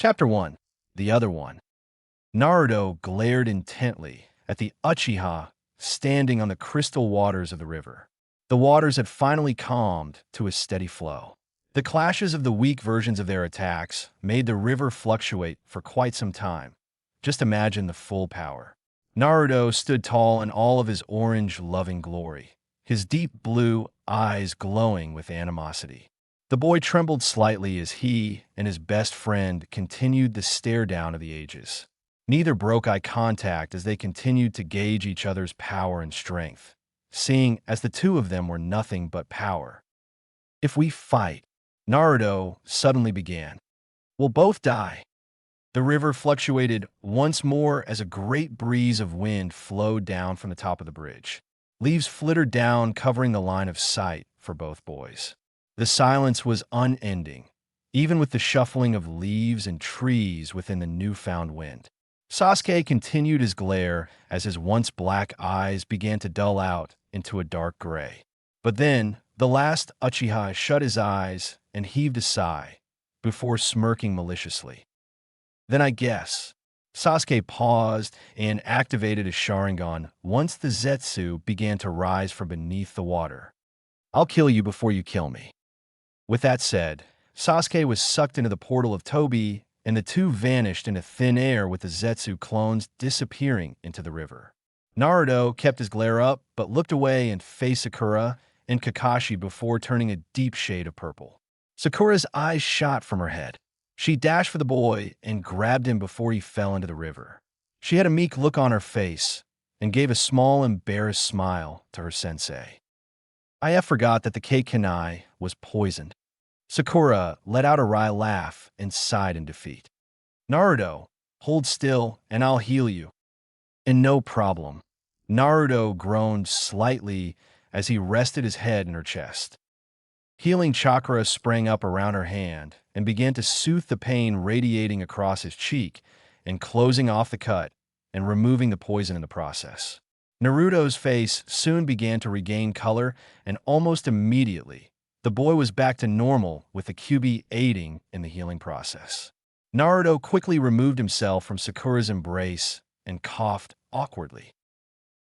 Chapter 1. The Other One. Naruto glared intently at the Uchiha standing on the crystal waters of the river. The waters had finally calmed to a steady flow. The clashes of the weak versions of their attacks made the river fluctuate for quite some time. Just imagine the full power. Naruto stood tall in all of his orange, loving glory, his deep blue eyes glowing with animosity. The boy trembled slightly as he and his best friend continued the stare down of the ages. Neither broke eye contact as they continued to gauge each other's power and strength, seeing as the two of them were nothing but power. "If we fight," Naruto suddenly began, "we'll both die." The river fluctuated once more as a great breeze of wind flowed down from the top of the bridge. Leaves flittered down, covering the line of sight for both boys. The silence was unending, even with the shuffling of leaves and trees within the newfound wind. Sasuke continued his glare as his once black eyes began to dull out into a dark gray. But then, the last Uchiha shut his eyes and heaved a sigh before smirking maliciously. "Then I guess." Sasuke paused and activated his Sharingan once the Zetsu began to rise from beneath the water. "I'll kill you before you kill me." With that said, Sasuke was sucked into the portal of Tobi, and the two vanished into thin air with the Zetsu clones disappearing into the river. Naruto kept his glare up, but looked away and faced Sakura and Kakashi before turning a deep shade of purple. Sakura's eyes shot from her head. She dashed for the boy and grabbed him before he fell into the river. She had a meek look on her face and gave a small, embarrassed smile to her sensei. I forgot that the Keikanai was poisoned. Sakura let out a wry laugh and sighed in defeat. "Naruto, hold still and I'll heal you." "And no problem." Naruto groaned slightly as he rested his head in her chest. Healing chakra sprang up around her hand and began to soothe the pain radiating across his cheek and closing off the cut and removing the poison in the process. Naruto's face soon began to regain color, and almost immediately, the boy was back to normal with the Kyuubi aiding in the healing process. Naruto quickly removed himself from Sakura's embrace and coughed awkwardly.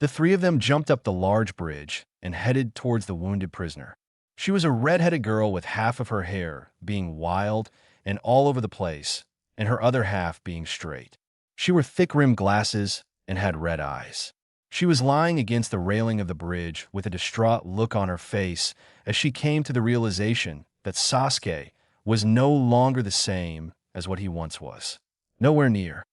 The three of them jumped up the large bridge and headed towards the wounded prisoner. She was a red-headed girl with half of her hair being wild and all over the place, and her other half being straight. She wore thick-rimmed glasses and had red eyes. She was lying against the railing of the bridge with a distraught look on her face as she came to the realization that Sasuke was no longer the same as what he once was. Nowhere near.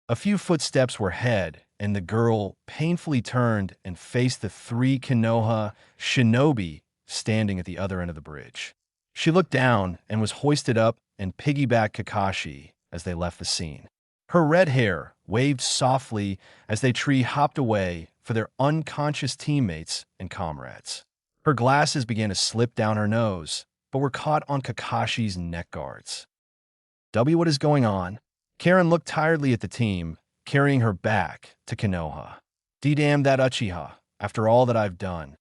A few footsteps were ahead, and the girl painfully turned and faced the three Konoha shinobi standing at the other end of the bridge. She looked down and was hoisted up and piggybacked Kakashi as they left the scene. Her red hair waved softly as they tree-hopped away for their unconscious teammates and comrades. Her glasses began to slip down her nose, but were caught on Kakashi's neck guards. What is going on?" Karin looked tiredly at the team, carrying her back to Konoha. "Damn that Uchiha, after all that I've done."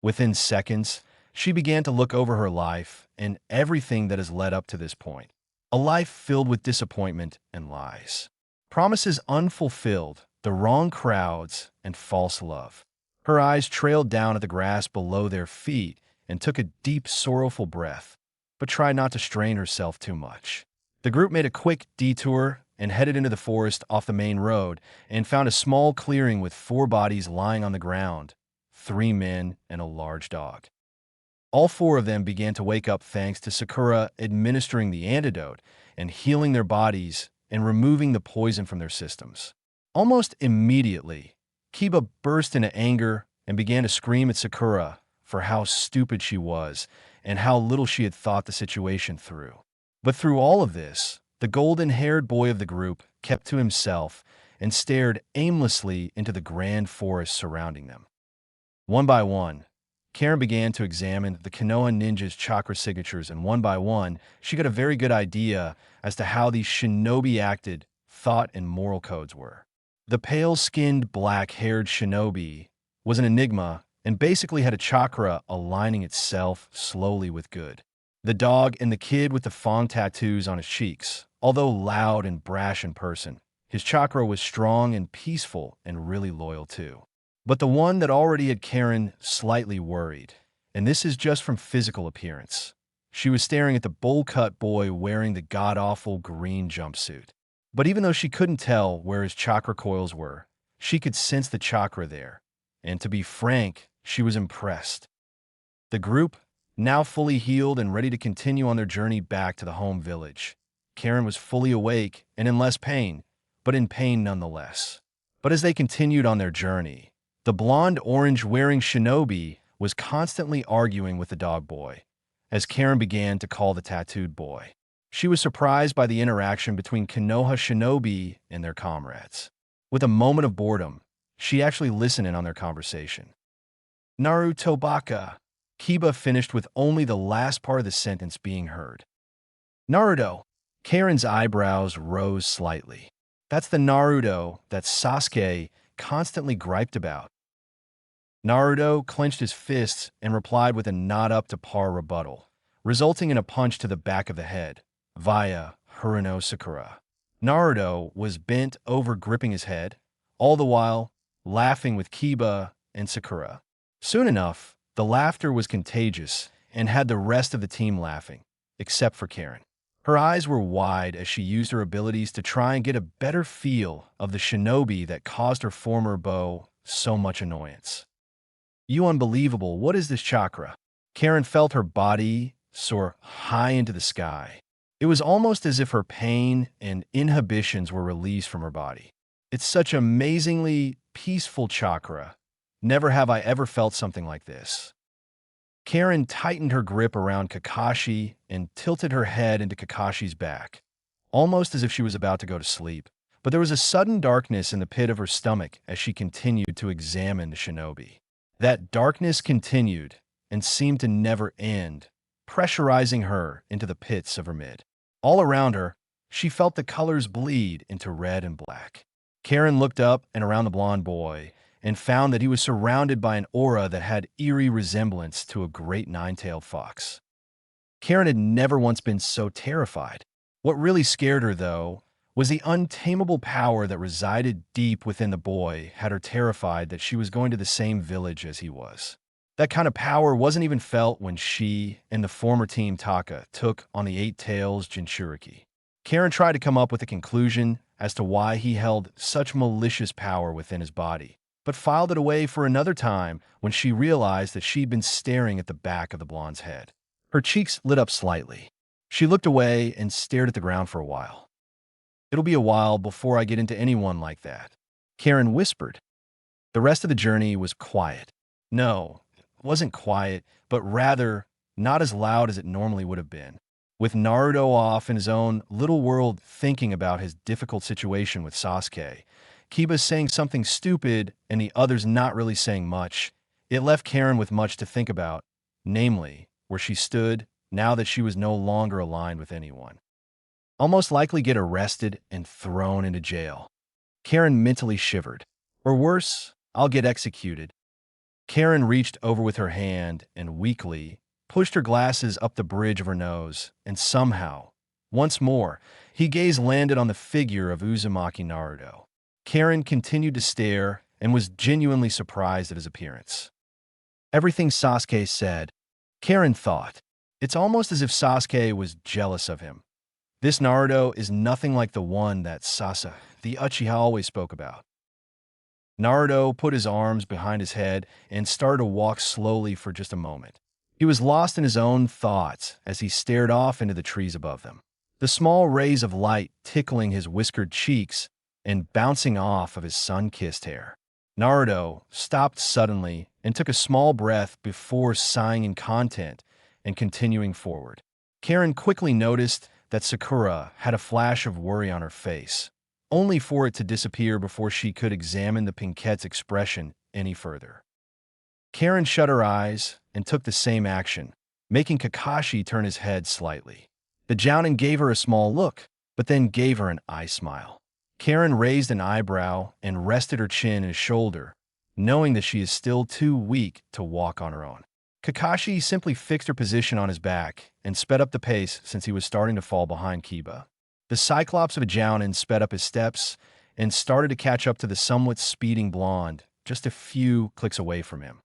Within seconds, she began to look over her life and everything that has led up to this point. A life filled with disappointment and lies. Promises unfulfilled, the wrong crowds, and false love. Her eyes trailed down at the grass below their feet and took a deep, sorrowful breath, but tried not to strain herself too much. The group made a quick detour and headed into the forest off the main road and found a small clearing with 4 bodies lying on the ground, 3 men and a large dog. All 4 of them began to wake up thanks to Sakura administering the antidote and healing their bodies and removing the poison from their systems. Almost immediately, Kiba burst into anger and began to scream at Sakura for how stupid she was and how little she had thought the situation through. But through all of this, the golden-haired boy of the group kept to himself and stared aimlessly into the grand forest surrounding them. One by one, Karin began to examine the Konoha ninjas' chakra signatures, and one by one, she got a very good idea as to how these shinobi acted, thought, and moral codes were. The pale-skinned, black-haired shinobi was an enigma and basically had a chakra aligning itself slowly with good. The dog and the kid with the fawn tattoos on his cheeks Although loud and brash in person, his chakra was strong and peaceful and really loyal too. But the one that already had Karin slightly worried, and this is just from physical appearance. She was staring at the bowl-cut boy wearing the god-awful green jumpsuit. But even though she couldn't tell where his chakra coils were, she could sense the chakra there. And to be frank, she was impressed. The group, now fully healed and ready to continue on their journey back to the home village. Karin was fully awake and in less pain, but in pain nonetheless. But as they continued on their journey, the blonde orange-wearing shinobi was constantly arguing with the dog boy, as Karin began to call the tattooed boy. She was surprised by the interaction between Konoha shinobi and their comrades. With a moment of boredom, she actually listened in on their conversation. Naruto baka. Kiba finished with only the last part of the sentence being heard. Naruto. Karin's eyebrows rose slightly. That's the Naruto that Sasuke constantly griped about. Naruto clenched his fists and replied with a not up to par rebuttal, resulting in a punch to the back of the head, via Haruno Sakura. Naruto was bent over gripping his head, all the while laughing with Kiba and Sakura. Soon enough, the laughter was contagious and had the rest of the team laughing, except for Karin. Her eyes were wide as she used her abilities to try and get a better feel of the shinobi that caused her former beau so much annoyance. You unbelievable, what is this chakra? Karin felt her body soar high into the sky. It was almost as if her pain and inhibitions were released from her body. It's such amazingly peaceful chakra. Never have I ever felt something like this. Karin tightened her grip around Kakashi and tilted her head into Kakashi's back, almost as if she was about to go to sleep. But there was a sudden darkness in the pit of her stomach as she continued to examine the shinobi. That darkness continued and seemed to never end, pressurizing her into the pits of her mid. All around her, she felt the colors bleed into red and black. Karin looked up and around the blonde boy and found that he was surrounded by an aura that had eerie resemblance to a great nine-tailed fox. Karin had never once been so terrified. What really scared her, though, was the untamable power that resided deep within the boy had her terrified that she was going to the same village as he was. That kind of power wasn't even felt when she and the former Team Taka took on the Eight Tails Jinchuriki. Karin tried to come up with a conclusion as to why he held such malicious power within his body, but filed it away for another time when she realized that she'd been staring at the back of the blonde's head. Her cheeks lit up slightly. She looked away and stared at the ground for a while. It'll be a while before I get into anyone like that, Karin whispered. The rest of the journey was quiet. No, it wasn't quiet, but rather not as loud as it normally would have been. With Naruto off in his own little world thinking about his difficult situation with Sasuke, Kiba saying something stupid and the others not really saying much, it left Karin with much to think about, namely, where she stood now that she was no longer aligned with anyone. I'll most likely get arrested and thrown into jail. Karin mentally shivered. Or worse, I'll get executed. Karin reached over with her hand and weakly pushed her glasses up the bridge of her nose, and somehow, once more, his gaze landed on the figure of Uzumaki Naruto. Karin continued to stare and was genuinely surprised at his appearance. Everything Sasuke said, Karin thought. It's almost as if Sasuke was jealous of him. This Naruto is nothing like the one that the Uchiha, always spoke about. Naruto put his arms behind his head and started to walk slowly for just a moment. He was lost in his own thoughts as he stared off into the trees above them. The small rays of light tickling his whiskered cheeks and bouncing off of his sun-kissed hair. Naruto stopped suddenly and took a small breath before sighing in content and continuing forward. Karin quickly noticed that Sakura had a flash of worry on her face, only for it to disappear before she could examine the Pinkette's expression any further. Karin shut her eyes and took the same action, making Kakashi turn his head slightly. The Jounin gave her a small look, but then gave her an eye smile. Karin raised an eyebrow and rested her chin in his shoulder, knowing that she is still too weak to walk on her own. Kakashi simply fixed her position on his back and sped up the pace since he was starting to fall behind Kiba. The Cyclops of a Jounin sped up his steps and started to catch up to the somewhat speeding blonde just a few clicks away from him.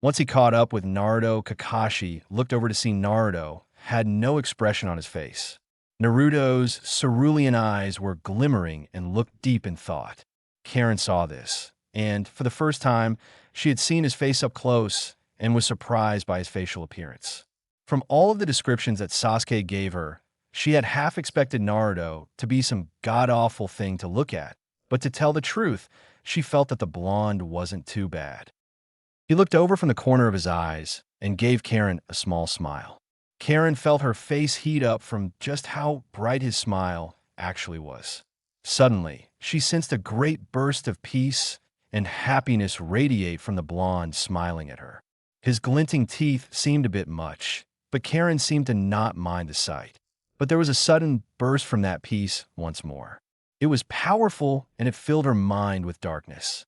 Once he caught up with Naruto, Kakashi looked over to see Naruto had no expression on his face. Naruto's cerulean eyes were glimmering and looked deep in thought. Karin saw this, and for the first time, she had seen his face up close and was surprised by his facial appearance. From all of the descriptions that Sasuke gave her, she had half expected Naruto to be some god-awful thing to look at, but to tell the truth, she felt that the blonde wasn't too bad. He looked over from the corner of his eyes and gave Karin a small smile. Karin felt her face heat up from just how bright his smile actually was. Suddenly, she sensed a great burst of peace and happiness radiate from the blonde smiling at her. His glinting teeth seemed a bit much, but Karin seemed to not mind the sight. But there was a sudden burst from that peace once more. It was powerful, and it filled her mind with darkness.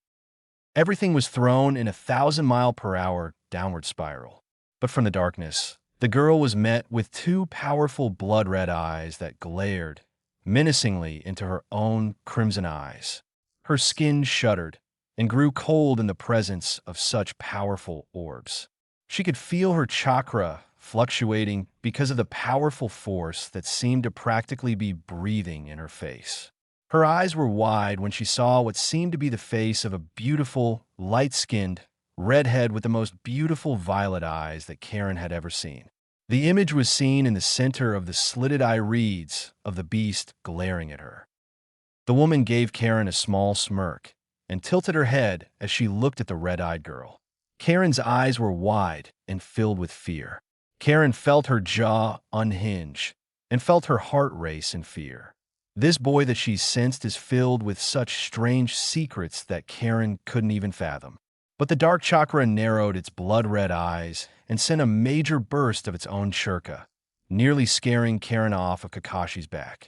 Everything was thrown in a 1,000-mile-per-hour downward spiral. But from the darkness, the girl was met with two powerful blood-red eyes that glared menacingly into her own crimson eyes. Her skin shuddered and grew cold in the presence of such powerful orbs. She could feel her chakra fluctuating because of the powerful force that seemed to practically be breathing in her face. Her eyes were wide when she saw what seemed to be the face of a beautiful, light-skinned redhead with the most beautiful violet eyes that Karin had ever seen. The image was seen in the center of the slitted eye reeds of the beast glaring at her. The woman gave Karin a small smirk and tilted her head as she looked at the red-eyed girl. Karin's eyes were wide and filled with fear. Karin felt her jaw unhinge and felt her heart race in fear. This boy that she sensed is filled with such strange secrets that Karin couldn't even fathom. But the dark chakra narrowed its blood-red eyes and sent a major burst of its own chakra, nearly scaring Karin off of Kakashi's back.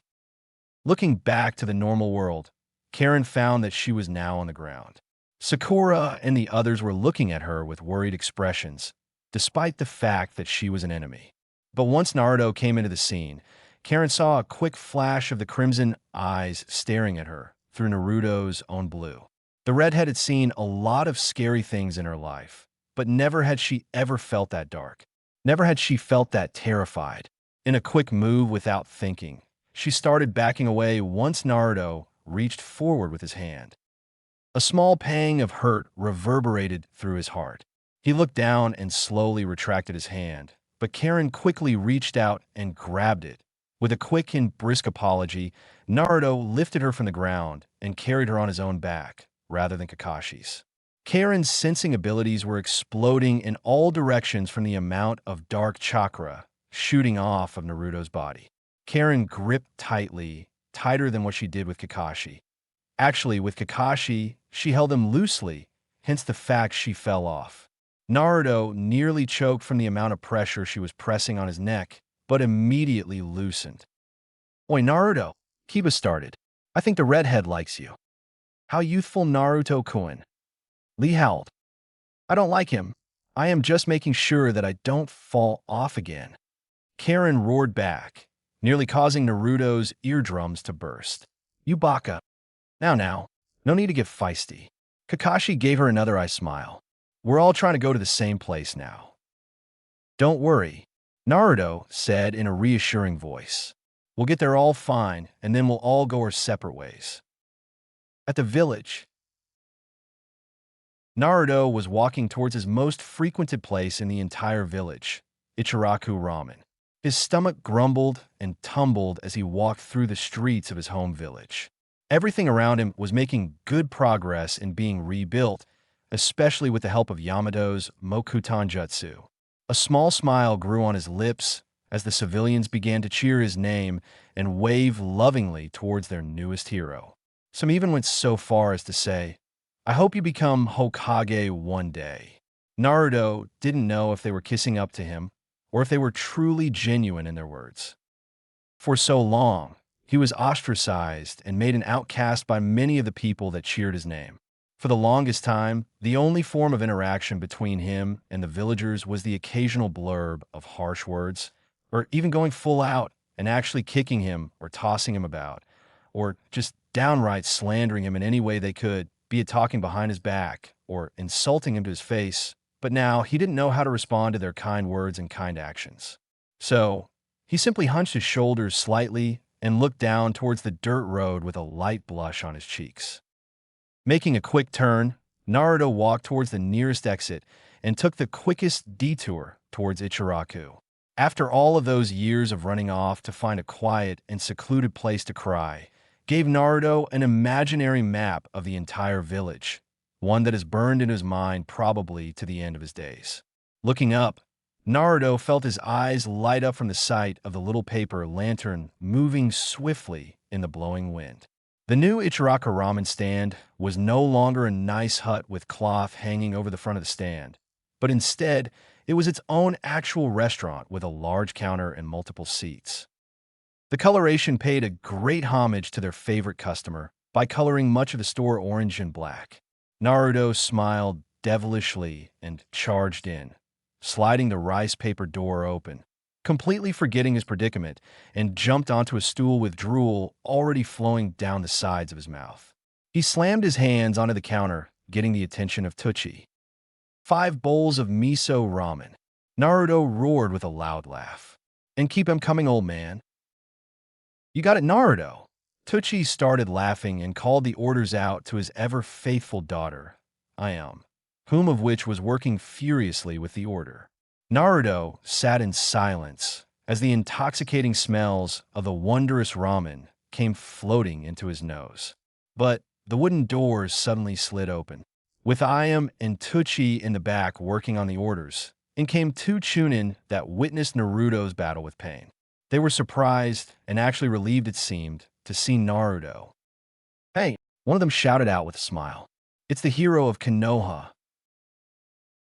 Looking back to the normal world, Karin found that she was now on the ground. Sakura and the others were looking at her with worried expressions, despite the fact that she was an enemy. But once Naruto came into the scene, Karin saw a quick flash of the crimson eyes staring at her through Naruto's own blue. The redhead had seen a lot of scary things in her life, but never had she ever felt that dark. Never had she felt that terrified. In a quick move without thinking, she started backing away once Naruto reached forward with his hand. A small pang of hurt reverberated through his heart. He looked down and slowly retracted his hand, but Karin quickly reached out and grabbed it. With a quick and brisk apology, Naruto lifted her from the ground and carried her on his own back, rather than Kakashi's. Karin's sensing abilities were exploding in all directions from the amount of dark chakra shooting off of Naruto's body. Karin gripped tightly, tighter than what she did with Kakashi. Actually, with Kakashi, she held him loosely, hence the fact she fell off. Naruto nearly choked from the amount of pressure she was pressing on his neck, but immediately loosened. "Oi, Naruto," Kiba started. "I think the redhead likes you." "How youthful Naruto-kun." Lee howled. "I don't like him. I am just making sure that I don't fall off again." Karin roared back, nearly causing Naruto's eardrums to burst. "You baka. Now, no need to get feisty." Kakashi gave her another eye smile. "We're all trying to go to the same place now." "Don't worry," Naruto said in a reassuring voice. "We'll get there all fine, and then we'll all go our separate ways." At the village, Naruto was walking towards his most frequented place in the entire village, Ichiraku Ramen. His stomach grumbled and tumbled as he walked through the streets of his home village. Everything around him was making good progress in being rebuilt, especially with the help of Yamato's Mokutan Jutsu. A small smile grew on his lips as the civilians began to cheer his name and wave lovingly towards their newest hero. Some even went so far as to say, "I hope you become Hokage one day." Naruto didn't know if they were kissing up to him or if they were truly genuine in their words. For so long, he was ostracized and made an outcast by many of the people that cheered his name. For the longest time, the only form of interaction between him and the villagers was the occasional blurb of harsh words, or even going full out and actually kicking him or tossing him about, or just downright slandering him in any way they could, be it talking behind his back or insulting him to his face. But now he didn't know how to respond to their kind words and kind actions. So he simply hunched his shoulders slightly and looked down towards the dirt road with a light blush on his cheeks. Making a quick turn, Naruto walked towards the nearest exit and took the quickest detour towards Ichiraku. After all of those years of running off to find a quiet and secluded place to cry, gave Naruto an imaginary map of the entire village, one that is burned in his mind probably to the end of his days. Looking up, Naruto felt his eyes light up from the sight of the little paper lantern moving swiftly in the blowing wind. The new Ichiraku ramen stand was no longer a nice hut with cloth hanging over the front of the stand, but instead, it was its own actual restaurant with a large counter and multiple seats. The coloration paid a great homage to their favorite customer by coloring much of the store orange and black. Naruto smiled devilishly and charged in, sliding the rice paper door open, completely forgetting his predicament, and jumped onto a stool with drool already flowing down the sides of his mouth. He slammed his hands onto the counter, getting the attention of Tucci. 5 bowls of miso ramen. Naruto roared with a loud laugh. And keep him coming, old man. You got it, Naruto. Tucci started laughing and called the orders out to his ever-faithful daughter, Ayam, whom of which was working furiously with the order. Naruto sat in silence as the intoxicating smells of the wondrous ramen came floating into his nose. But the wooden doors suddenly slid open, with Ayam and Tucci in the back working on the orders, and came 2 chunin that witnessed Naruto's battle with pain. They were surprised and actually relieved, it seemed, to see Naruto. Hey, one of them shouted out with a smile. It's the hero of Konoha.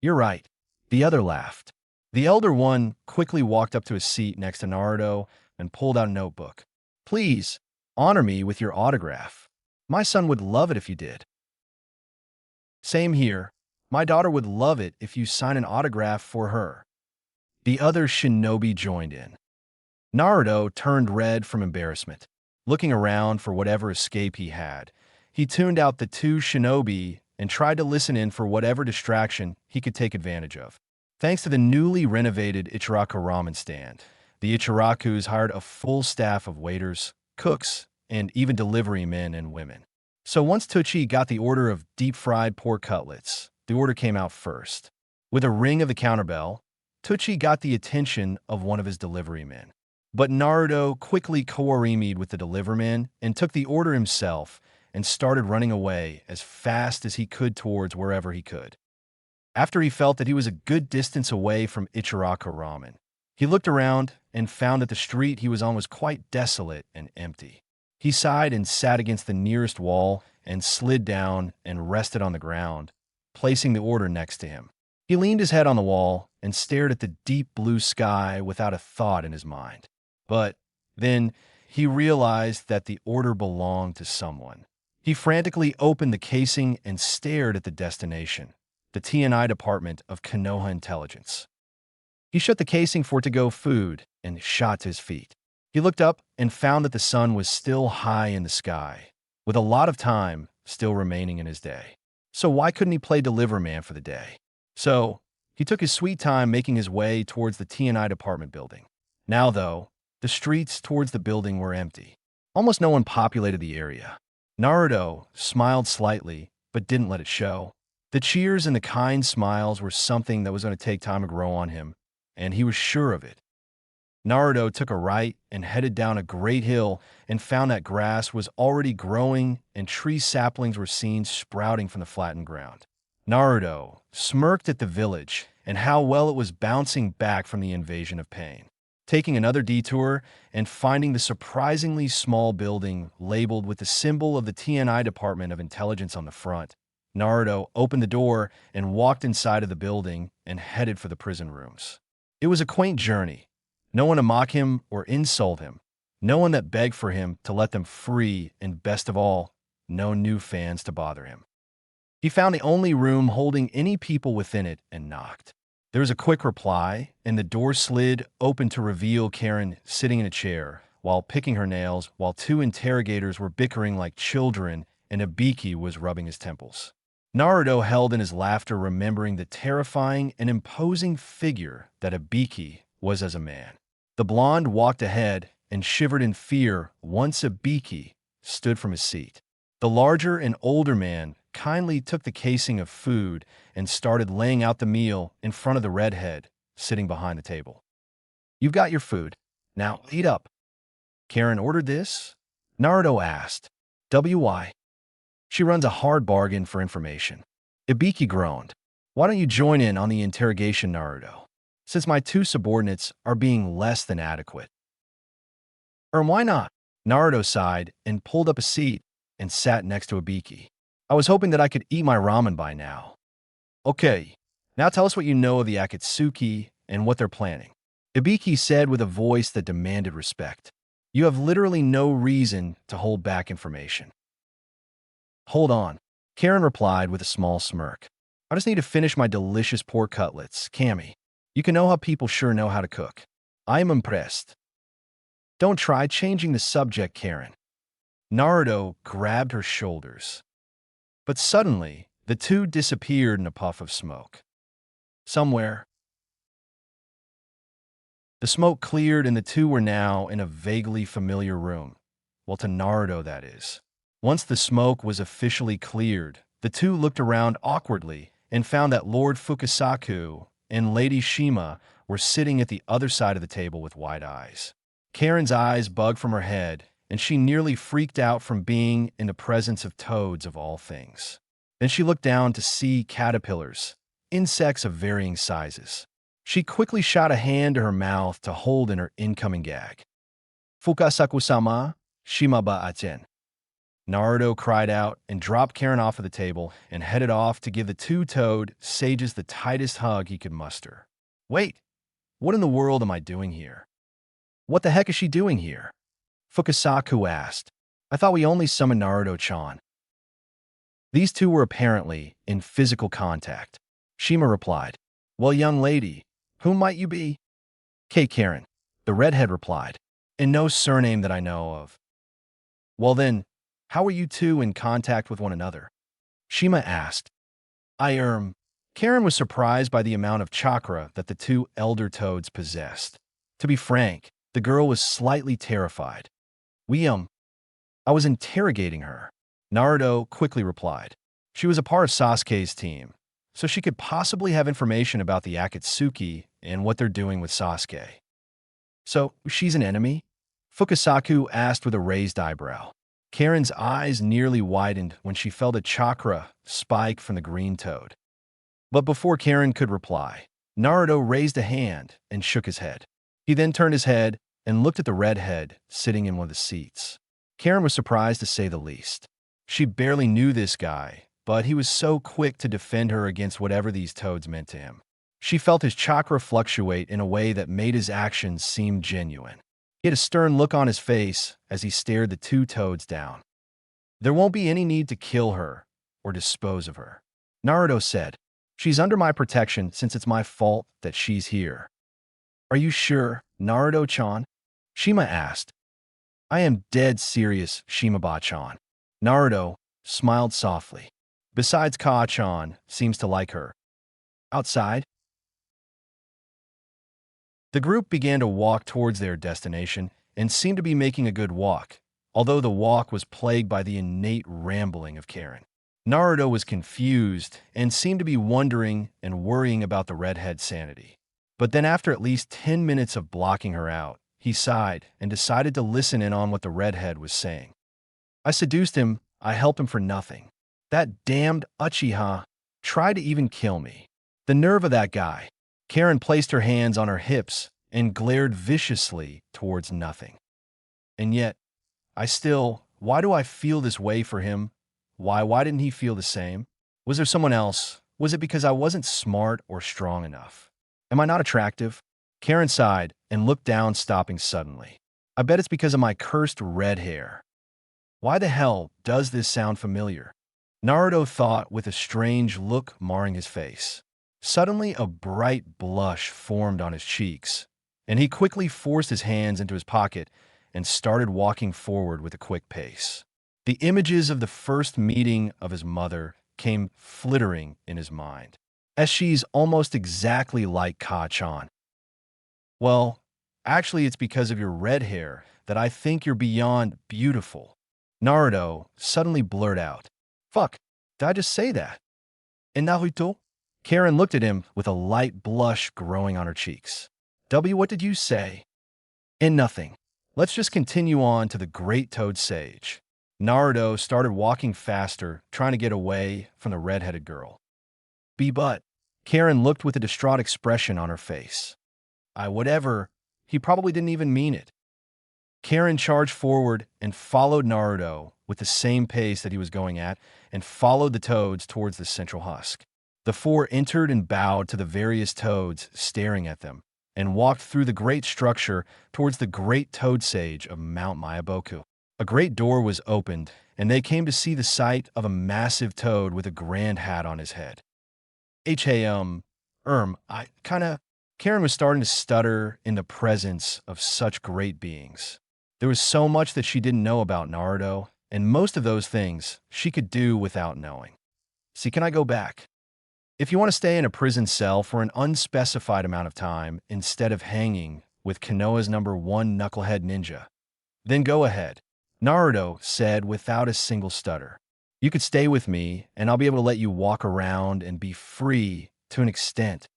You're right. The other laughed. The elder one quickly walked up to his seat next to Naruto and pulled out a notebook. Please, honor me with your autograph. My son would love it if you did. Same here. My daughter would love it if you sign an autograph for her. The other shinobi joined in. Naruto turned red from embarrassment. Looking around for whatever escape he had, he tuned out the 2 shinobi and tried to listen in for whatever distraction he could take advantage of. Thanks to the newly renovated Ichiraku ramen stand, the Ichirakus hired a full staff of waiters, cooks, and even delivery men and women. So once Tucci got the order of deep-fried pork cutlets, the order came out first. With a ring of the counter bell, Tucci got the attention of one of his delivery men. But Naruto quickly kowarimi'd with the deliverman and took the order himself and started running away as fast as he could towards wherever he could. After he felt that he was a good distance away from Ichiraku ramen, he looked around and found that the street he was on was quite desolate and empty. He sighed and sat against the nearest wall and slid down and rested on the ground, placing the order next to him. He leaned his head on the wall and stared at the deep blue sky without a thought in his mind. But then he realized that the order belonged to someone. He frantically opened the casing and stared at the destination, the T&I department of Konoha Intelligence. He shut the casing for to-go food and shot to his feet. He looked up and found that the sun was still high in the sky, with a lot of time still remaining in his day. So why couldn't he play Deliverman for the day? So he took his sweet time making his way towards the T&I department building. Now, though, the streets towards the building were empty. Almost no one populated the area. Naruto smiled slightly, but didn't let it show. The cheers and the kind smiles were something that was going to take time to grow on him, and he was sure of it. Naruto took a right and headed down a great hill and found that grass was already growing and tree saplings were seen sprouting from the flattened ground. Naruto smirked at the village and how well it was bouncing back from the invasion of pain. Taking another detour and finding the surprisingly small building labeled with the symbol of the T&I Department of Intelligence on the front, Naruto opened the door and walked inside of the building and headed for the prison rooms. It was a quaint journey. No one to mock him or insult him. No one that begged for him to let them free, and best of all, no new fans to bother him. He found the only room holding any people within it and knocked. There was a quick reply, and the door slid open to reveal Karin sitting in a chair, while picking her nails, while two interrogators were bickering like children, and Ibiki was rubbing his temples. Naruto held in his laughter, remembering the terrifying and imposing figure that Ibiki was as a man. The blonde walked ahead and shivered in fear once Ibiki stood from his seat. The larger and older man kindly took the casing of food and started laying out the meal in front of the redhead sitting behind the table. "You've got your food. Now eat up." "Karin ordered this?" Naruto asked. "Why?" "She runs a hard bargain for information." Ibiki groaned. "Why don't you join in on the interrogation, Naruto? Since my two subordinates are being less than adequate." "Or why not?" Naruto sighed and pulled up a seat and sat next to Ibiki. "I was hoping that I could eat my ramen by now." "Okay, now tell us what you know of the Akatsuki and what they're planning," Ibiki said with a voice that demanded respect. "You have literally no reason to hold back information." "Hold on," Karin replied with a small smirk. "I just need to finish my delicious pork cutlets, Cammy. You can know how people sure know how to cook. I am impressed." "Don't try changing the subject, Karin." Naruto grabbed her shoulders. But suddenly, the two disappeared in a puff of smoke. Somewhere, the smoke cleared and the two were now in a vaguely familiar room. Well, to Naruto, that is. Once the smoke was officially cleared, the two looked around awkwardly and found that Lord Fukasaku and Lady Shima were sitting at the other side of the table with wide eyes. Karin's eyes bugged from her head, and she nearly freaked out from being in the presence of toads of all things. Then she looked down to see caterpillars, insects of varying sizes. She quickly shot a hand to her mouth to hold in her incoming gag. "Fukasaku-sama, Shima-ba-aten." Naruto cried out and dropped Karin off of the table and headed off to give the two toad sages the tightest hug he could muster. "Wait, what in the world am I doing here? What the heck is she doing here?" Fukasaku asked. "I thought we only summoned Naruto-chan." These two were apparently in physical contact. Shima replied. "Well, young lady, whom might you be?" "Kate Karin," the redhead replied. "And no surname that I know of." "Well then, how are you two in contact with one another?" Shima asked. Karin was surprised by the amount of chakra that the two elder toads possessed. To be frank, the girl was slightly terrified. I was interrogating her," Naruto quickly replied. "She was a part of Sasuke's team, so she could possibly have information about the Akatsuki and what they're doing with Sasuke." "So, she's an enemy?" Fukasaku asked with a raised eyebrow. Karin's eyes nearly widened when she felt a chakra spike from the green toad. But before Karin could reply, Naruto raised a hand and shook his head. He then turned his head and looked at the redhead sitting in one of the seats. Karin was surprised to say the least. She barely knew this guy, but he was so quick to defend her against whatever these toads meant to him. She felt his chakra fluctuate in a way that made his actions seem genuine. He had a stern look on his face as he stared the two toads down. "There won't be any need to kill her or dispose of her," Naruto said. "She's under my protection since it's my fault that she's here." "Are you sure, Naruto-chan?" Shima asked. "I am dead serious, Shima-ba-chan." Naruto smiled softly. "Besides, Ka-chan seems to like her." Outside, the group began to walk towards their destination and seemed to be making a good walk, although the walk was plagued by the innate rambling of Karin. Naruto was confused and seemed to be wondering and worrying about the redhead's sanity. But then after at least 10 minutes of blocking her out, he sighed and decided to listen in on what the redhead was saying. "I seduced him, I helped him for nothing. That damned Uchiha tried to even kill me. The nerve of that guy." Karin placed her hands on her hips and glared viciously towards nothing. "And yet, why do I feel this way for him? Why didn't he feel the same? Was there someone else? Was it because I wasn't smart or strong enough? Am I not attractive?" Karin sighed and looked down, stopping suddenly. "I bet it's because of my cursed red hair. Why the hell does this sound familiar?" Naruto thought with a strange look marring his face. Suddenly, a bright blush formed on his cheeks, and he quickly forced his hands into his pocket and started walking forward with a quick pace. The images of the first meeting of his mother came flittering in his mind, as she's almost exactly like Ka-chan. Well, actually, it's because of your red hair that I think you're beyond beautiful. Naruto suddenly blurted out. Fuck, did I just say that? And Naruto? Karin looked at him with a light blush growing on her cheeks. What did you say? And nothing. Let's just continue on to the Great Toad Sage. Naruto started walking faster, trying to get away from the red-headed girl. But Karin looked with a distraught expression on her face. Whatever. He probably didn't even mean it. Karin charged forward and followed Naruto with the same pace that he was going at and followed the toads towards the central husk. The four entered and bowed to the various toads staring at them and walked through the great structure towards the great toad sage of Mount Mayaboku. A great door was opened, and they came to see the sight of a massive toad with a grand hat on his head. I kinda... Karin was starting to stutter in the presence of such great beings. There was so much that she didn't know about Naruto, and most of those things she could do without knowing. See, can I go back? If you want to stay in a prison cell for an unspecified amount of time instead of hanging with Konoha's #1 knucklehead ninja, then go ahead, Naruto said without a single stutter. You could stay with me, and I'll be able to let you walk around and be free to an extent.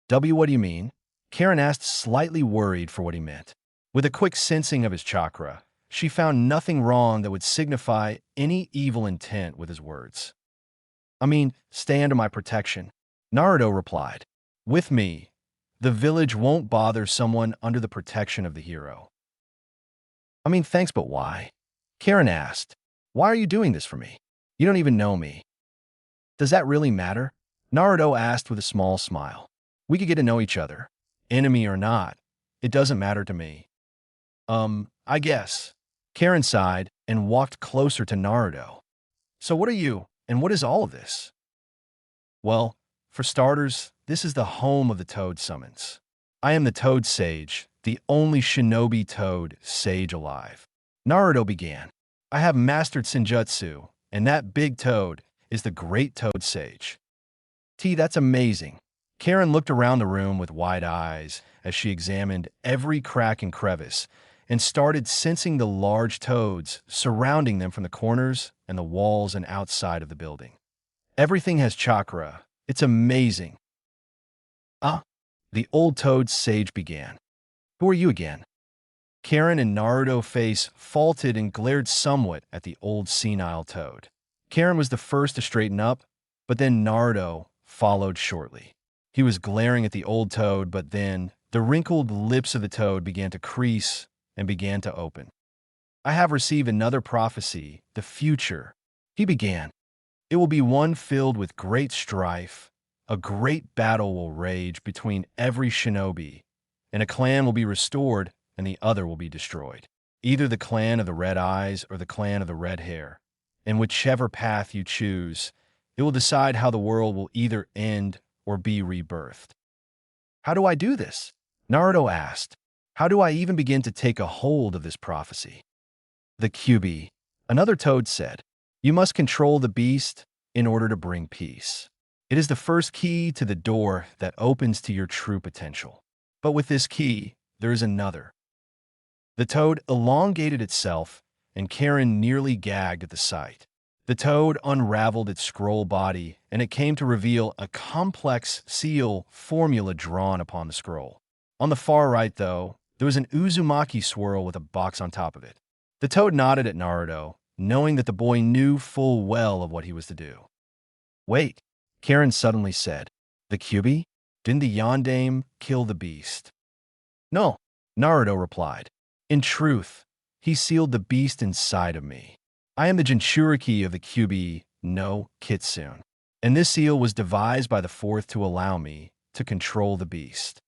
What do you mean? Karin asked, slightly worried for what he meant. With a quick sensing of his chakra, she found nothing wrong that would signify any evil intent with his words. I mean, stay under my protection. Naruto replied. With me, the village won't bother someone under the protection of the hero. I mean, thanks, but why? Karin asked. Why are you doing this for me? You don't even know me. Does that really matter? Naruto asked with a small smile. We could get to know each other. Enemy or not, it doesn't matter to me. I guess. Karin sighed and walked closer to Naruto. So what are you, and what is all of this? Well, for starters, this is the home of the Toad Summons. I am the Toad Sage, the only shinobi toad sage alive. Naruto began. I have mastered Senjutsu, and that big toad is the Great Toad Sage. That's amazing. Karin looked around the room with wide eyes as she examined every crack and crevice and started sensing the large toads surrounding them from the corners and the walls and outside of the building. Everything has chakra. It's amazing. The old toad sage began. Who are you again? Karin and Naruto face faulted and glared somewhat at the old senile toad. Karin was the first to straighten up, but then Naruto followed shortly. He was glaring at the old toad, but then the wrinkled lips of the toad began to crease and began to open. I have received another prophecy, the future. He began. It will be one filled with great strife. A great battle will rage between every shinobi, and a clan will be restored and the other will be destroyed. Either the clan of the red eyes or the clan of the red hair. And whichever path you choose, it will decide how the world will either end or be rebirthed. How do I do this? Naruto asked. How do I even begin to take a hold of this prophecy? The QB, another toad said, you must control the beast in order to bring peace. It is the first key to the door that opens to your true potential. But with this key, there is another. The toad elongated itself, and Karin nearly gagged at the sight. The toad unraveled its scroll body, and it came to reveal a complex seal formula drawn upon the scroll. On the far right, though, there was an Uzumaki swirl with a box on top of it. The toad nodded at Naruto, knowing that the boy knew full well of what he was to do. Wait, Karin suddenly said. The Kyuubi? Didn't the Yondaime kill the beast? No, Naruto replied. In truth, he sealed the beast inside of me. I am the Jinchuriki of the Kyuubi no Kitsune, and this seal was devised by the fourth to allow me to control the beast.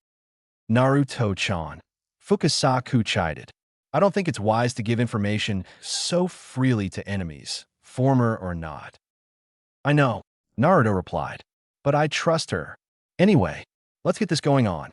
Naruto-chan. Fukasaku chided. I don't think it's wise to give information so freely to enemies, former or not. I know, Naruto replied, but I trust her. Anyway, let's get this going on.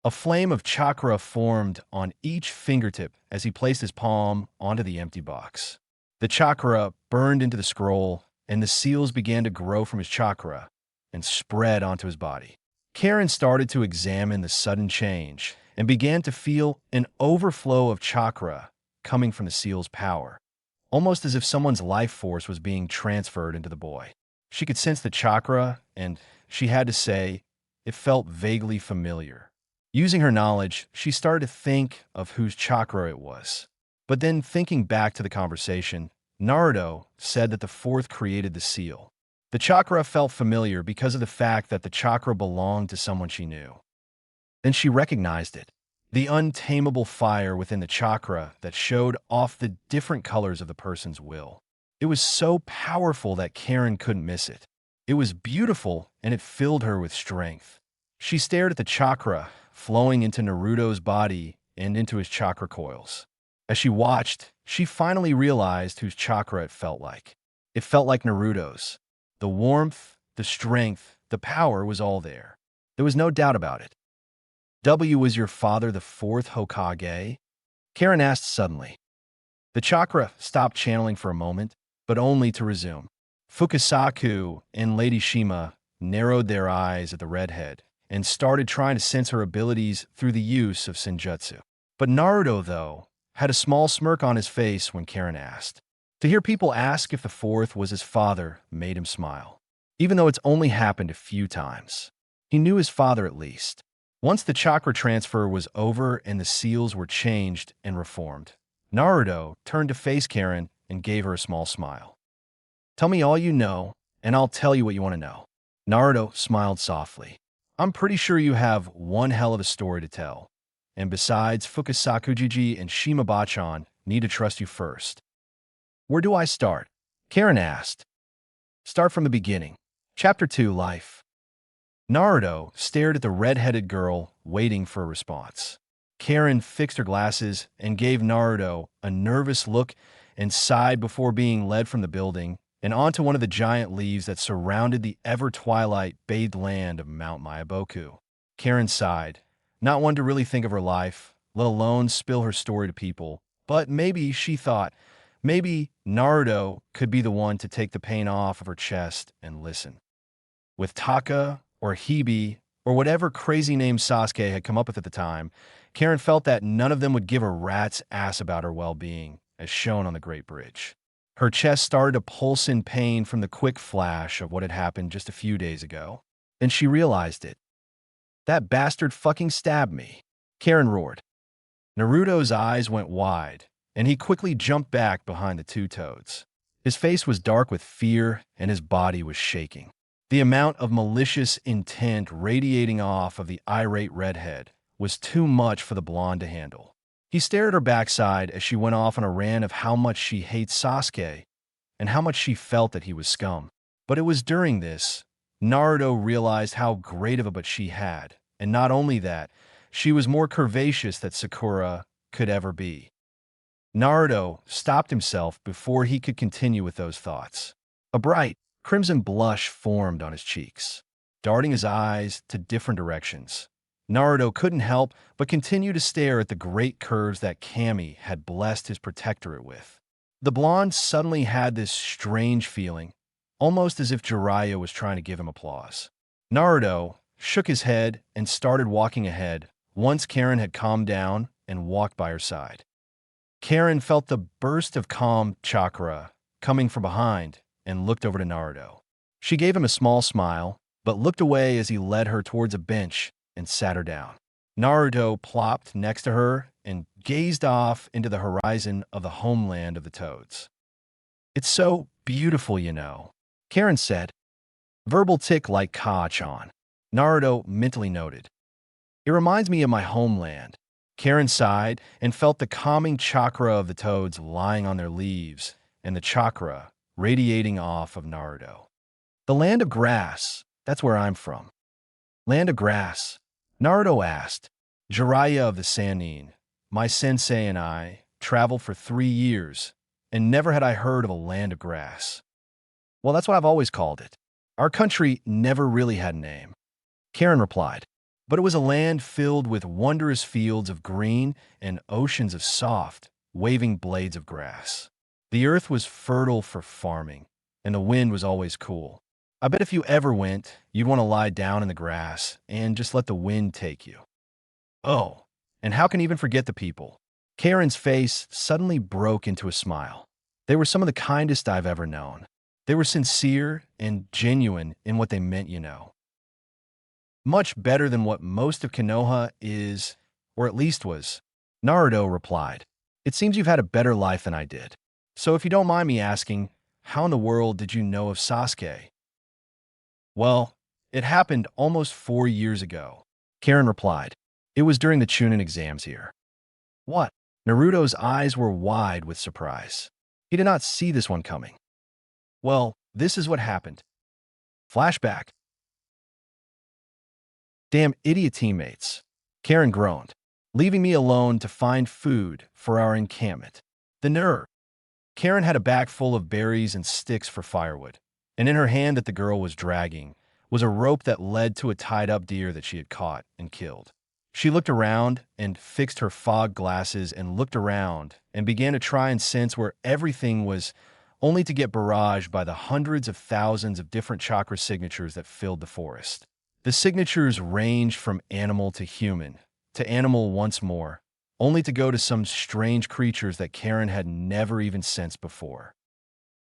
A flame of chakra formed on each fingertip as he placed his palm onto the empty box. The chakra burned into the scroll, and the seals began to grow from his chakra and spread onto his body. Karin started to examine the sudden change and began to feel an overflow of chakra coming from the seal's power, almost as if someone's life force was being transferred into the boy. She could sense the chakra, and she had to say, it felt vaguely familiar. Using her knowledge, she started to think of whose chakra it was. But then, thinking back to the conversation, Naruto said that the fourth created the seal. The chakra felt familiar because of the fact that the chakra belonged to someone she knew. Then she recognized it. The untamable fire within the chakra that showed off the different colors of the person's will. It was so powerful that Karin couldn't miss it. It was beautiful, and it filled her with strength. She stared at the chakra flowing into Naruto's body and into his chakra coils. As she watched, she finally realized whose chakra it felt like. It felt like Naruto's. The warmth, the strength, the power was all there. There was no doubt about it. Was your father the fourth Hokage? Karin asked suddenly. The chakra stopped channeling for a moment, but only to resume. Fukasaku and Lady Shima narrowed their eyes at the redhead and started trying to sense her abilities through the use of senjutsu. But Naruto, though, had a small smirk on his face when Karin asked. To hear people ask if the fourth was his father made him smile. Even though it's only happened a few times. He knew his father at least. Once the chakra transfer was over and the seals were changed and reformed, Naruto turned to face Karin and gave her a small smile. Tell me all you know, and I'll tell you what you want to know. Naruto smiled softly. I'm pretty sure you have one hell of a story to tell. And besides, Fukasakujiji and Shimabachan need to trust you first. Where do I start? Karin asked. Start from the beginning. Chapter 2, Life. Naruto stared at the red-headed girl, waiting for a response. Karin fixed her glasses and gave Naruto a nervous look and sighed before being led from the building and onto one of the giant leaves that surrounded the ever-twilight-bathed land of Mount Myaboku. Karin sighed, not one to really think of her life, let alone spill her story to people, but maybe, she thought, maybe Naruto could be the one to take the pain off of her chest and listen. With Taka or Hebe or whatever crazy name Sasuke had come up with at the time, Karin felt that none of them would give a rat's ass about her well-being, as shown on the Great Bridge. Her chest started to pulse in pain from the quick flash of what had happened just a few days ago. Then she realized it. That bastard fucking stabbed me, Karin roared. Naruto's eyes went wide, and he quickly jumped back behind the two toads. His face was dark with fear, and his body was shaking. The amount of malicious intent radiating off of the irate redhead was too much for the blonde to handle. He stared at her backside as she went off on a rant of how much she hates Sasuke and how much she felt that he was scum. But it was during this, Naruto realized how great of a butt she had, and not only that, she was more curvaceous than Sakura could ever be. Naruto stopped himself before he could continue with those thoughts. A bright, crimson blush formed on his cheeks, darting his eyes to different directions. Naruto couldn't help but continue to stare at the great curves that Kami had blessed his protectorate with. The blonde suddenly had this strange feeling, almost as if Jiraiya was trying to give him applause. Naruto shook his head and started walking ahead once Karin had calmed down and walked by her side. Karin felt the burst of calm chakra coming from behind and looked over to Naruto. She gave him a small smile, but looked away as he led her towards a bench and sat her down. Naruto plopped next to her and gazed off into the horizon of the homeland of the toads. It's so beautiful, you know, Karin said. Verbal tick like Ka-chan. Naruto mentally noted. It reminds me of my homeland. Karin sighed and felt the calming chakra of the toads lying on their leaves and the chakra radiating off of Naruto. The land of grass, that's where I'm from. Land of grass, Naruto asked. Jiraiya of the Sannin, my sensei and I, traveled for 3 years, and never had I heard of a land of grass. Well, that's what I've always called it. Our country never really had a name. Karin replied. But it was a land filled with wondrous fields of green and oceans of soft, waving blades of grass. The earth was fertile for farming, and the wind was always cool. I bet if you ever went, you'd want to lie down in the grass and just let the wind take you. Oh, and how can you even forget the people? Karen's face suddenly broke into a smile. They were some of the kindest I've ever known. They were sincere and genuine in what they meant, you know. Much better than what most of Konoha is, or at least was. Naruto replied. It seems you've had a better life than I did. So if you don't mind me asking, how in the world did you know of Sasuke? Well, it happened almost 4 years ago. Karin replied. It was during the Chunin exams here. What? Naruto's eyes were wide with surprise. He did not see this one coming. Well, this is what happened. Flashback. Damn idiot teammates. Karin groaned, leaving me alone to find food for our encampment. The nerve. Karin had a bag full of berries and sticks for firewood, and in her hand that the girl was dragging was a rope that led to a tied-up deer that she had caught and killed. She looked around and fixed her fog glasses and looked around and began to try and sense where everything was, only to get barraged by the hundreds of thousands of different chakra signatures that filled the forest. The signatures ranged from animal to human, to animal once more, only to go to some strange creatures that Karin had never even sensed before.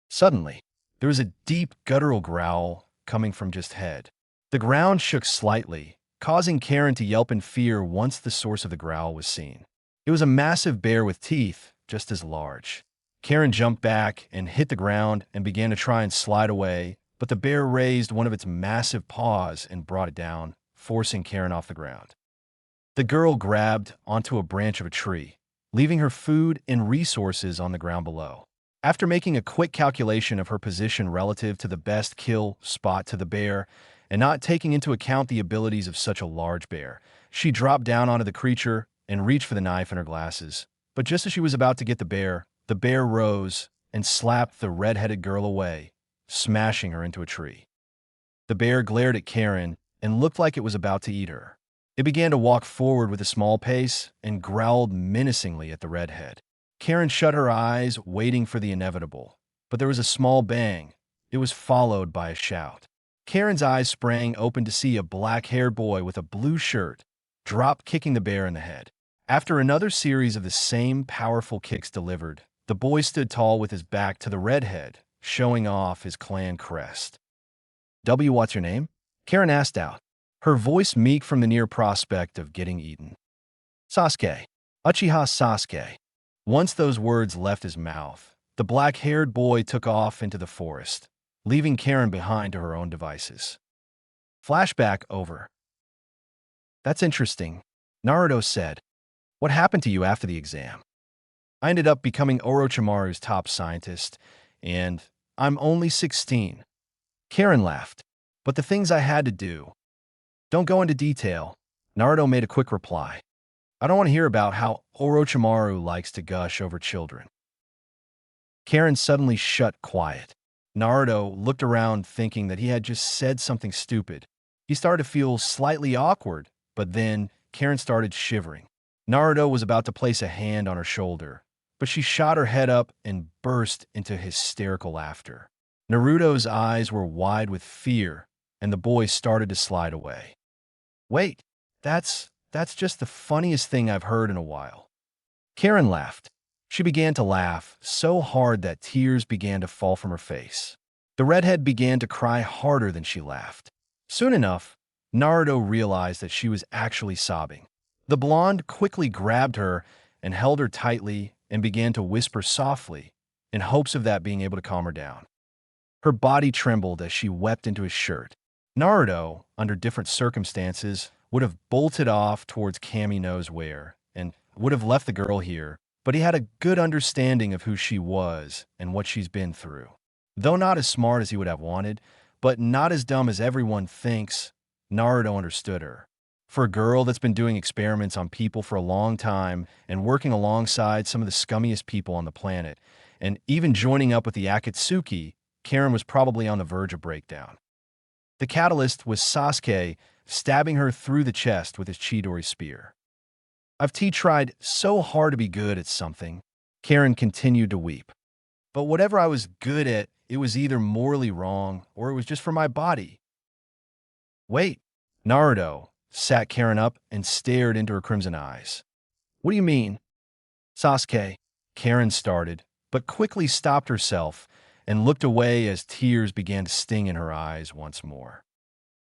Suddenly, there was a deep guttural growl coming from just ahead. The ground shook slightly, causing Karin to yelp in fear once the source of the growl was seen. It was a massive bear with teeth just as large. Karin jumped back and hit the ground and began to try and slide away, but the bear raised one of its massive paws and brought it down, forcing Karin off the ground. The girl grabbed onto a branch of a tree, leaving her food and resources on the ground below. After making a quick calculation of her position relative to the best kill spot to the bear, and not taking into account the abilities of such a large bear, she dropped down onto the creature and reached for the knife in her glasses. But just as she was about to get the bear rose and slapped the red-headed girl away, smashing her into a tree. The bear glared at Karin and looked like it was about to eat her. It began to walk forward with a small pace and growled menacingly at the redhead. Karin shut her eyes, waiting for the inevitable, but there was a small bang. It was followed by a shout. Karin's eyes sprang open to see a black-haired boy with a blue shirt drop kicking the bear in the head. After another series of the same powerful kicks delivered, the boy stood tall with his back to the redhead, showing off his clan crest. What's your name? Karin asked out, her voice meek from the near prospect of getting eaten. Sasuke. Uchiha Sasuke. Once those words left his mouth, the black-haired boy took off into the forest, leaving Karin behind to her own devices. Flashback over. That's interesting, Naruto said. What happened to you after the exam? I ended up becoming Orochimaru's top scientist, and I'm only 16. Karin laughed. But the things I had to do. Don't go into detail. Naruto made a quick reply. I don't want to hear about how Orochimaru likes to gush over children. Karin suddenly shut quiet. Naruto looked around thinking that he had just said something stupid. He started to feel slightly awkward, but then Karin started shivering. Naruto was about to place a hand on her shoulder, but she shot her head up and burst into hysterical laughter. Naruto's eyes were wide with fear, and the boy started to slide away. Wait, that's just the funniest thing I've heard in a while. Karin laughed. She began to laugh so hard that tears began to fall from her face. The redhead began to cry harder than she laughed. Soon enough, Naruto realized that she was actually sobbing. The blonde quickly grabbed her and held her tightly and began to whisper softly, in hopes of that being able to calm her down. Her body trembled as she wept into his shirt. Naruto, under different circumstances, would have bolted off towards Kami knows where and would have left the girl here, but he had a good understanding of who she was and what she's been through. Though not as smart as he would have wanted, but not as dumb as everyone thinks, Naruto understood her. For a girl that's been doing experiments on people for a long time and working alongside some of the scummiest people on the planet, and even joining up with the Akatsuki, Karin was probably on the verge of breakdown. The catalyst was Sasuke stabbing her through the chest with his Chidori spear. I've tried so hard to be good at something. Karin continued to weep. But whatever I was good at, it was either morally wrong or it was just for my body. Wait, Naruto sat Karin up and stared into her crimson eyes. What do you mean? Sasuke, Karin started, but quickly stopped herself and looked away as tears began to sting in her eyes once more.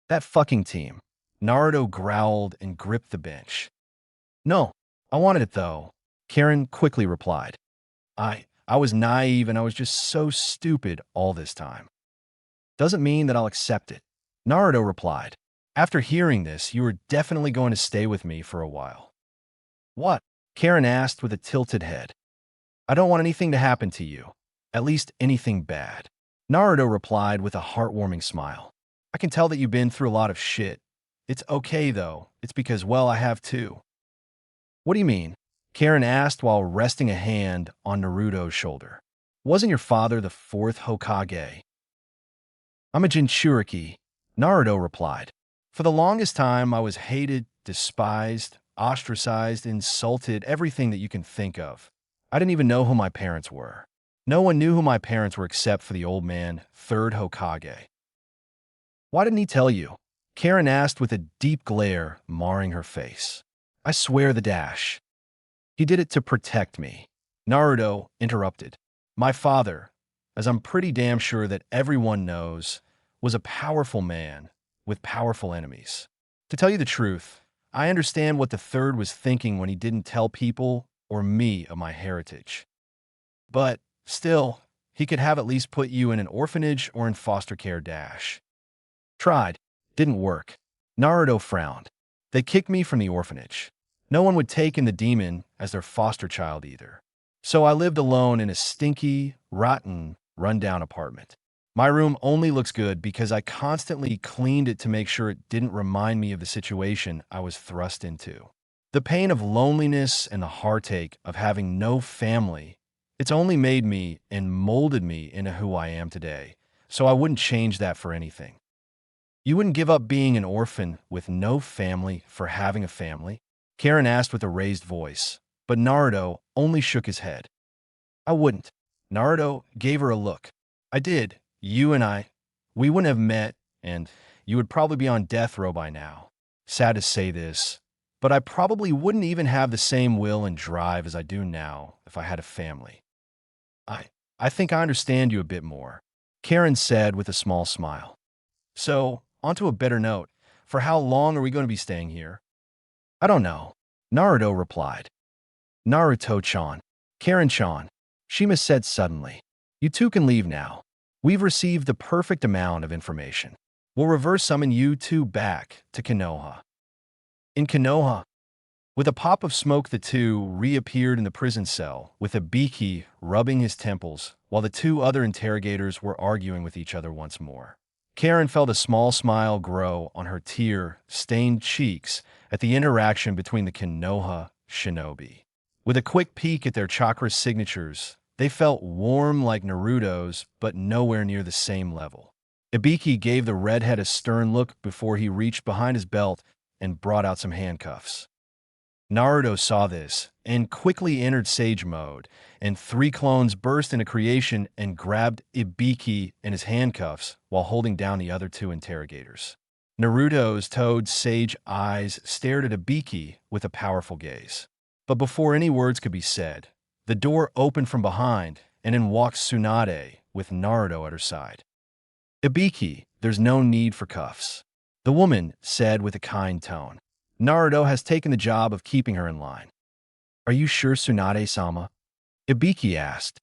That fucking team. Naruto growled and gripped the bench. No, I wanted it though, Karin quickly replied. I was naive and I was just so stupid all this time. Doesn't mean that I'll accept it, Naruto replied. After hearing this, you are definitely going to stay with me for a while. What? Karin asked with a tilted head. I don't want anything to happen to you. At least anything bad. Naruto replied with a heartwarming smile. I can tell that you've been through a lot of shit. It's okay though. It's because, well, I have too. What do you mean? Karin asked while resting a hand on Naruto's shoulder. Wasn't your father the fourth Hokage? I'm a Jinchuriki, Naruto replied. For the longest time, I was hated, despised, ostracized, insulted, everything that you can think of. I didn't even know who my parents were. No one knew who my parents were except for the old man, third Hokage. Why didn't he tell you? Karin asked with a deep glare marring her face. I swear the dash. He did it to protect me. Naruto interrupted. My father, as I'm pretty damn sure that everyone knows, was a powerful man with powerful enemies. To tell you the truth, I understand what the third was thinking when he didn't tell people or me of my heritage. But still, he could have at least put you in an orphanage or in foster care dash. Tried. Didn't work. Naruto frowned. They kicked me from the orphanage. No one would take in the demon as their foster child either. So I lived alone in a stinky, rotten, run-down apartment. My room only looks good because I constantly cleaned it to make sure it didn't remind me of the situation I was thrust into. The pain of loneliness and the heartache of having no family, it's only made me and molded me into who I am today, so I wouldn't change that for anything. You wouldn't give up being an orphan with no family for having a family? Karin asked with a raised voice, but Naruto only shook his head. I wouldn't. Naruto gave her a look. I did. You and I, we wouldn't have met, and you would probably be on death row by now. Sad to say this, but I probably wouldn't even have the same will and drive as I do now if I had a family. I think I understand you a bit more, Karin said with a small smile. So, onto a better note. For how long are we going to be staying here? I don't know, Naruto replied. Naruto-chan. Karin-chan. Shima said suddenly. You two can leave now. We've received the perfect amount of information. We'll reverse summon you two back to Konoha. In Konoha, with a pop of smoke, the two reappeared in the prison cell, with Ibiki rubbing his temples, while the two other interrogators were arguing with each other once more. Karin felt a small smile grow on her tear-stained cheeks at the interaction between the Konoha shinobi. With a quick peek at their chakra signatures, they felt warm like Naruto's, but nowhere near the same level. Ibiki gave the redhead a stern look before he reached behind his belt and brought out some handcuffs. Naruto saw this and quickly entered Sage mode, and three clones burst into creation and grabbed Ibiki in his handcuffs while holding down the other two interrogators. Naruto's toad sage eyes stared at Ibiki with a powerful gaze. But before any words could be said, the door opened from behind, and in walked Tsunade with Naruto at her side. Ibiki, there's no need for cuffs, the woman said with a kind tone. Naruto has taken the job of keeping her in line. Are you sure, Tsunade-sama? Ibiki asked.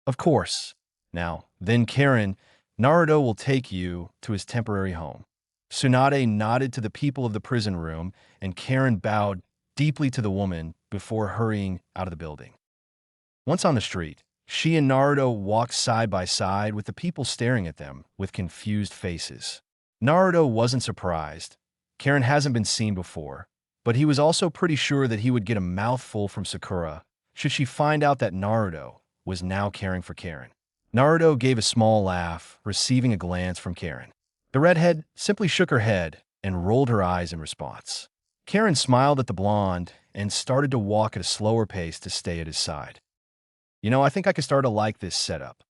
Of course. Now, then Karin, Naruto will take you to his temporary home. Tsunade nodded to the people of the prison room, and Karin bowed deeply to the woman before hurrying out of the building. Once on the street, she and Naruto walked side by side with the people staring at them with confused faces. Naruto wasn't surprised. Karin hasn't been seen before, but he was also pretty sure that he would get a mouthful from Sakura should she find out that Naruto was now caring for Karin. Naruto gave a small laugh, receiving a glance from Karin. The redhead simply shook her head and rolled her eyes in response. Karin smiled at the blonde and started to walk at a slower pace to stay at his side. I think I could start to like this setup.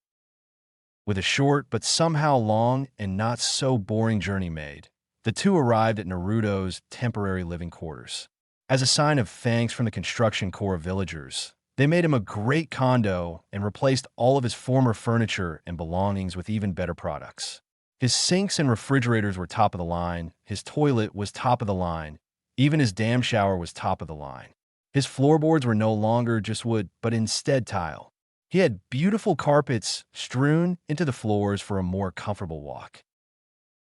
With a short but somehow long and not so boring journey made, the two arrived at Naruto's temporary living quarters. As a sign of thanks from the construction corps of villagers, they made him a great condo and replaced all of his former furniture and belongings with even better products. His sinks and refrigerators were top of the line, his toilet was top of the line, even his damn shower was top of the line. His floorboards were no longer just wood, but instead tile. He had beautiful carpets strewn into the floors for a more comfortable walk.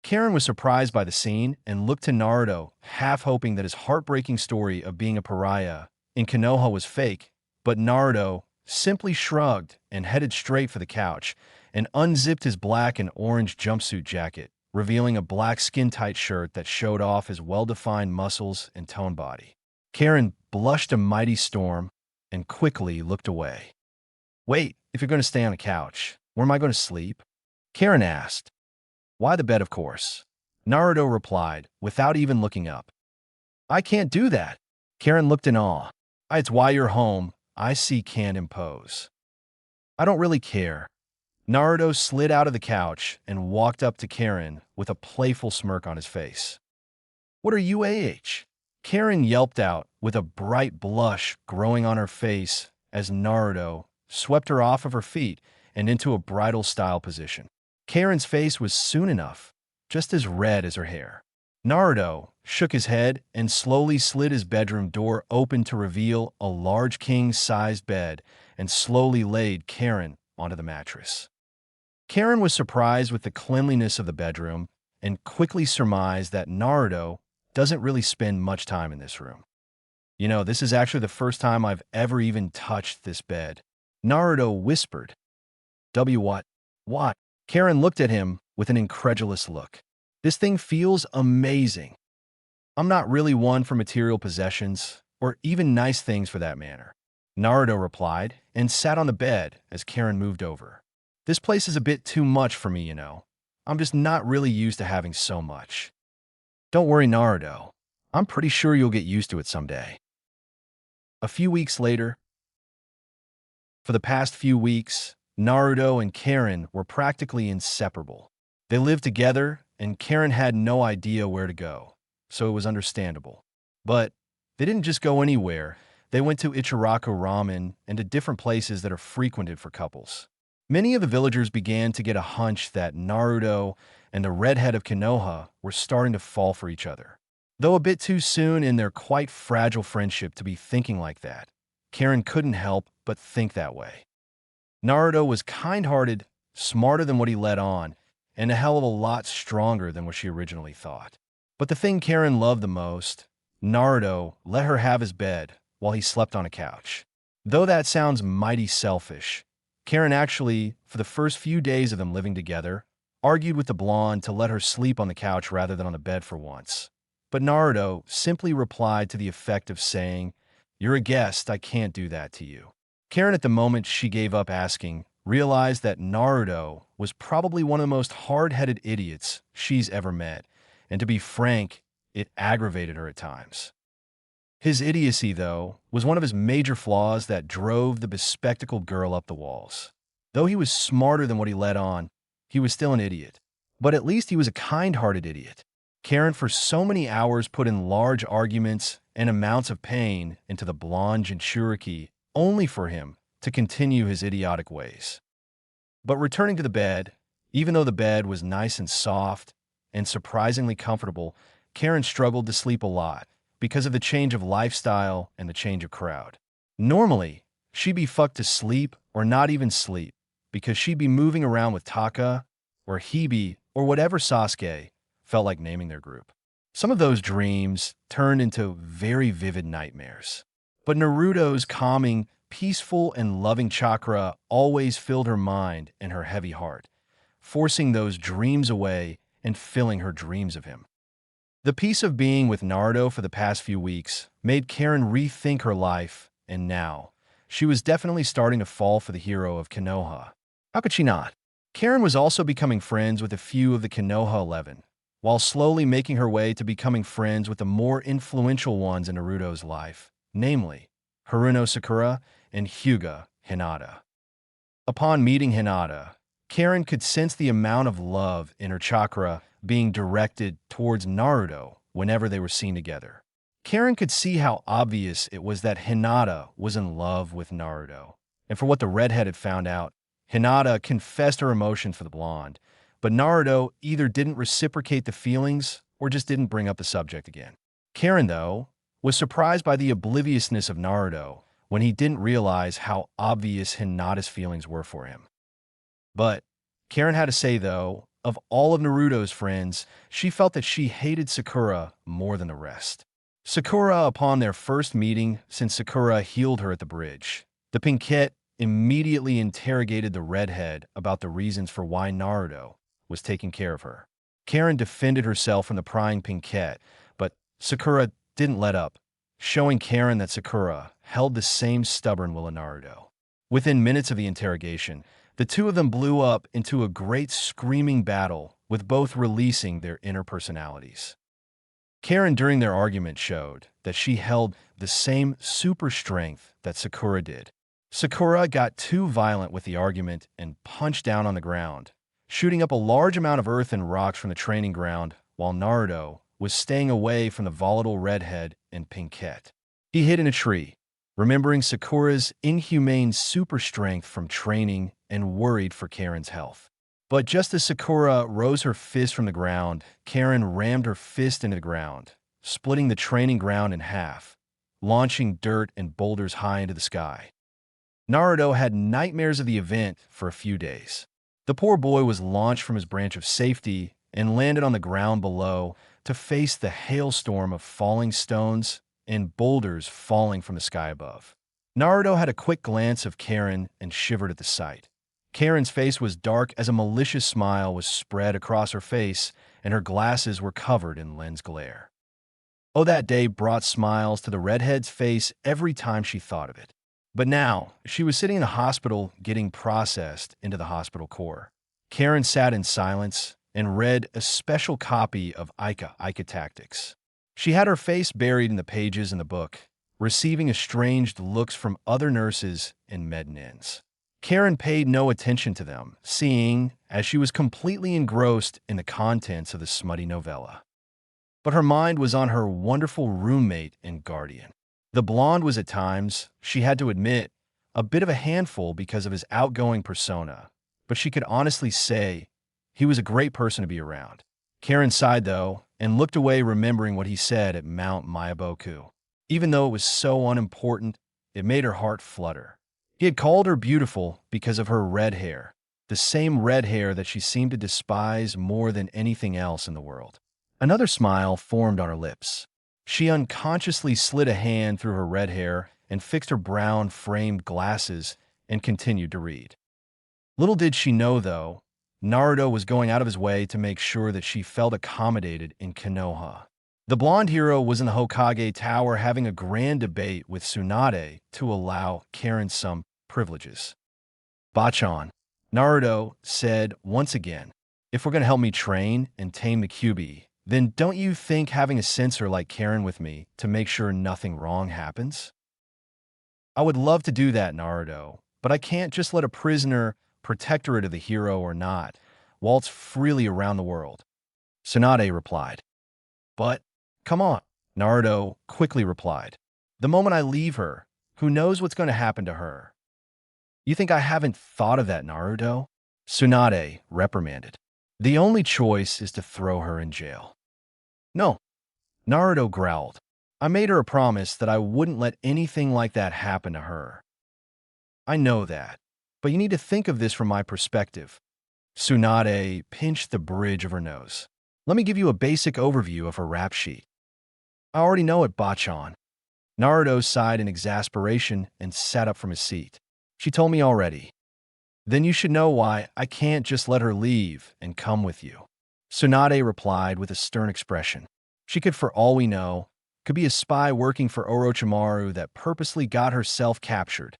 Karin was surprised by the scene and looked to Naruto, half hoping that his heartbreaking story of being a pariah in Konoha was fake, but Naruto simply shrugged and headed straight for the couch and unzipped his black and orange jumpsuit jacket, revealing a black skin-tight shirt that showed off his well-defined muscles and toned body. Karin blushed a mighty storm and quickly looked away. "Wait, if you're going to stay on the couch, where am I going to sleep?" Karin asked. "Why the bed, of course." Naruto replied, without even looking up. "I can't do that." Karin looked in awe. "It's why you're home. I see can't impose." "I don't really care." Naruto slid out of the couch and walked up to Karin with a playful smirk on his face. "What are you, AH?" Karin yelped out with a bright blush growing on her face as Naruto swept her off of her feet and into a bridal-style position. Karin's face was soon enough just as red as her hair. Naruto shook his head and slowly slid his bedroom door open to reveal a large king-sized bed and slowly laid Karin onto the mattress. Karin was surprised with the cleanliness of the bedroom and quickly surmised that Naruto doesn't really spend much time in this room. This is actually the first time I've ever even touched this bed," Naruto whispered. What? What? Karin looked at him with an incredulous look. "This thing feels amazing. I'm not really one for material possessions, or even nice things for that matter," Naruto replied and sat on the bed as Karin moved over. "This place is a bit too much for me, I'm just not really used to having so much." "Don't worry, Naruto. I'm pretty sure you'll get used to it someday." A few weeks later, for the past few weeks, Naruto and Karin were practically inseparable. They lived together, and Karin had no idea where to go, so it was understandable. But they didn't just go anywhere. They went to Ichiraku Ramen and to different places that are frequented for couples. Many of the villagers began to get a hunch that Naruto and the redhead of Konoha were starting to fall for each other. Though a bit too soon in their quite fragile friendship to be thinking like that, Karin couldn't help but think that way. Naruto was kind-hearted, smarter than what he let on, and a hell of a lot stronger than what she originally thought. But the thing Karin loved the most, Naruto let her have his bed while he slept on a couch. Though that sounds mighty selfish, Karin actually, for the first few days of them living together, argued with the blonde to let her sleep on the couch rather than on the bed for once. But Naruto simply replied to the effect of saying, "You're a guest, I can't do that to you." Karin, at the moment she gave up asking, realized that Naruto was probably one of the most hard-headed idiots she's ever met, and to be frank, it aggravated her at times. His idiocy, though, was one of his major flaws that drove the bespectacled girl up the walls. Though he was smarter than what he let on, he was still an idiot. But at least he was a kind-hearted idiot. Karin for so many hours put in large arguments and amounts of pain into the blonde Jinchuriki only for him to continue his idiotic ways. But returning to the bed, even though the bed was nice and soft and surprisingly comfortable, Karin struggled to sleep a lot because of the change of lifestyle and the change of crowd. Normally, she'd be fucked to sleep or not even sleep because she'd be moving around with Taka or Hebe or whatever Sasuke felt like naming their group. Some of those dreams turned into very vivid nightmares. But Naruto's calming, peaceful, and loving chakra always filled her mind and her heavy heart, forcing those dreams away and filling her dreams of him. The peace of being with Naruto for the past few weeks made Karin rethink her life, and now, she was definitely starting to fall for the hero of Konoha. How could she not? Karin was also becoming friends with a few of the Konoha 11, while slowly making her way to becoming friends with the more influential ones in Naruto's life, namely Haruno Sakura and Hyuga Hinata. Upon meeting Hinata, Karin could sense the amount of love in her chakra being directed towards Naruto whenever they were seen together. Karin could see how obvious it was that Hinata was in love with Naruto. And for what the redhead had found out, Hinata confessed her emotion for the blonde, but Naruto either didn't reciprocate the feelings or just didn't bring up the subject again. Karin, though, was surprised by the obliviousness of Naruto when he didn't realize how obvious Hinata's feelings were for him. But Karin had to say, though, of all of Naruto's friends, she felt that she hated Sakura more than the rest. Sakura, upon their first meeting since Sakura healed her at the bridge, the Pinkette immediately interrogated the redhead about the reasons for why Naruto was taking care of her. Karin defended herself from the prying Pinkette, but Sakura didn't let up, showing Karin that Sakura held the same stubborn will in Naruto. Within minutes of the interrogation, the two of them blew up into a great screaming battle, with both releasing their inner personalities. Karin, during their argument, showed that she held the same super strength that Sakura did. Sakura got too violent with the argument and punched down on the ground, shooting up a large amount of earth and rocks from the training ground, while Naruto was staying away from the volatile redhead and Pinkette. He hid in a tree, remembering Sakura's inhumane super strength from training and worried for Karin's health. But just as Sakura rose her fist from the ground, Karin rammed her fist into the ground, splitting the training ground in half, launching dirt and boulders high into the sky. Naruto had nightmares of the event for a few days. The poor boy was launched from his branch of safety and landed on the ground below to face the hailstorm of falling stones and boulders falling from the sky above. Naruto had a quick glance of Karin and shivered at the sight. Karin's face was dark as a malicious smile was spread across her face, and her glasses were covered in lens glare. Oh, that day brought smiles to the redhead's face every time she thought of it. But now, she was sitting in the hospital getting processed into the hospital core. Karin sat in silence and read a special copy of Ica Tactics. She had her face buried in the pages in the book, receiving estranged looks from other nurses and med-nins. Karin paid no attention to them, seeing as she was completely engrossed in the contents of the smutty novella. But her mind was on her wonderful roommate and guardian. The blonde was at times, she had to admit, a bit of a handful because of his outgoing persona, but she could honestly say he was a great person to be around. Karin sighed, though, and looked away, remembering what he said at Mount Mayaboku. Even though it was so unimportant, it made her heart flutter. He had called her beautiful because of her red hair, the same red hair that she seemed to despise more than anything else in the world. Another smile formed on her lips. She unconsciously slid a hand through her red hair and fixed her brown-framed glasses and continued to read. Little did she know, though, Naruto was going out of his way to make sure that she felt accommodated in Konoha. The blonde hero was in the Hokage Tower having a grand debate with Tsunade to allow Karin some privileges. Bachan, Naruto said once again, if we're going to help me train and tame the Kyuubi, then don't you think having a censor like Karin with me to make sure nothing wrong happens? I would love to do that, Naruto, but I can't just let a prisoner, protectorate of the hero or not, waltz freely around the world. Tsunade replied. But, come on, Naruto quickly replied. The moment I leave her, who knows what's going to happen to her? You think I haven't thought of that, Naruto? Tsunade reprimanded. The only choice is to throw her in jail. No, Naruto growled. I made her a promise that I wouldn't let anything like that happen to her. I know that, but you need to think of this from my perspective. Tsunade pinched the bridge of her nose. Let me give you a basic overview of her rap sheet. I already know it, Bachan. Naruto sighed in exasperation and sat up from his seat. She told me already. Then you should know why I can't just let her leave and come with you. Tsunade replied with a stern expression. She could, for all we know, could be a spy working for Orochimaru that purposely got herself captured.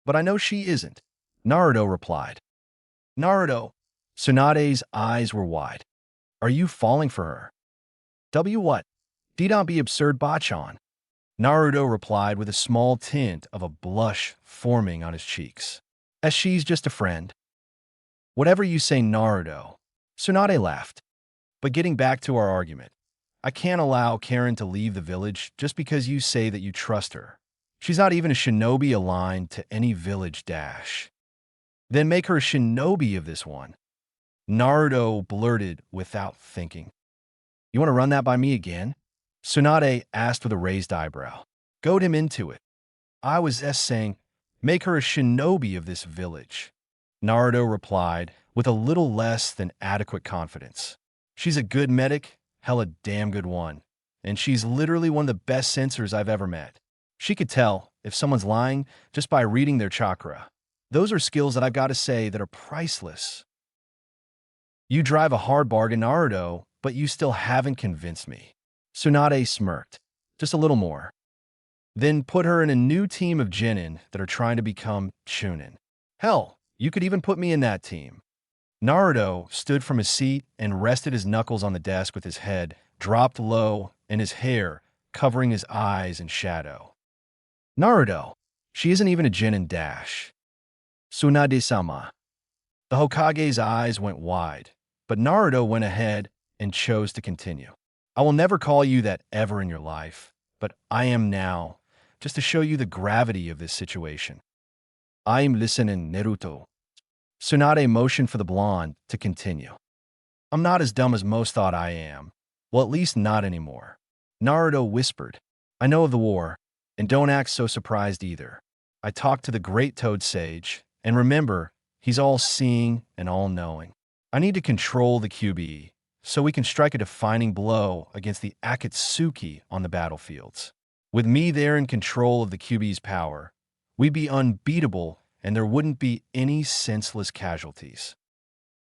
But I know she isn't, Naruto replied. Naruto, Tsunade's eyes were wide. Are you falling for her? W what? Do not be absurd, Bachan. Naruto replied with a small tint of a blush forming on his cheeks. As she's just a friend. Whatever you say, Naruto. Tsunade laughed. But getting back to our argument, I can't allow Karin to leave the village just because you say that you trust her. She's not even a shinobi aligned to any village dash. Then make her a shinobi of this one. Naruto blurted without thinking. You want to run that by me again? Tsunade asked with a raised eyebrow. Goad him into it. I was saying, make her a shinobi of this village. Naruto replied with a little less than adequate confidence. She's a good medic, hell a damn good one. And she's literally one of the best sensors I've ever met. She could tell if someone's lying just by reading their chakra. Those are skills that I've got to say that are priceless. You drive a hard bargain, Naruto, but you still haven't convinced me. Tsunade smirked. Just a little more. Then put her in a new team of genin that are trying to become chunin. Hell, you could even put me in that team. Naruto stood from his seat and rested his knuckles on the desk with his head dropped low and his hair covering his eyes in shadow. Naruto, she isn't even a genin dash. Tsunade-sama. The Hokage's eyes went wide, but Naruto went ahead and chose to continue. I will never call you that ever in your life, but I am now, just to show you the gravity of this situation. I'm listening, Naruto. Tsunade motioned for the blonde to continue. I'm not as dumb as most thought I am. Well, at least not anymore. Naruto whispered. I know of the war, and don't act so surprised either. I talked to the great Toad Sage, and remember, he's all-seeing and all-knowing. I need to control the QBE, so we can strike a defining blow against the Akatsuki on the battlefields. With me there in control of the QB's power, we'd be unbeatable and there wouldn't be any senseless casualties.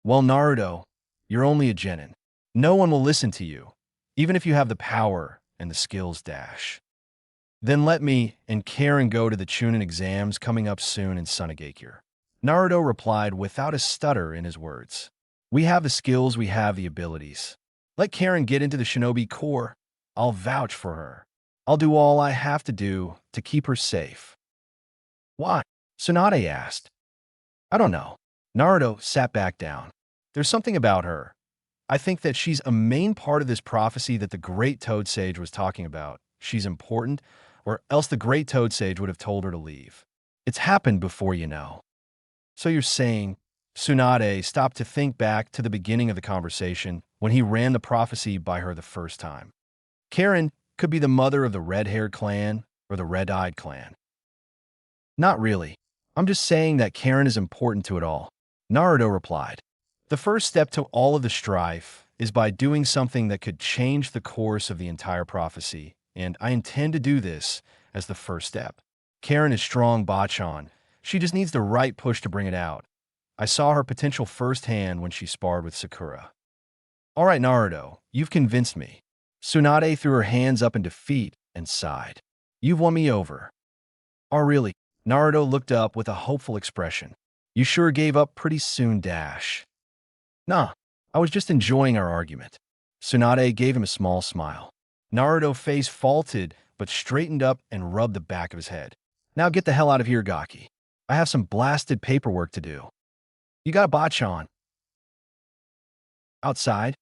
Well, Naruto, you're only a genin. No one will listen to you, even if you have the power and the skills dash. Then let me and Karin go to the Chunin exams coming up soon in Sunagakure. Naruto replied without a stutter in his words. We have the skills, we have the abilities. Let Karin get into the Shinobi Corps. I'll vouch for her. I'll do all I have to do to keep her safe. Why? Tsunade asked. I don't know. Naruto sat back down. There's something about her. I think that she's a main part of this prophecy that the great Toad Sage was talking about. She's important, or else the great Toad Sage would have told her to leave. It's happened before, you know. So you're saying, Tsunade stopped to think back to the beginning of the conversation when he ran the prophecy by her the first time. Karin could be the mother of the red-haired clan or the red-eyed clan. Not really. I'm just saying that Karin is important to it all. Naruto replied. The first step to all of the strife is by doing something that could change the course of the entire prophecy, and I intend to do this as the first step. Karin is strong, Bachan. She just needs the right push to bring it out. I saw her potential firsthand when she sparred with Sakura. All right, Naruto, you've convinced me. Tsunade threw her hands up in defeat and sighed. You've won me over. Oh, really? Naruto looked up with a hopeful expression. You sure gave up pretty soon, dash. Nah, I was just enjoying our argument. Tsunade gave him a small smile. Naruto's face faltered, but straightened up and rubbed the back of his head. Now get the hell out of here, Gaki. I have some blasted paperwork to do. You got a Bachan. Outside?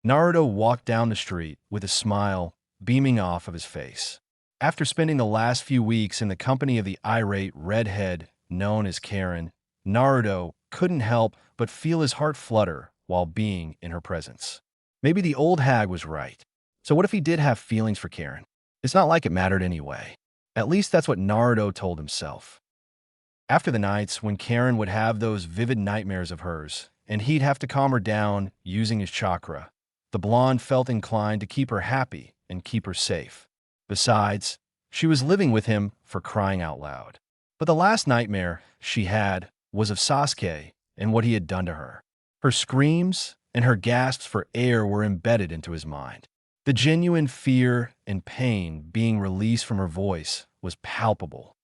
Naruto walked down the street with a smile beaming off of his face. After spending the last few weeks in the company of the irate redhead known as Karin, Naruto couldn't help but feel his heart flutter while being in her presence. Maybe the old hag was right. So what if he did have feelings for Karin? It's not like it mattered anyway. At least that's what Naruto told himself. After the nights when Karin would have those vivid nightmares of hers, and he'd have to calm her down using his chakra, the blonde felt inclined to keep her happy and keep her safe. Besides, she was living with him for crying out loud. But the last nightmare she had was of Sasuke and what he had done to her. Her screams and her gasps for air were embedded into his mind. The genuine fear and pain being released from her voice was palpable.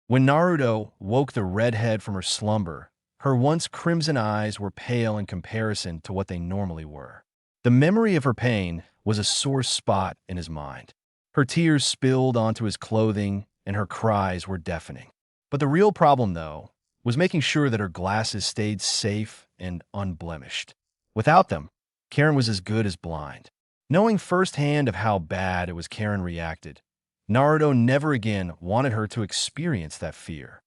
When Naruto woke the redhead from her slumber, Her once crimson eyes were pale in comparison to what they normally were. The memory of her pain was a sore spot in his mind. Her tears spilled onto his clothing, and her cries were deafening. But the real problem, though, was making sure that her glasses stayed safe and unblemished. Without them, Karin was as good as blind. Knowing firsthand of how bad it was Karin reacted, Naruto never again wanted her to experience that fear.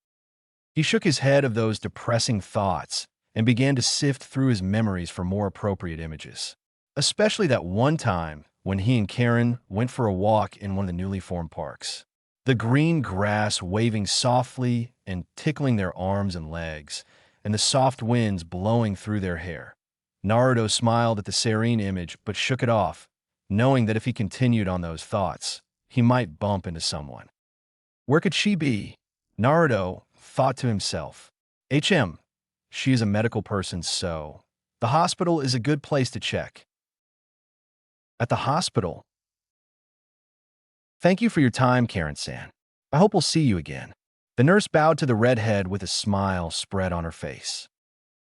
He shook his head of those depressing thoughts and began to sift through his memories for more appropriate images. Especially that one time when he and Karin went for a walk in one of the newly formed parks. The green grass waving softly and tickling their arms and legs, and the soft winds blowing through their hair. Naruto smiled at the serene image but shook it off, knowing that if he continued on those thoughts, he might bump into someone. Where could she be? Naruto thought to himself. She is a medical person, so the hospital is a good place to check. At the hospital? Thank you for your time, Karin-san. I hope we'll see you again. The nurse bowed to the redhead with a smile spread on her face.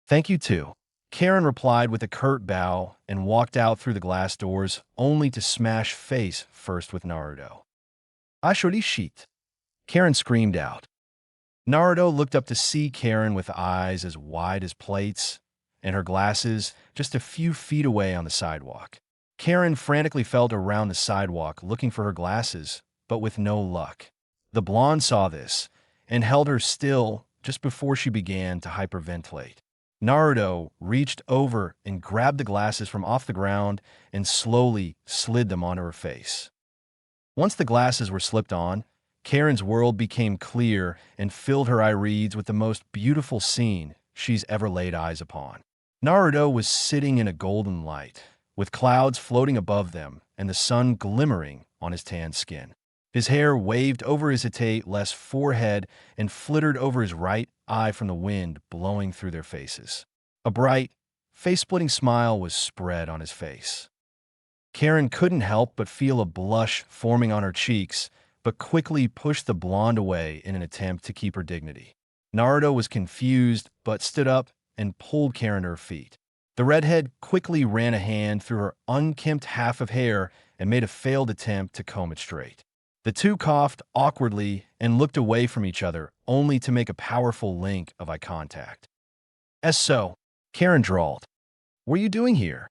Thank you too. Karin replied with a curt bow and walked out through the glass doors, only to smash face first with Naruto. Ashori shit! Karin screamed out. Naruto looked up to see Karin with eyes as wide as plates, and her glasses just a few feet away on the sidewalk. Karin frantically felt around the sidewalk looking for her glasses, but with no luck. The blonde saw this and held her still just before she began to hyperventilate. Naruto reached over and grabbed the glasses from off the ground and slowly slid them onto her face. Once the glasses were slipped on, Karin's world became clear and filled her irides with the most beautiful scene she's ever laid eyes upon. Naruto was sitting in a golden light, with clouds floating above them and the sun glimmering on his tan skin. His hair waved over his less forehead and flittered over his right eye from the wind blowing through their faces. A bright, face-splitting smile was spread on his face. Karin couldn't help but feel a blush forming on her cheeks, but quickly pushed the blonde away in an attempt to keep her dignity. Naruto was confused, but stood up and pulled Karin to her feet. The redhead quickly ran a hand through her unkempt half of hair and made a failed attempt to comb it straight. The two coughed awkwardly and looked away from each other, only to make a powerful link of eye contact. As so, Karin drawled, "What are you doing here?"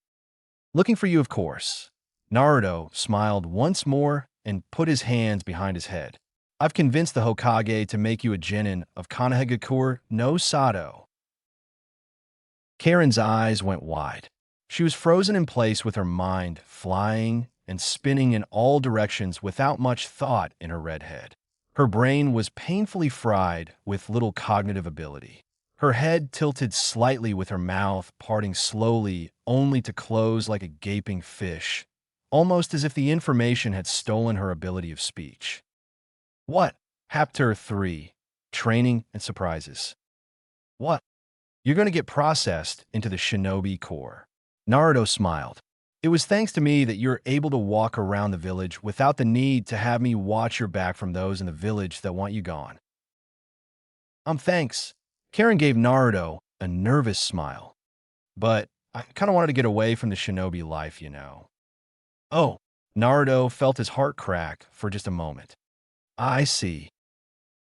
"Looking for you, of course." Naruto smiled once more and put his hands behind his head. "I've convinced the Hokage to make you a genin of Konohagakure no Sado." Karin's eyes went wide. She was frozen in place with her mind flying and spinning in all directions without much thought in her red head. Her brain was painfully fried with little cognitive ability. Her head tilted slightly with her mouth parting slowly only to close like a gaping fish, almost as if the information had stolen her ability of speech. What? Chapter 3. Training and Surprises. What? You're going to get processed into the Shinobi Corps. Naruto smiled. It was thanks to me that you're able to walk around the village without the need to have me watch your back from those in the village that want you gone. Thanks. Karin gave Naruto a nervous smile. But I kind of wanted to get away from the shinobi life, you know. Oh, Naruto felt his heart crack for just a moment. I see.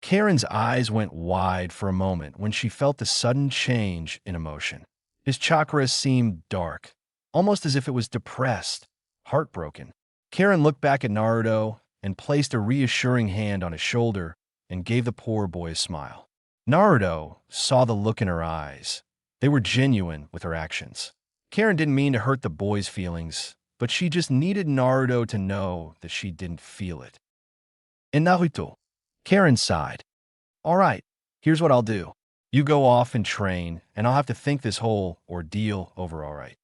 Karin's eyes went wide for a moment when she felt the sudden change in emotion. His chakra seemed dark, almost as if it was depressed, heartbroken. Karin looked back at Naruto and placed a reassuring hand on his shoulder and gave the poor boy a smile. Naruto saw the look in her eyes. They were genuine with her actions. Karin didn't mean to hurt the boy's feelings, but she just needed Naruto to know that she didn't feel it. In Naruto, Karin sighed. All right, here's what I'll do. You go off and train, and I'll have to think this whole ordeal over, all right?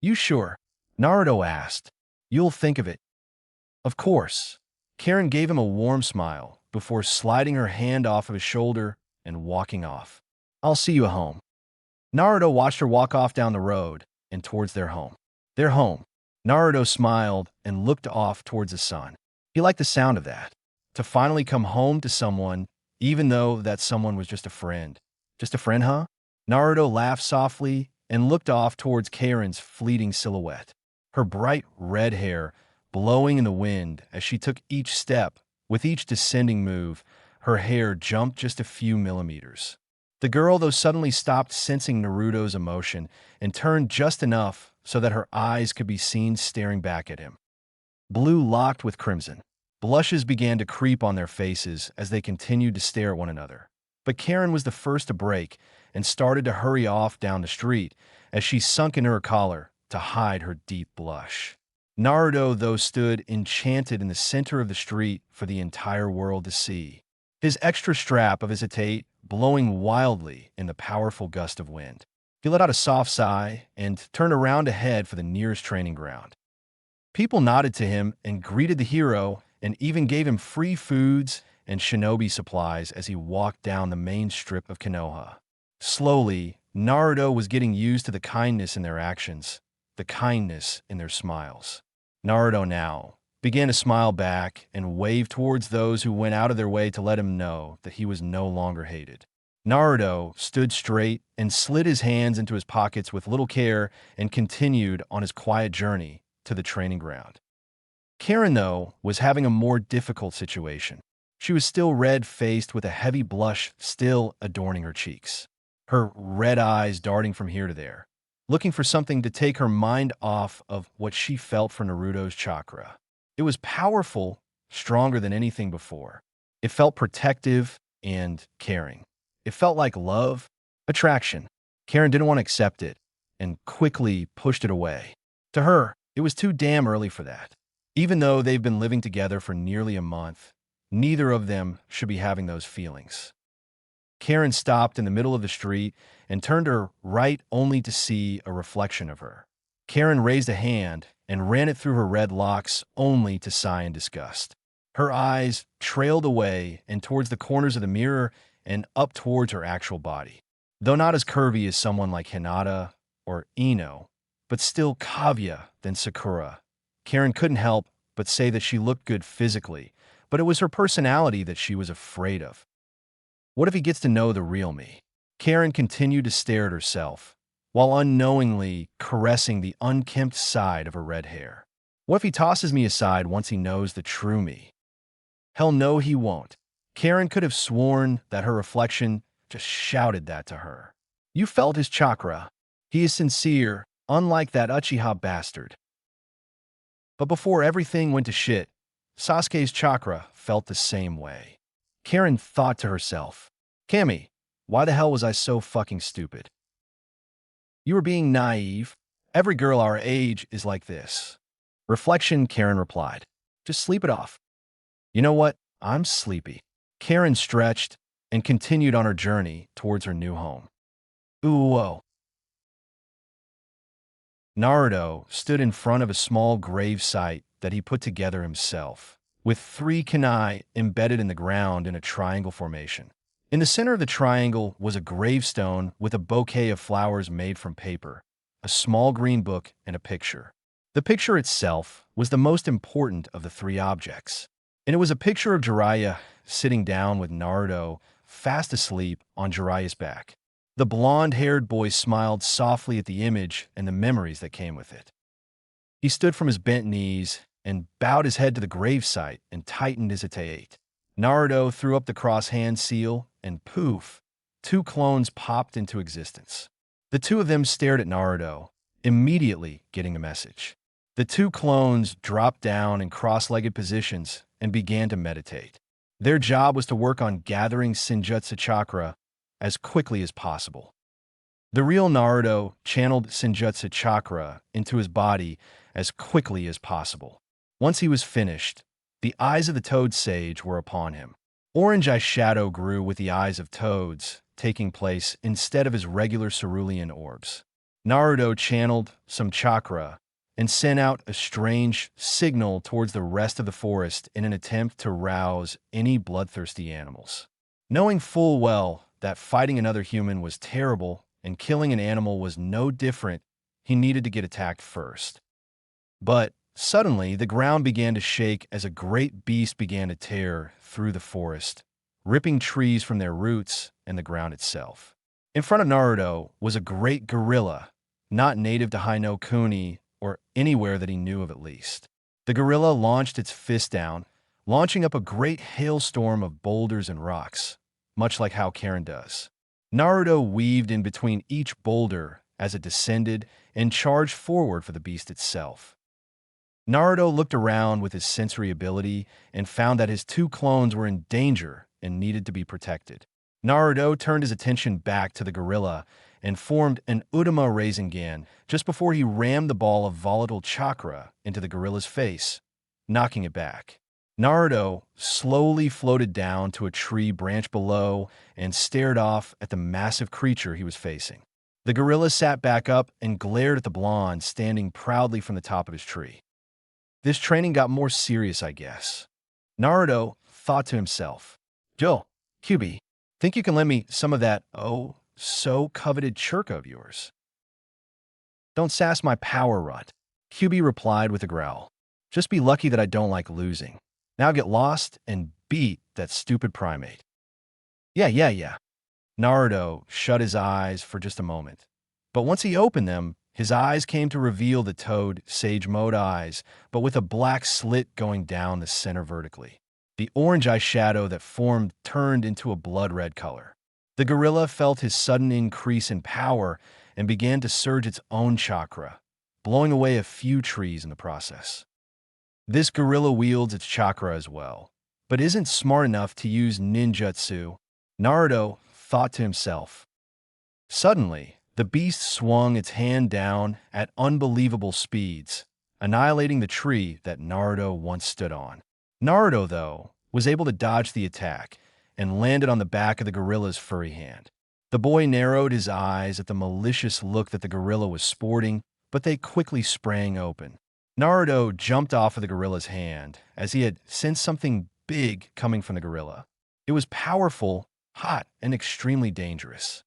You sure? Naruto asked. You'll think of it. Of course. Karin gave him a warm smile before sliding her hand off of his shoulder and walking off. I'll see you at home. Naruto watched her walk off down the road and towards their home. Their home. Naruto smiled and looked off towards the sun. He liked the sound of that. To finally come home to someone, even though that someone was just a friend. Just a friend, huh? Naruto laughed softly and looked off towards Karin's fleeting silhouette, her bright red hair blowing in the wind as she took each step. With each descending move, her hair jumped just a few millimeters. The girl, though, suddenly stopped sensing Naruto's emotion and turned just enough so that her eyes could be seen staring back at him. Blue locked with crimson. Blushes began to creep on their faces as they continued to stare at one another. But Karin was the first to break and started to hurry off down the street as she sunk into her collar to hide her deep blush. Naruto, though, stood enchanted in the center of the street for the entire world to see. His extra strap of his hesitate blowing wildly in the powerful gust of wind. He let out a soft sigh and turned around to head for the nearest training ground. People nodded to him and greeted the hero and even gave him free foods and shinobi supplies as he walked down the main strip of Konoha. Slowly, Naruto was getting used to the kindness in their actions, the kindness in their smiles. Naruto now began to smile back and wave towards those who went out of their way to let him know that he was no longer hated. Naruto stood straight and slid his hands into his pockets with little care and continued on his quiet journey to the training ground. Karin, though, was having a more difficult situation. She was still red-faced with a heavy blush still adorning her cheeks, her red eyes darting from here to there, looking for something to take her mind off of what she felt for Naruto's chakra. It was powerful, stronger than anything before. It felt protective and caring. It felt like love, attraction. Karin didn't want to accept it and quickly pushed it away. To her, it was too damn early for that. Even though they've been living together for nearly a month, neither of them should be having those feelings. Karin stopped in the middle of the street and turned her right only to see a reflection of her. Karin raised a hand and ran it through her red locks only to sigh in disgust. Her eyes trailed away and towards the corners of the mirror and up towards her actual body. Though not as curvy as someone like Hinata or Ino, but still Kaguya than Sakura, Karin couldn't help but say that she looked good physically, but it was her personality that she was afraid of. What if he gets to know the real me? Karin continued to stare at herself, while unknowingly caressing the unkempt side of her red hair. What if he tosses me aside once he knows the true me? Hell no, he won't. Karin could have sworn that her reflection just shouted that to her. You felt his chakra. He is sincere, unlike that Uchiha bastard. But before everything went to shit, Sasuke's chakra felt the same way. Karin thought to herself, Cammy, why the hell was I so fucking stupid? You were being naive. Every girl our age is like this. Reflection, Karin replied. Just sleep it off. You know what? I'm sleepy. Karin stretched and continued on her journey towards her new home. Ooh, whoa. Naruto stood in front of a small grave site that he put together himself, with 3 kunai embedded in the ground in a triangle formation. In the center of the triangle was a gravestone with a bouquet of flowers made from paper, a small green book, and a picture. The picture itself was the most important of the 3 objects, and it was a picture of Jiraiya sitting down with Naruto fast asleep on Jiraiya's back. The blonde-haired boy smiled softly at the image and the memories that came with it. He stood from his bent knees and bowed his head to the gravesite and tightened his hesitate. Naruto threw up the cross-hand seal, and poof, 2 clones popped into existence. The 2 of them stared at Naruto, immediately getting the message. The 2 clones dropped down in cross-legged positions and began to meditate. Their job was to work on gathering Senjutsu chakra as quickly as possible. The real Naruto channeled Senjutsu chakra into his body as quickly as possible. Once he was finished, the eyes of the Toad Sage were upon him. Orange eyeshadow grew with the eyes of toads, taking place instead of his regular cerulean orbs. Naruto channeled some chakra and sent out a strange signal towards the rest of the forest in an attempt to rouse any bloodthirsty animals. Knowing full well that fighting another human was terrible and killing an animal was no different, he needed to get attacked first. But suddenly, the ground began to shake as a great beast began to tear through the forest, ripping trees from their roots and the ground itself. In front of Naruto was a great gorilla, not native to Haino Kuni or anywhere that he knew of at least. The gorilla launched its fist down, launching up a great hailstorm of boulders and rocks, much like how Karin does. Naruto weaved in between each boulder as it descended and charged forward for the beast itself. Naruto looked around with his sensory ability and found that his two clones were in danger and needed to be protected. Naruto turned his attention back to the gorilla and formed an Udama Rasengan just before he rammed the ball of volatile chakra into the gorilla's face, knocking it back. Naruto slowly floated down to a tree branch below and stared off at the massive creature he was facing. The gorilla sat back up and glared at the blonde standing proudly from the top of his tree. This training got more serious, I guess. Naruto thought to himself, Joe, Kyubi, think you can lend me some of that, so coveted churka of yours? Don't sass my power rut, Kyubi replied with a growl. Just be lucky that I don't like losing. Now get lost and beat that stupid primate. Yeah. Naruto shut his eyes for just a moment. But once he opened them, his eyes came to reveal the toad sage mode eyes, but with a black slit going down the center vertically. The orange eyeshadow that formed turned into a blood-red color. The gorilla felt his sudden increase in power and began to surge its own chakra, blowing away a few trees in the process. This gorilla wields its chakra as well, but isn't smart enough to use ninjutsu, Naruto thought to himself. Suddenly, the beast swung its hand down at unbelievable speeds, annihilating the tree that Naruto once stood on. Naruto, though, was able to dodge the attack and landed on the back of the gorilla's furry hand. The boy narrowed his eyes at the malicious look that the gorilla was sporting, but they quickly sprang open. Naruto jumped off of the gorilla's hand as he had sensed something big coming from the gorilla. It was powerful, hot, and extremely dangerous.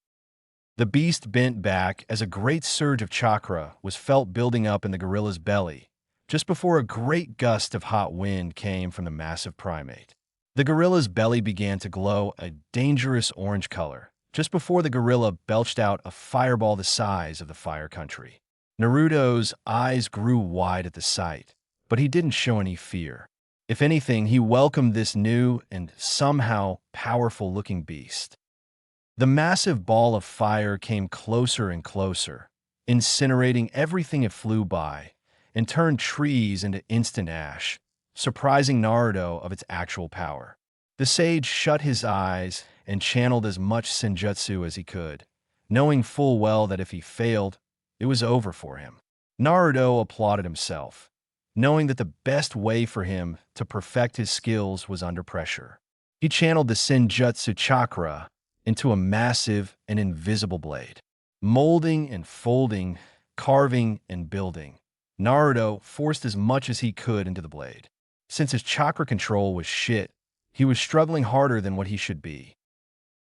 The beast bent back as a great surge of chakra was felt building up in the gorilla's belly, just before a great gust of hot wind came from the massive primate. The gorilla's belly began to glow a dangerous orange color, just before the gorilla belched out a fireball the size of the Fire Country. Naruto's eyes grew wide at the sight, but he didn't show any fear. If anything, he welcomed this new and somehow powerful-looking beast. The massive ball of fire came closer and closer, incinerating everything it flew by, and turned trees into instant ash, surprising Naruto of its actual power. The sage shut his eyes and channeled as much senjutsu as he could, knowing full well that if he failed, it was over for him. Naruto applauded himself, knowing that the best way for him to perfect his skills was under pressure. He channeled the senjutsu chakra into a massive and invisible blade. Molding and folding, carving and building, Naruto forced as much as he could into the blade. Since his chakra control was shit, he was struggling harder than what he should be.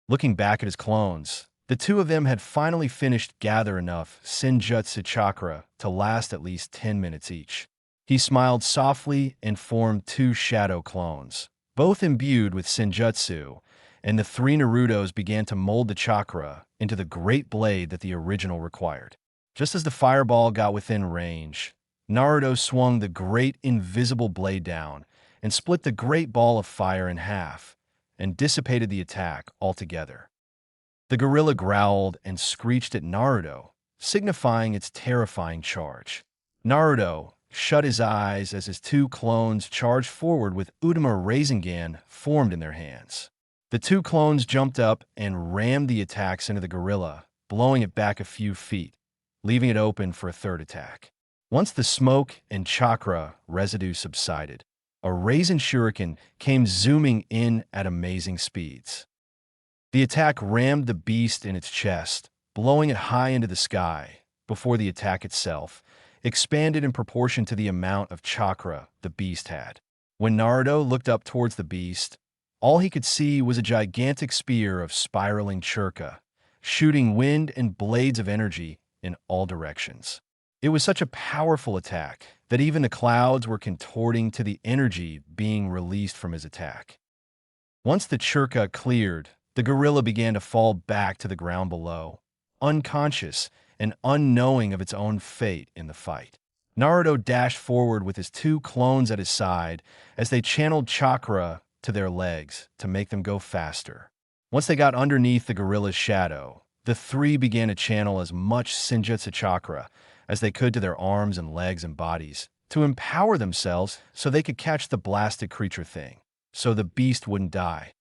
Looking back at his clones, the two of them had finally finished gather enough senjutsu chakra to last at least 10 minutes each. He smiled softly and formed two shadow clones, both imbued with senjutsu, and the three Narutos began to mold the chakra into the great blade that the original required. Just as the fireball got within range, Naruto swung the great invisible blade down and split the great ball of fire in half and dissipated the attack altogether. The gorilla growled and screeched at Naruto, signifying its terrifying charge. Naruto shut his eyes as his two clones charged forward with Udama Rasengan formed in their hands. The two clones jumped up and rammed the attacks into the gorilla, blowing it back a few feet, leaving it open for a third attack. Once the smoke and chakra residue subsided, a Rasen Shuriken came zooming in at amazing speeds. The attack rammed the beast in its chest, blowing it high into the sky, before the attack itself expanded in proportion to the amount of chakra the beast had. When Naruto looked up towards the beast, all he could see was a gigantic spear of spiraling churka, shooting wind and blades of energy in all directions. It was such a powerful attack that even the clouds were contorting to the energy being released from his attack. Once the churka cleared, The gorilla began to fall back to the ground below, unconscious and unknowing of its own fate in the fight. Naruto dashed forward with his two clones at his side as they channeled chakra to their legs to make them go faster. Once they got underneath the gorilla's shadow, the three began to channel as much Senjutsu chakra as they could to their arms and legs and bodies to empower themselves so they could catch the blasted creature thing, so the beast wouldn't die.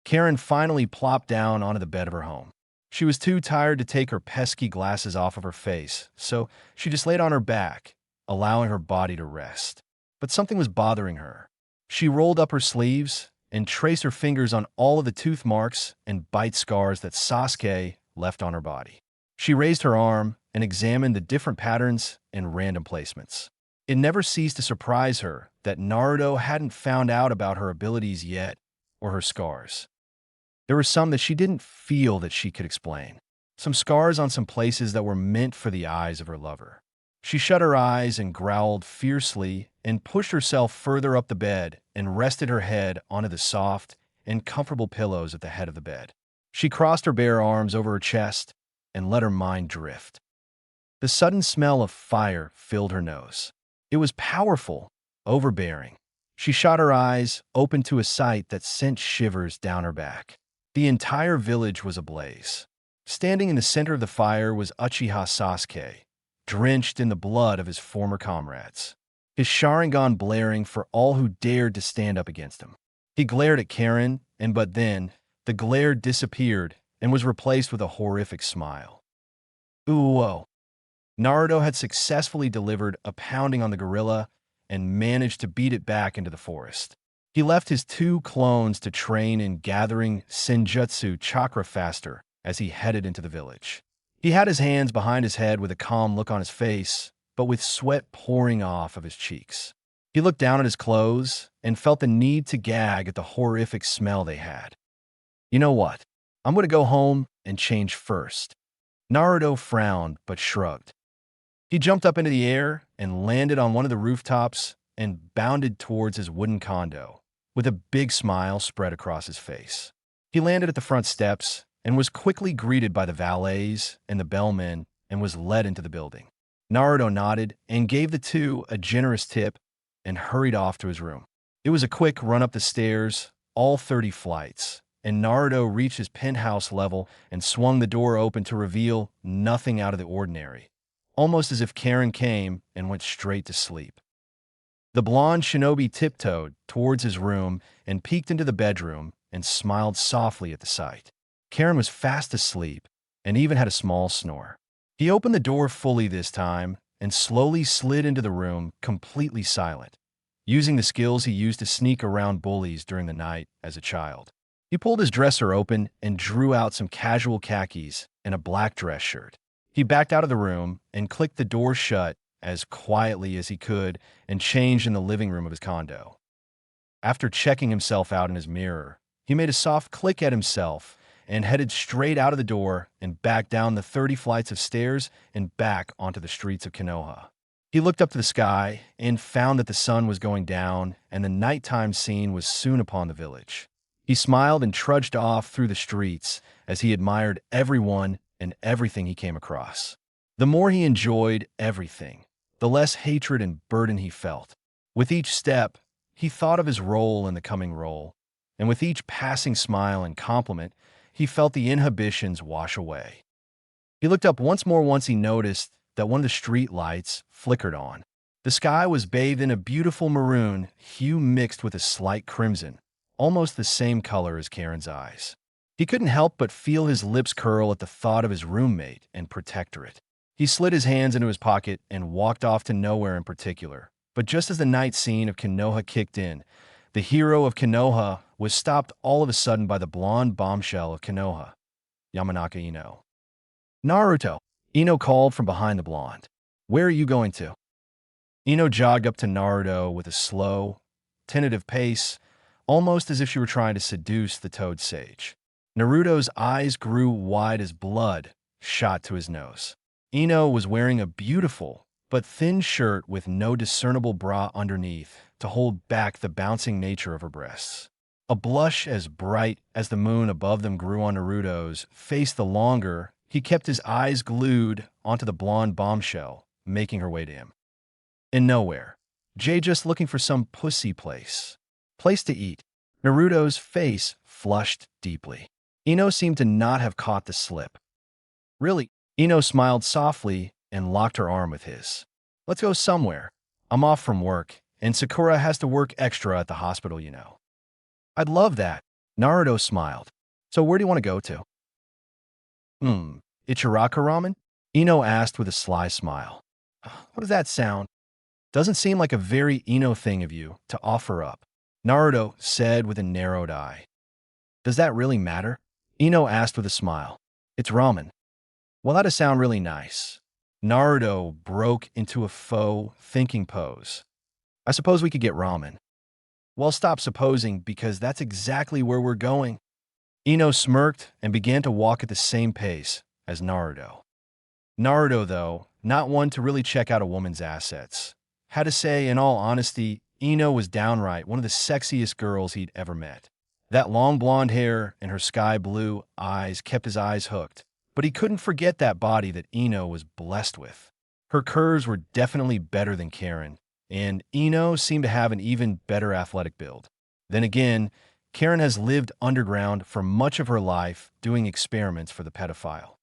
Karin finally plopped down onto the bed of her home. She was too tired to take her pesky glasses off of her face, so she just laid on her back, allowing her body to rest. But something was bothering her. She rolled up her sleeves and traced her fingers on all of the tooth marks and bite scars that Sasuke left on her body. She raised her arm and examined the different patterns and random placements. It never ceased to surprise her that Naruto hadn't found out about her abilities yet or her scars. There were some that she didn't feel that she could explain. Some scars on some places that were meant for the eyes of her lover. She shut her eyes and growled fiercely and pushed herself further up the bed and rested her head onto the soft and comfortable pillows at the head of the bed. She crossed her bare arms over her chest and let her mind drift. The sudden smell of fire filled her nose. It was powerful, overbearing. She shut her eyes, open to a sight that sent shivers down her back. The entire village was ablaze. Standing in the center of the fire was Uchiha Sasuke, drenched in the blood of his former comrades, his Sharingan blaring for all who dared to stand up against him. He glared at Karin, but then, the glare disappeared and was replaced with a horrific smile. Whoa! Naruto had successfully delivered a pounding on the gorilla and managed to beat it back into the forest. He left his two clones to train in gathering Senjutsu chakra faster as he headed into the village. He had his hands behind his head with a calm look on his face, but with sweat pouring off of his cheeks. He looked down at his clothes and felt the need to gag at the horrific smell they had. You know what? I'm going to go home and change first. Naruto frowned but shrugged. He jumped up into the air and landed on one of the rooftops and bounded towards his wooden condo, with a big smile spread across his face. He landed at the front steps and was quickly greeted by the valets and the bellmen and was led into the building. Naruto nodded and gave the two a generous tip and hurried off to his room. It was a quick run up the stairs, all 30 flights, and Naruto reached his penthouse level and swung the door open to reveal nothing out of the ordinary, almost as if Karin came and went straight to sleep. The blonde shinobi tiptoed towards his room and peeked into the bedroom and smiled softly at the sight. Karin was fast asleep and even had a small snore. He opened the door fully this time and slowly slid into the room completely silent, using the skills he used to sneak around bullies during the night as a child. He pulled his dresser open and drew out some casual khakis and a black dress shirt. He backed out of the room and clicked the door shut as quietly as he could and changed in the living room of his condo. After checking himself out in his mirror, he made a soft click at himself and headed straight out of the door and back down the 30 flights of stairs and back onto the streets of Konoha. He looked up to the sky and found that the sun was going down and the nighttime scene was soon upon the village. He smiled and trudged off through the streets as he admired everyone and everything he came across. The more he enjoyed everything, the less hatred and burden he felt. With each step, he thought of his role in the coming role, and with each passing smile and compliment, he felt the inhibitions wash away. He looked up once more once he noticed that one of the street lights flickered on. The sky was bathed in a beautiful maroon hue mixed with a slight crimson, almost the same color as Karin's eyes. He couldn't help but feel his lips curl at the thought of his roommate and protectorate. He slid his hands into his pocket and walked off to nowhere in particular. But just as the night scene of Konoha kicked in, the hero of Konoha was stopped all of a sudden by the blonde bombshell of Konoha, Yamanaka Ino. Naruto, Ino called from behind the blonde. Where are you going to? Ino jogged up to Naruto with a slow, tentative pace, almost as if she were trying to seduce the toad sage. Naruto's eyes grew wide as blood shot to his nose. Ino was wearing a beautiful but thin shirt with no discernible bra underneath to hold back the bouncing nature of her breasts. A blush as bright as the moon above them grew on Naruto's face the longer he kept his eyes glued onto the blonde bombshell, making her way to him. In nowhere, Jay just looking for some pussy place to eat. Naruto's face flushed deeply. Ino seemed to not have caught the slip. Really? Ino smiled softly and locked her arm with his. Let's go somewhere. I'm off from work, and Sakura has to work extra at the hospital, you know. I'd love that. Naruto smiled. So where do you want to go to? Ichiraka ramen? Ino asked with a sly smile. What does that sound? Doesn't seem like a very Ino thing of you to offer up. Naruto said with a narrowed eye. Does that really matter? Ino asked with a smile. It's ramen. Well, that'd sound really nice. Naruto broke into a faux thinking pose. I suppose we could get ramen. Well, stop supposing, because that's exactly where we're going. Ino smirked and began to walk at the same pace as Naruto. Naruto, though, not one to really check out a woman's assets. Had to say, in all honesty, Ino was downright one of the sexiest girls he'd ever met. That long blonde hair and her sky blue eyes kept his eyes hooked, but he couldn't forget that body that Ino was blessed with. Her curves were definitely better than Karin, and Ino seemed to have an even better athletic build. Then again, Karin has lived underground for much of her life doing experiments for the pedophile.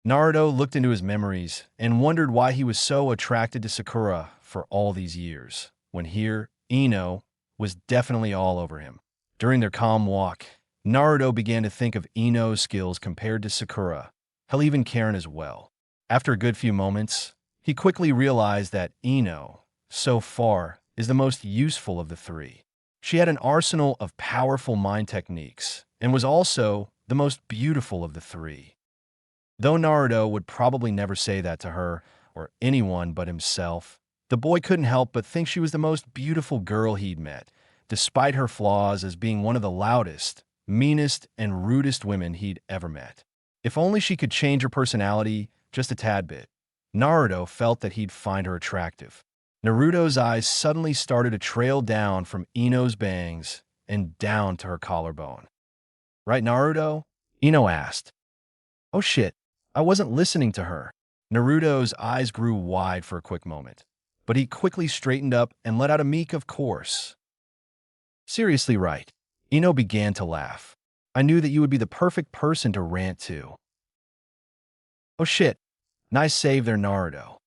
Naruto looked into his memories and wondered why he was so attracted to Sakura for all these years, when here, Ino was definitely all over him. During their calm walk, Naruto began to think of Ino's skills compared to Sakura, hell, even Karin as well. After a good few moments, he quickly realized that Ino, so far, is the most useful of the three. She had an arsenal of powerful mind techniques and was also the most beautiful of the three. Though Naruto would probably never say that to her or anyone but himself, the boy couldn't help but think she was the most beautiful girl he'd met, despite her flaws as being one of the loudest, meanest, and rudest women he'd ever met. If only she could change her personality just a tad bit, Naruto felt that he'd find her attractive. Naruto's eyes suddenly started to trail down from Ino's bangs and down to her collarbone. Right, Naruto? Ino asked. Oh shit, I wasn't listening to her. Naruto's eyes grew wide for a quick moment, but he quickly straightened up and let out a meek of course. Seriously, right. Ino began to laugh. I knew that you would be the perfect person to rant to. Oh shit, nice save there, Naruto.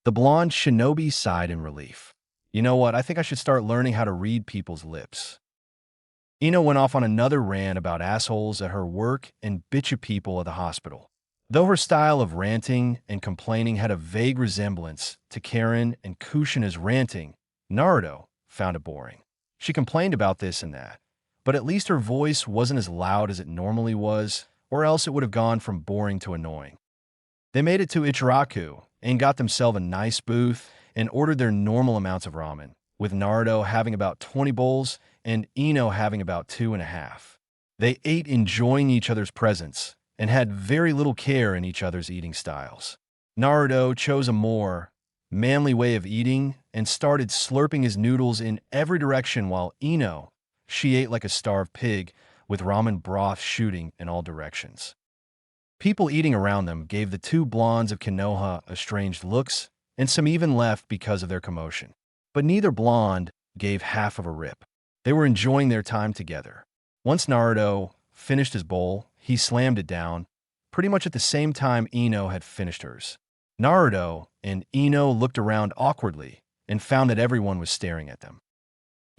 The blonde shinobi sighed in relief. You know what, I think I should start learning how to read people's lips. Ino went off on another rant about assholes at her work and bitchy people at the hospital. Though her style of ranting and complaining had a vague resemblance to Karin and Kushina's ranting, Naruto found it boring. She complained about this and that, but at least her voice wasn't as loud as it normally was, or else it would have gone from boring to annoying. They made it to Ichiraku and got themselves a nice booth and ordered their normal amounts of ramen, with Naruto having about 20 bowls and Ino having about 2.5. They ate enjoying each other's presence and had very little care in each other's eating styles. Naruto chose a more manly way of eating and started slurping his noodles in every direction, while Ino, she ate like a starved pig, with ramen broth shooting in all directions. People eating around them gave the two blondes of Konoha estranged looks, and some even left because of their commotion. But neither blonde gave half of a rip. They were enjoying their time together. Once Naruto finished his bowl, he slammed it down, pretty much at the same time Ino had finished hers. Naruto and Ino looked around awkwardly and found that everyone was staring at them.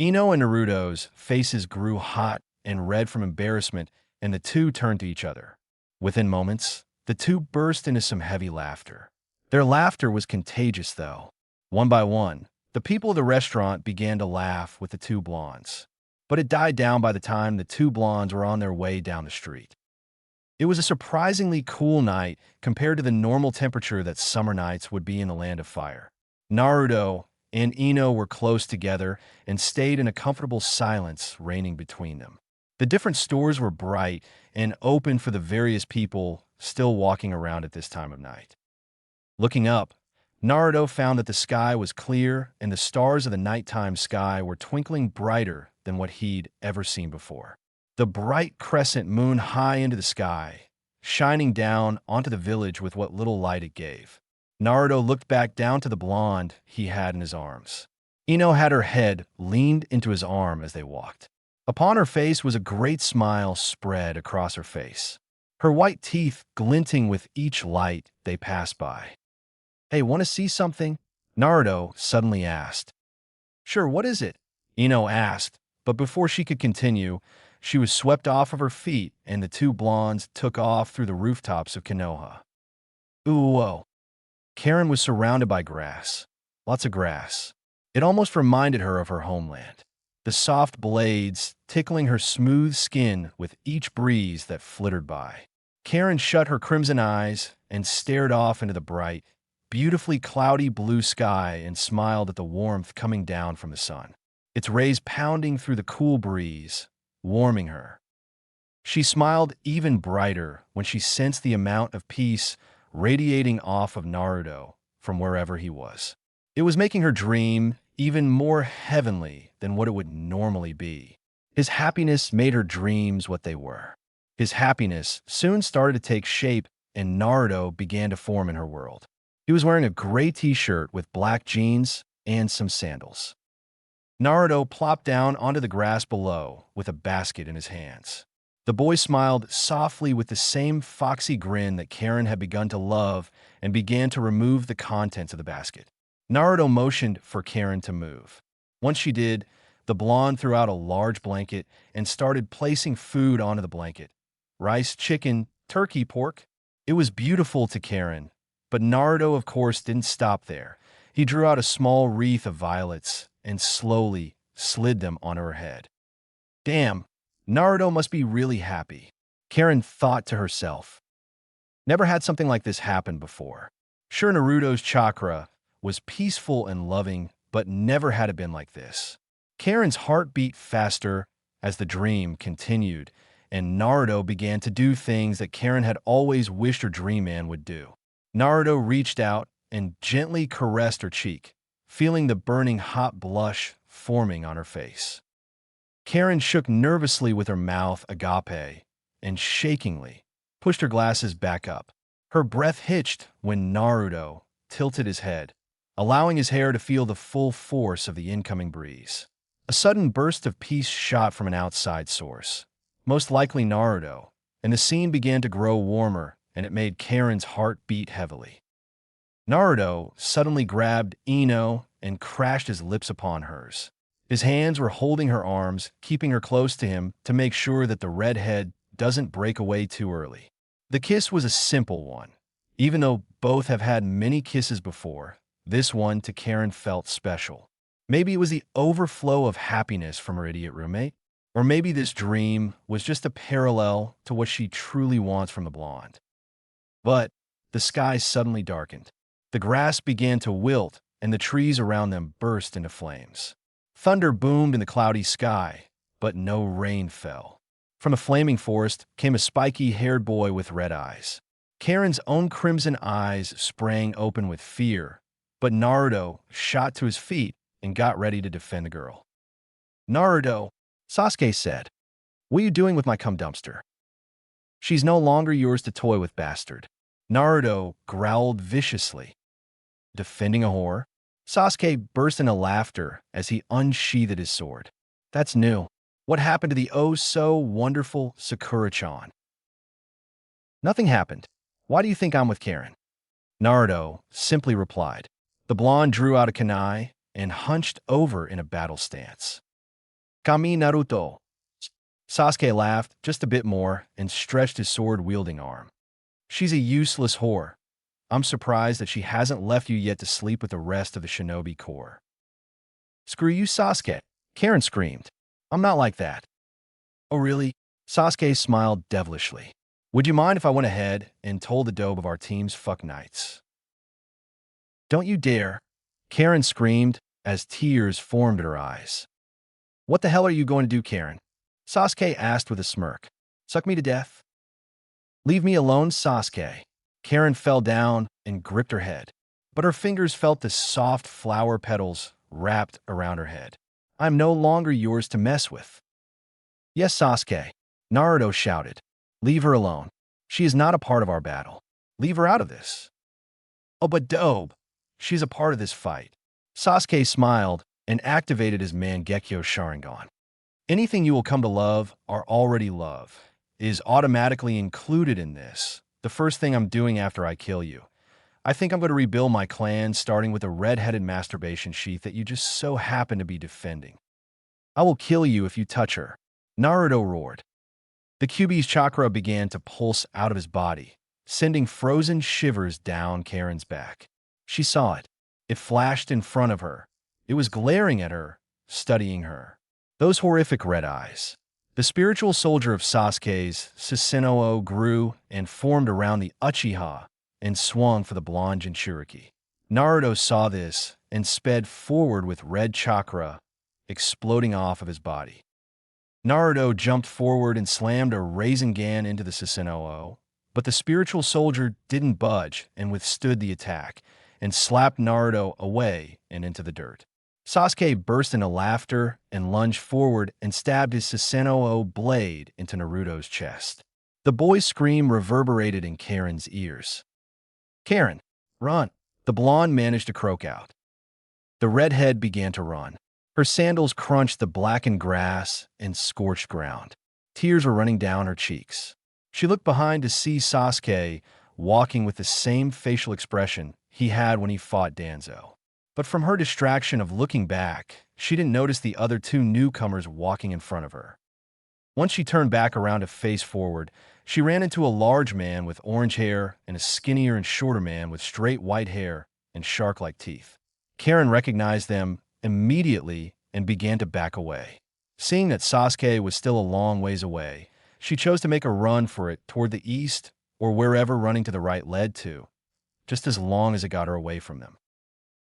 Ino and Naruto's faces grew hot and red from embarrassment, and the two turned to each other. Within moments, the two burst into some heavy laughter. Their laughter was contagious, though. One by one, the people of the restaurant began to laugh with the two blondes, but it died down by the time the two blondes were on their way down the street. It was a surprisingly cool night compared to the normal temperature that summer nights would be in the Land of Fire. Naruto and Ino were close together and stayed in a comfortable silence reigning between them. The different stores were bright and open for the various people still walking around at this time of night. Looking up, Naruto found that the sky was clear and the stars of the nighttime sky were twinkling brighter than what he'd ever seen before. The bright crescent moon high into the sky, shining down onto the village with what little light it gave. Naruto looked back down to the blonde he had in his arms. Ino had her head leaned into his arm as they walked. Upon her face was a great smile spread across her face, her white teeth glinting with each light they passed by. "Hey, want to see something?" Naruto suddenly asked. "Sure, what is it?" Ino asked, but before she could continue, she was swept off of her feet and the two blondes took off through the rooftops of Konoha. Ooh, whoa. Karin was surrounded by grass. Lots of grass. It almost reminded her of her homeland. The soft blades tickling her smooth skin with each breeze that flittered by. Karin shut her crimson eyes and stared off into the bright, beautifully cloudy blue sky and smiled at the warmth coming down from the sun, its rays pounding through the cool breeze, warming her. She smiled even brighter when she sensed the amount of peace radiating off of Naruto from wherever he was. It was making her dream even more heavenly than what it would normally be. His happiness made her dreams what they were. His happiness soon started to take shape and Naruto began to form in her world. He was wearing a gray t-shirt with black jeans and some sandals. Naruto plopped down onto the grass below with a basket in his hands. The boy smiled softly with the same foxy grin that Karin had begun to love and began to remove the contents of the basket. Naruto motioned for Karin to move. Once she did, the blonde threw out a large blanket and started placing food onto the blanket. Rice, chicken, turkey, pork. It was beautiful to Karin, but Naruto, of course, didn't stop there. He drew out a small wreath of violets and slowly slid them onto her head. Damn, Naruto must be really happy, Karin thought to herself. Never had something like this happen before. Sure, Naruto's chakra was peaceful and loving, but never had it been like this. Karin's heart beat faster as the dream continued, and Naruto began to do things that Karin had always wished her dream man would do. Naruto reached out and gently caressed her cheek, feeling the burning hot blush forming on her face. Karin shook nervously with her mouth agape and shakingly pushed her glasses back up. Her breath hitched when Naruto tilted his head, allowing his hair to feel the full force of the incoming breeze. A sudden burst of peace shot from an outside source, most likely Naruto, and the scene began to grow warmer, and it made Karin's heart beat heavily. Naruto suddenly grabbed Ino and crashed his lips upon hers. His hands were holding her arms, keeping her close to him to make sure that the redhead doesn't break away too early. The kiss was a simple one. Even though both have had many kisses before, this one to Karin felt special. Maybe it was the overflow of happiness from her idiot roommate, or maybe this dream was just a parallel to what she truly wants from the blonde. But the sky suddenly darkened. The grass began to wilt, and the trees around them burst into flames. Thunder boomed in the cloudy sky, but no rain fell. From a flaming forest came a spiky-haired boy with red eyes. Karin's own crimson eyes sprang open with fear, but Naruto shot to his feet and got ready to defend the girl. "Naruto," Sasuke said, "what are you doing with my cum dumpster? She's no longer yours to toy with, bastard." Naruto growled viciously. "Defending a whore?" Sasuke burst into laughter as he unsheathed his sword. "That's new. What happened to the oh-so-wonderful Sakura-chan?" "Nothing happened. Why do you think I'm with Karin?" Naruto simply replied. The blonde drew out a kunai and hunched over in a battle stance. "Kami Naruto." Sasuke laughed just a bit more and stretched his sword-wielding arm. "She's a useless whore. I'm surprised that she hasn't left you yet to sleep with the rest of the shinobi corps." "Screw you, Sasuke," Karin screamed. "I'm not like that." "Oh, really?" Sasuke smiled devilishly. "Would you mind if I went ahead and told the dope of our team's fuck nights?" "Don't you dare," Karin screamed as tears formed in her eyes. "What the hell are you going to do, Karin?" Sasuke asked with a smirk. "Suck me to death?" "Leave me alone, Sasuke." Karin fell down and gripped her head, but her fingers felt the soft flower petals wrapped around her head. I'm no longer yours to mess with. Yes, Sasuke, Naruto shouted. Leave her alone. She is not a part of our battle. Leave her out of this. Oh, but Dobe, she's a part of this fight. Sasuke smiled and activated his Mangekyo Sharingan. Anything you will come to love or already love is automatically included in this. The first thing I'm doing after I kill you. I think I'm going to rebuild my clan starting with a red-headed masturbation sheath that you just so happen to be defending. I will kill you if you touch her. Naruto roared. The Kyuubi's chakra began to pulse out of his body, sending frozen shivers down Karin's back. She saw it. It flashed in front of her. It was glaring at her, studying her. Those horrific red eyes. The spiritual soldier of Sasuke's, Susanoo, grew and formed around the Uchiha and swung for the blonde Jinchuriki. Naruto saw this and sped forward with red chakra exploding off of his body. Naruto jumped forward and slammed a Rasengan into the Susanoo, but the spiritual soldier didn't budge and withstood the attack and slapped Naruto away and into the dirt. Sasuke burst into laughter and lunged forward and stabbed his Susanoo blade into Naruto's chest. The boy's scream reverberated in Karin's ears. Karin, run! The blonde managed to croak out. The redhead began to run. Her sandals crunched the blackened grass and scorched ground. Tears were running down her cheeks. She looked behind to see Sasuke walking with the same facial expression he had when he fought Danzo. But from her distraction of looking back, she didn't notice the other two newcomers walking in front of her. Once she turned back around to face forward, she ran into a large man with orange hair and a skinnier and shorter man with straight white hair and shark-like teeth. Karin recognized them immediately and began to back away. Seeing that Sasuke was still a long ways away, she chose to make a run for it toward the east or wherever running to the right led to, just as long as it got her away from them.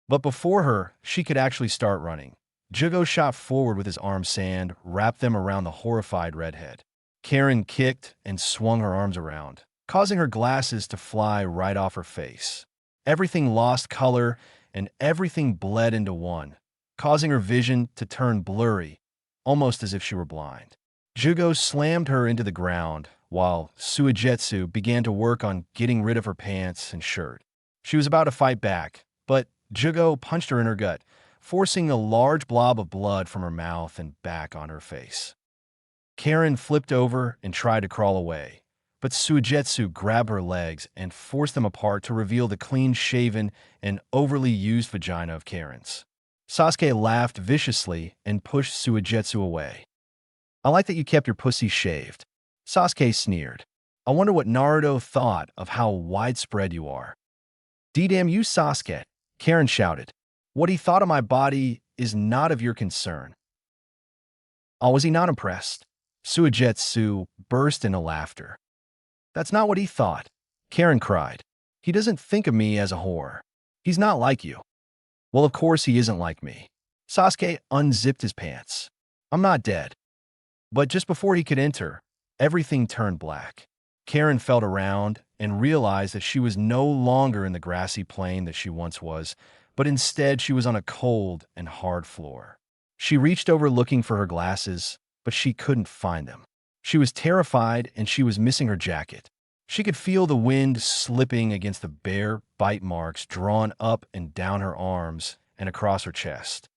But before her, she could actually start running. Jugo shot forward with his arm sand, wrapped them around the horrified redhead. Karin kicked and swung her arms around, causing her glasses to fly right off her face. Everything lost color and everything bled into one, causing her vision to turn blurry, almost as if she were blind. Jugo slammed her into the ground, while Suigetsu began to work on getting rid of her pants and shirt. She was about to fight back, but Jugo punched her in her gut, forcing a large blob of blood from her mouth and back on her face. Karin flipped over and tried to crawl away, but Suigetsu grabbed her legs and forced them apart to reveal the clean-shaven and overly used vagina of Karin's. Sasuke laughed viciously and pushed Suigetsu away. I like that you kept your pussy shaved. Sasuke sneered. I wonder what Naruto thought of how widespread you are. D-damn you, Sasuke, Karin shouted. What he thought of my body is not of your concern. Oh, was he not impressed? Suigetsu burst into laughter. That's not what he thought, Karin cried. He doesn't think of me as a whore. He's not like you. Well, of course he isn't like me. Sasuke unzipped his pants. I'm not dead. But just before he could enter, everything turned black. Karin felt around and realized that she was no longer in the grassy plain that she once was, but instead she was on a cold and hard floor. She reached over looking for her glasses, but she couldn't find them. She was terrified and she was missing her jacket. She could feel the wind slipping against the bare bite marks drawn up and down her arms and across her chest.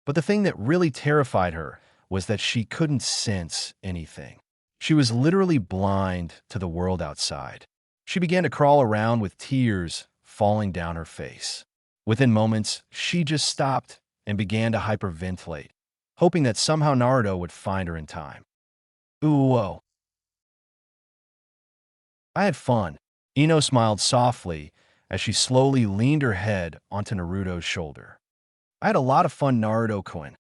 But the thing that really terrified her was that she couldn't sense anything. She was literally blind to the world outside. She began to crawl around with tears falling down her face. Within moments, she just stopped and began to hyperventilate, hoping that somehow Naruto would find her in time. Ooh, whoa. I had fun. Ino smiled softly as she slowly leaned her head onto Naruto's shoulder. I had a lot of fun, Naruto-kun.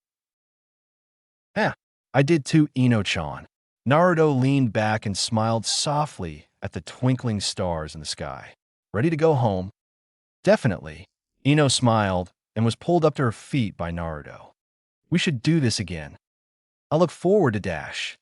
I did too, Ino-chan. Naruto leaned back and smiled softly at the twinkling stars in the sky. Ready to go home? Definitely. Ino smiled and was pulled up to her feet by Naruto. We should do this again. I look forward to Dash.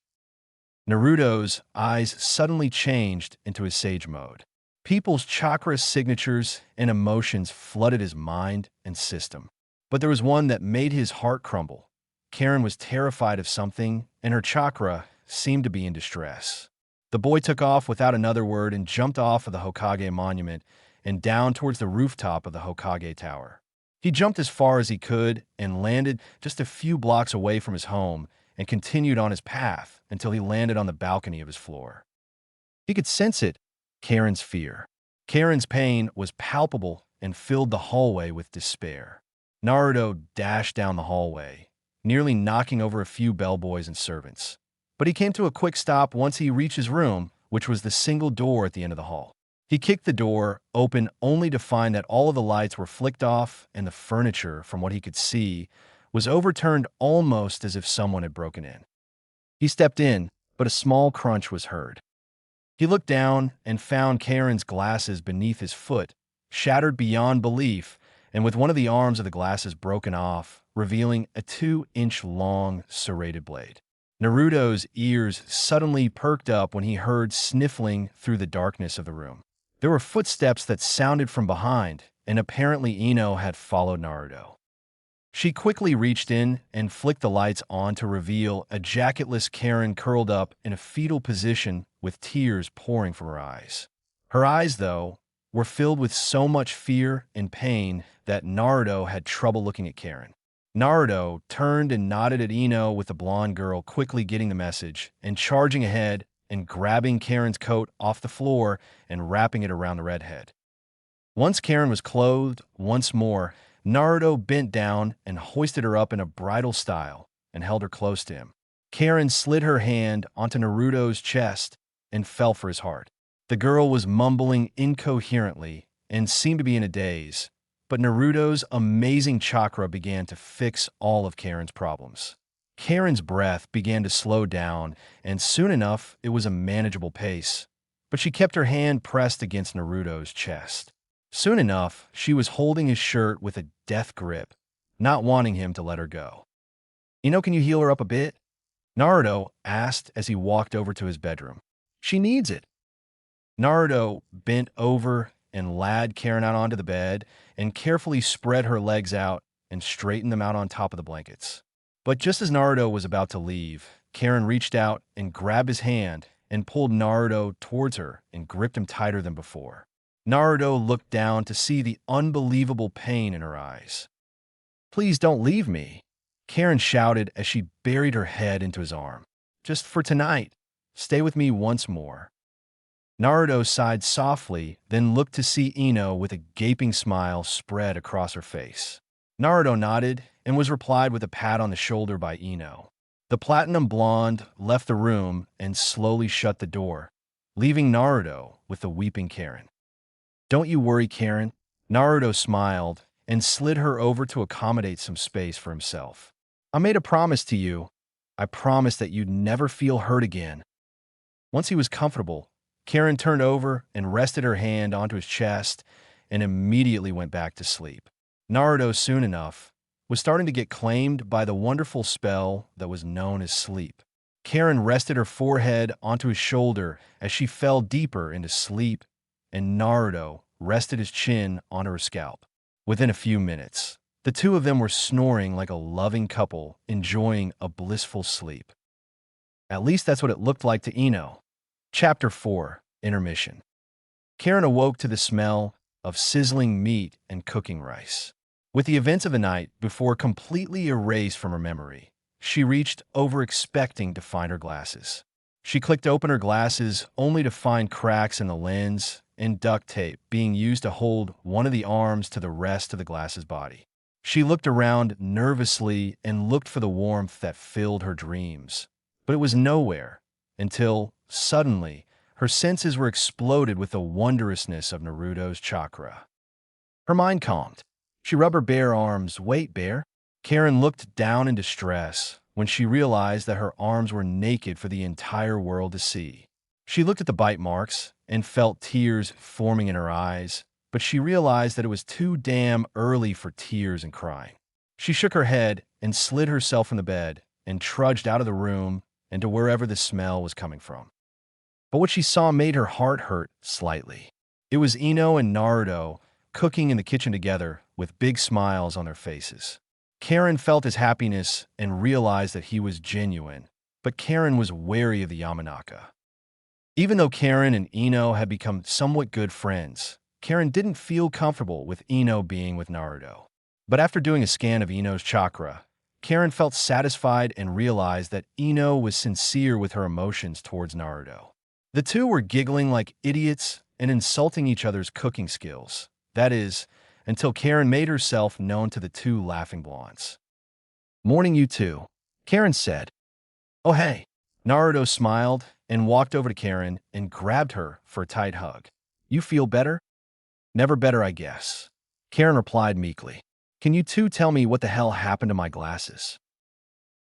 Naruto's eyes suddenly changed into his sage mode. People's chakra signatures and emotions flooded his mind and system. But there was one that made his heart crumble. Karin was terrified of something, and her chakra seemed to be in distress. The boy took off without another word and jumped off of the Hokage monument and down towards the rooftop of the Hokage tower. He jumped as far as he could and landed just a few blocks away from his home and continued on his path until he landed on the balcony of his floor. He could sense it, Karin's fear. Karin's pain was palpable and filled the hallway with despair. Naruto dashed down the hallway, nearly knocking over a few bellboys and servants. But he came to a quick stop once he reached his room, which was the single door at the end of the hall. He kicked the door open only to find that all of the lights were flicked off and the furniture, from what he could see, was overturned almost as if someone had broken in. He stepped in, but a small crunch was heard. He looked down and found Karin's glasses beneath his foot, shattered beyond belief, and with one of the arms of the glasses broken off, revealing a 2-inch-long serrated blade. Naruto's ears suddenly perked up when he heard sniffling through the darkness of the room. There were footsteps that sounded from behind, and apparently Ino had followed Naruto. She quickly reached in and flicked the lights on to reveal a jacketless Karin curled up in a fetal position with tears pouring from her eyes. Her eyes, though, were filled with so much fear and pain that Naruto had trouble looking at Karin. Naruto turned and nodded at Ino, with the blonde girl quickly getting the message and charging ahead and grabbing Karin's coat off the floor and wrapping it around the redhead. Once Karin was clothed once more, Naruto bent down and hoisted her up in a bridal style and held her close to him. Karin slid her hand onto Naruto's chest and fell for his heart. The girl was mumbling incoherently and seemed to be in a daze, but Naruto's amazing chakra began to fix all of Karin's problems. Karin's breath began to slow down, and soon enough it was a manageable pace, but she kept her hand pressed against Naruto's chest. Soon enough, she was holding his shirt with a death grip, not wanting him to let her go. Can you heal her up a bit?" Naruto asked as he walked over to his bedroom. "She needs it." Naruto bent over and led Karin out onto the bed and carefully spread her legs out and straightened them out on top of the blankets. But just as Naruto was about to leave, Karin reached out and grabbed his hand and pulled Naruto towards her and gripped him tighter than before. Naruto looked down to see the unbelievable pain in her eyes. "Please don't leave me," Karin shouted as she buried her head into his arm. "Just for tonight, stay with me once more." Naruto sighed softly, then looked to see Ino with a gaping smile spread across her face. Naruto nodded and was replied with a pat on the shoulder by Ino. The platinum blonde left the room and slowly shut the door, leaving Naruto with the weeping Karin. "Don't you worry, Karin." Naruto smiled and slid her over to accommodate some space for himself. "I made a promise to you. I promised that you'd never feel hurt again." Once he was comfortable, Karin turned over and rested her hand onto his chest and immediately went back to sleep. Naruto, soon enough, was starting to get claimed by the wonderful spell that was known as sleep. Karin rested her forehead onto his shoulder as she fell deeper into sleep, and Naruto rested his chin onto her scalp. Within a few minutes, the two of them were snoring like a loving couple, enjoying a blissful sleep. At least that's what it looked like to Ino. Chapter 4, Intermission. Karin awoke to the smell of sizzling meat and cooking rice. With the events of the night before completely erased from her memory, she reached over expecting to find her glasses. She clicked open her glasses only to find cracks in the lens and duct tape being used to hold one of the arms to the rest of the glass's body. She looked around nervously and looked for the warmth that filled her dreams, but it was nowhere until, suddenly, her senses were exploded with the wondrousness of Naruto's chakra. Her mind calmed. She rubbed her bare arms. "Wait, bear." Karin looked down in distress when she realized that her arms were naked for the entire world to see. She looked at the bite marks and felt tears forming in her eyes, but she realized that it was too damn early for tears and crying. She shook her head and slid herself from the bed and trudged out of the room and to wherever the smell was coming from. But what she saw made her heart hurt slightly. It was Ino and Naruto cooking in the kitchen together with big smiles on their faces. Karin felt his happiness and realized that he was genuine, but Karin was wary of the Yamanaka. Even though Karin and Ino had become somewhat good friends, Karin didn't feel comfortable with Ino being with Naruto. But after doing a scan of Ino's chakra, Karin felt satisfied and realized that Ino was sincere with her emotions towards Naruto. The two were giggling like idiots and insulting each other's cooking skills. That is, until Karin made herself known to the two laughing blondes. "Morning, you two," Karin said. "Oh, hey." Naruto smiled and walked over to Karin and grabbed her for a tight hug. "You feel better?" "Never better, I guess," Karin replied meekly. "Can you two tell me what the hell happened to my glasses?"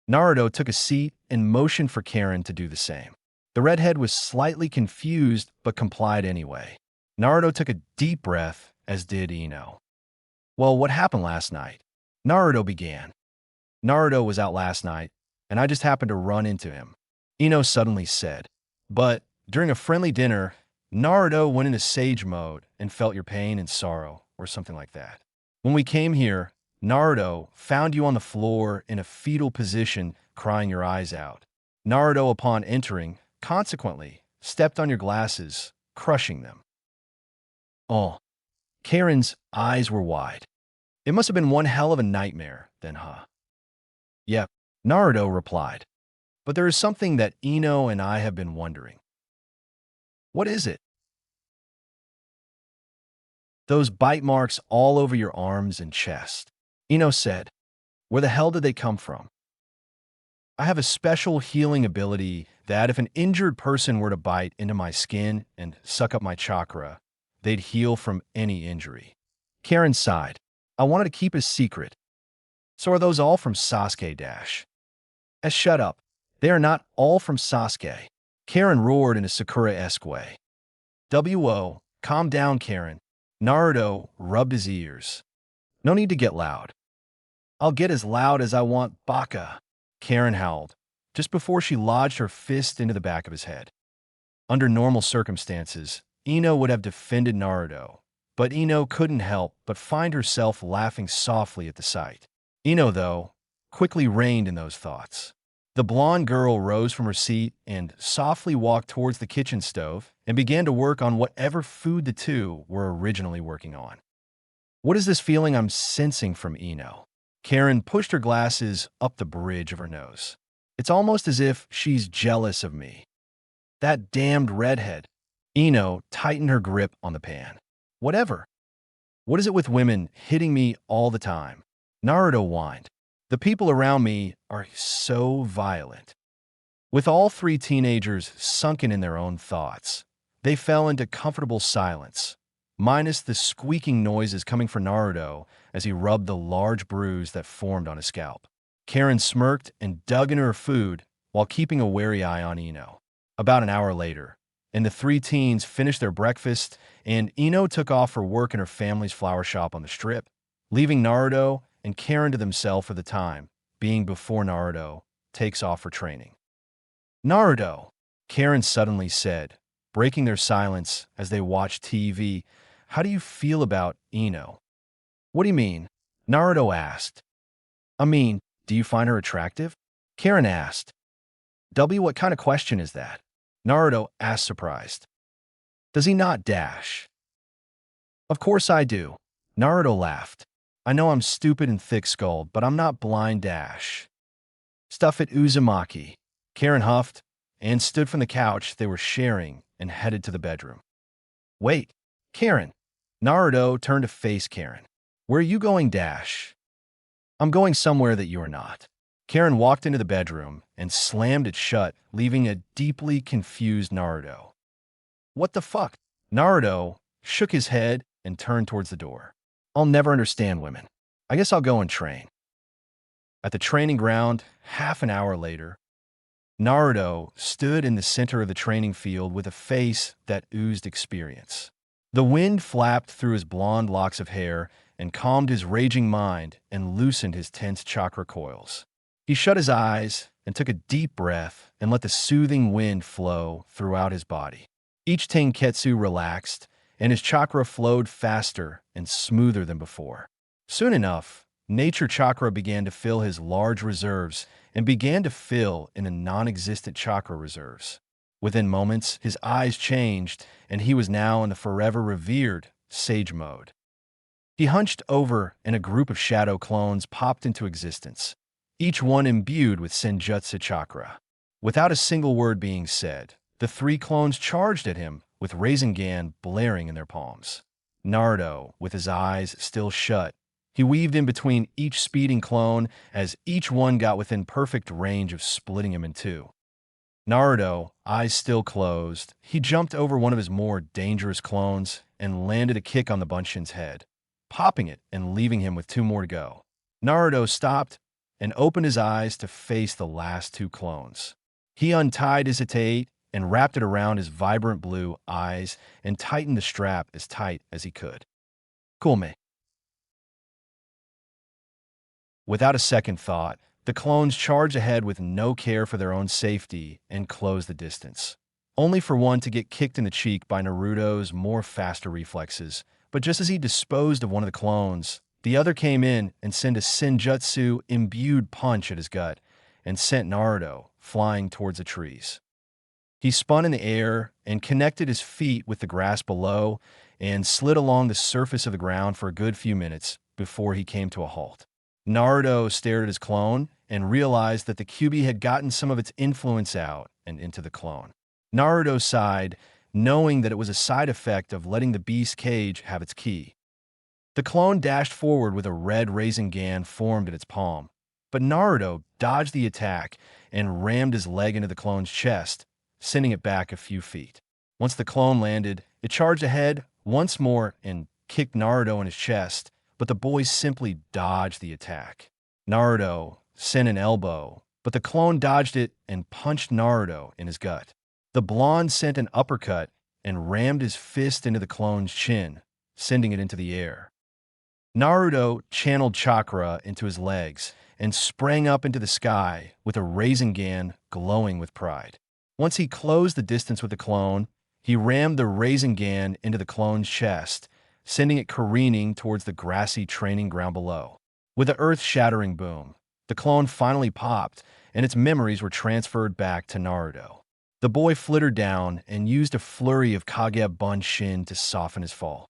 Naruto took a seat and motioned for Karin to do the same. The redhead was slightly confused but complied anyway. Naruto took a deep breath, as did Ino. "Well, what happened last night?" Naruto began. "Naruto was out last night, and I just happened to run into him," Ino suddenly said. "But during a friendly dinner, Naruto went into sage mode and felt your pain and sorrow, or something like that. When we came here, Naruto found you on the floor in a fetal position, crying your eyes out. Naruto, upon entering, consequently, stepped on your glasses, crushing them." Oh, Karen's eyes were wide. "It must have been one hell of a nightmare, then, huh?" "Yep," Naruto replied. "But there is something that Ino and I have been wondering." "What is it?" "Those bite marks all over your arms and chest," Ino said. "Where the hell did they come from?" "I have a special healing ability that if an injured person were to bite into my skin and suck up my chakra, they'd heal from any injury." Karin sighed. "I wanted to keep a secret." "So are those all from Sasuke Dash?" Shut up. They are not all from Sasuke." Karin roared in a Sakura-esque way. "Wo, calm down, Karin." Naruto rubbed his ears. "No need to get loud." "I'll get as loud as I want, baka," Karin howled, just before she lodged her fist into the back of his head. Under normal circumstances, Ino would have defended Naruto, but Ino couldn't help but find herself laughing softly at the sight. Ino, though, quickly reined in those thoughts. The blonde girl rose from her seat and softly walked towards the kitchen stove and began to work on whatever food the two were originally working on. "What is this feeling I'm sensing from Ino?" Karin pushed her glasses up the bridge of her nose. "It's almost as if she's jealous of me." "That damned redhead." Ino tightened her grip on the pan. "Whatever. What is it with women hitting me all the time?" Naruto whined. "The people around me are so violent." With all three teenagers sunken in their own thoughts, they fell into comfortable silence, minus the squeaking noises coming from Naruto as he rubbed the large bruise that formed on his scalp. Karin smirked and dug into her food while keeping a wary eye on Ino. About an hour later, and the three teens finished their breakfast, and Ino took off for work in her family's flower shop on the strip, leaving Naruto and Karin to themselves for the time, being before Naruto takes off for training. "Naruto," Karin suddenly said, breaking their silence as they watched TV, "how do you feel about Ino?" "What do you mean?" Naruto asked. "I mean, do you find her attractive?" Karin asked. What kind of question is that?" Naruto asked, surprised. "Does he not dash?" "Of course I do." Naruto laughed. "I know I'm stupid and thick-skulled, but I'm not blind dash." "Stuff it, Uzumaki." Karin huffed and stood from the couch they were sharing and headed to the bedroom. "Wait, Karin." Naruto turned to face Karin. "Where are you going, Dash?" "I'm going somewhere that you are not." Karin walked into the bedroom and slammed it shut, leaving a deeply confused Naruto. "What the fuck?" Naruto shook his head and turned towards the door. "I'll never understand women. I guess I'll go and train." At the training ground, half an hour later, Naruto stood in the center of the training field with a face that oozed experience. The wind flapped through his blonde locks of hair and calmed his raging mind and loosened his tense chakra coils. He shut his eyes and took a deep breath and let the soothing wind flow throughout his body. Each tenketsu relaxed, and his chakra flowed faster and smoother than before. Soon enough, nature chakra began to fill his large reserves and began to fill in the non-existent chakra reserves. Within moments, his eyes changed, and he was now in the forever revered sage mode. He hunched over, and a group of shadow clones popped into existence, each one imbued with Senjutsu chakra. Without a single word being said, the three clones charged at him, with Rasengan blaring in their palms. Naruto, with his eyes still shut, he weaved in between each speeding clone as each one got within perfect range of splitting him in two. Naruto, eyes still closed, he jumped over one of his more dangerous clones and landed a kick on the Bunshin's head, popping it and leaving him with two more to go. Naruto stopped and opened his eyes to face the last two clones. He untied his Itate and wrapped it around his vibrant blue eyes and tightened the strap as tight as he could. Cool, mate. Without a second thought, the clones charged ahead with no care for their own safety and closed the distance, only for one to get kicked in the cheek by Naruto's more faster reflexes. But just as he disposed of one of the clones, the other came in and sent a Senjutsu-imbued punch at his gut and sent Naruto flying towards the trees. He spun in the air and connected his feet with the grass below and slid along the surface of the ground for a good few minutes before he came to a halt. Naruto stared at his clone and realized that the Kyuubi had gotten some of its influence out and into the clone. Naruto sighed, knowing that it was a side effect of letting the beast cage have its ki. The clone dashed forward with a red Rasengan formed in its palm, but Naruto dodged the attack and rammed his leg into the clone's chest, sending it back a few feet. Once the clone landed, it charged ahead once more and kicked Naruto in his chest, but the boy simply dodged the attack. Naruto sent an elbow, but the clone dodged it and punched Naruto in his gut. The blonde sent an uppercut and rammed his fist into the clone's chin, sending it into the air. Naruto channeled chakra into his legs and sprang up into the sky with a Rasengan glowing with pride. Once he closed the distance with the clone, he rammed the Rasengan into the clone's chest, sending it careening towards the grassy training ground below. With an earth-shattering boom, the clone finally popped, and its memories were transferred back to Naruto. The boy flittered down and used a flurry of Kage Bunshin to soften his fall.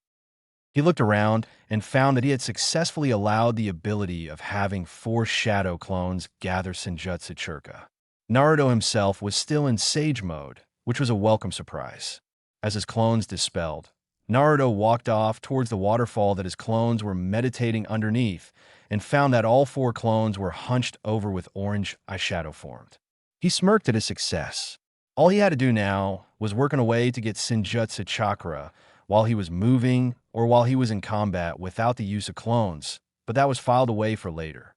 He looked around and found that he had successfully allowed the ability of having 4 shadow clones gather Senjutsu Churka. Naruto himself was still in Sage mode, which was a welcome surprise. As his clones dispelled, Naruto walked off towards the waterfall that his clones were meditating underneath and found that all 4 clones were hunched over with orange eyeshadow formed. He smirked at his success. All he had to do now was work on a way to get Senjutsu Chakra while he was moving or while he was in combat without the use of clones, but that was filed away for later.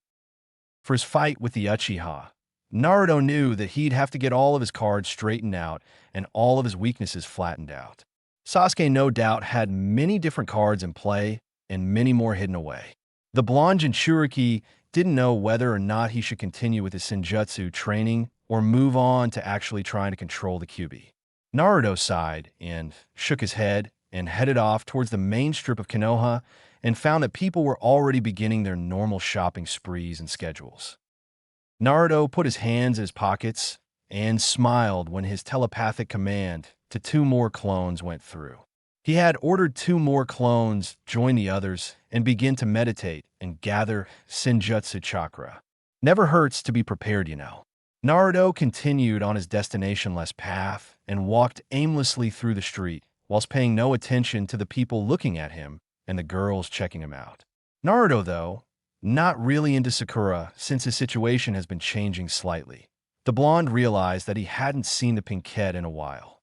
For his fight with the Uchiha, Naruto knew that he'd have to get all of his cards straightened out and all of his weaknesses flattened out. Sasuke no doubt had many different cards in play and many more hidden away. The blonde Jinchuriki didn't know whether or not he should continue with his Senjutsu training or move on to actually trying to control the Kyuubi. Naruto sighed and shook his head and headed off towards the main strip of Konoha and found that people were already beginning their normal shopping sprees and schedules. Naruto put his hands in his pockets and smiled when his telepathic command to 2 more clones went through. He had ordered 2 more clones join the others and begin to meditate and gather Senjutsu Chakra. Never hurts to be prepared, you know. Naruto continued on his destination-less path and walked aimlessly through the street, whilst paying no attention to the people looking at him and the girls checking him out. Naruto, though, not really into Sakura since his situation has been changing slightly. The blonde realized that he hadn't seen the pinkette in a while.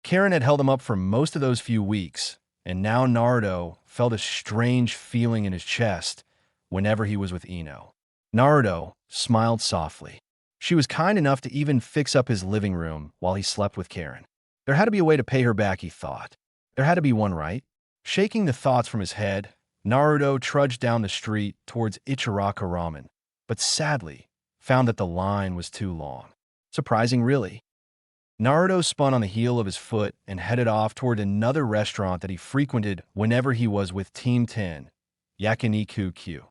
Karin had held him up for most of those few weeks, and now Naruto felt a strange feeling in his chest whenever he was with Ino. Naruto smiled softly. She was kind enough to even fix up his living room while he slept with Karin. There had to be a way to pay her back, he thought. There had to be one, right? Shaking the thoughts from his head, Naruto trudged down the street towards Ichiraka Ramen, but sadly found that the line was too long. Surprising, really. Naruto spun on the heel of his foot and headed off toward another restaurant that he frequented whenever he was with Team 10, Yakiniku Q.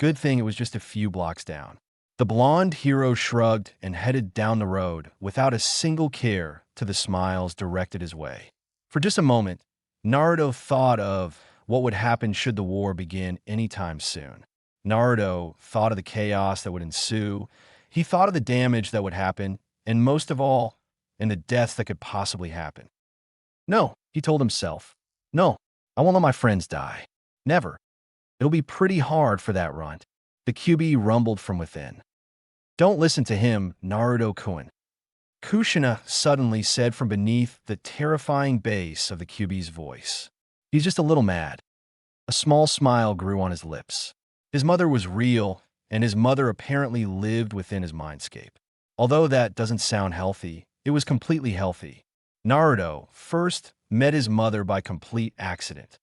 Good thing it was just a few blocks down. The blonde hero shrugged and headed down the road without a single care to the smiles directed his way. For just a moment, Naruto thought of what would happen should the war begin anytime soon. Naruto thought of the chaos that would ensue. He thought of the damage that would happen, and most of all, in the deaths that could possibly happen. No, he told himself. No, I won't let my friends die. Never. It'll be pretty hard for that runt. The QB rumbled from within. Don't listen to him, Naruto-kun. Kushina suddenly said from beneath the terrifying bass of the QB's voice. He's just a little mad. A small smile grew on his lips. His mother was real, and his mother apparently lived within his mindscape. Although that doesn't sound healthy, it was completely healthy. Naruto first met his mother by complete accident.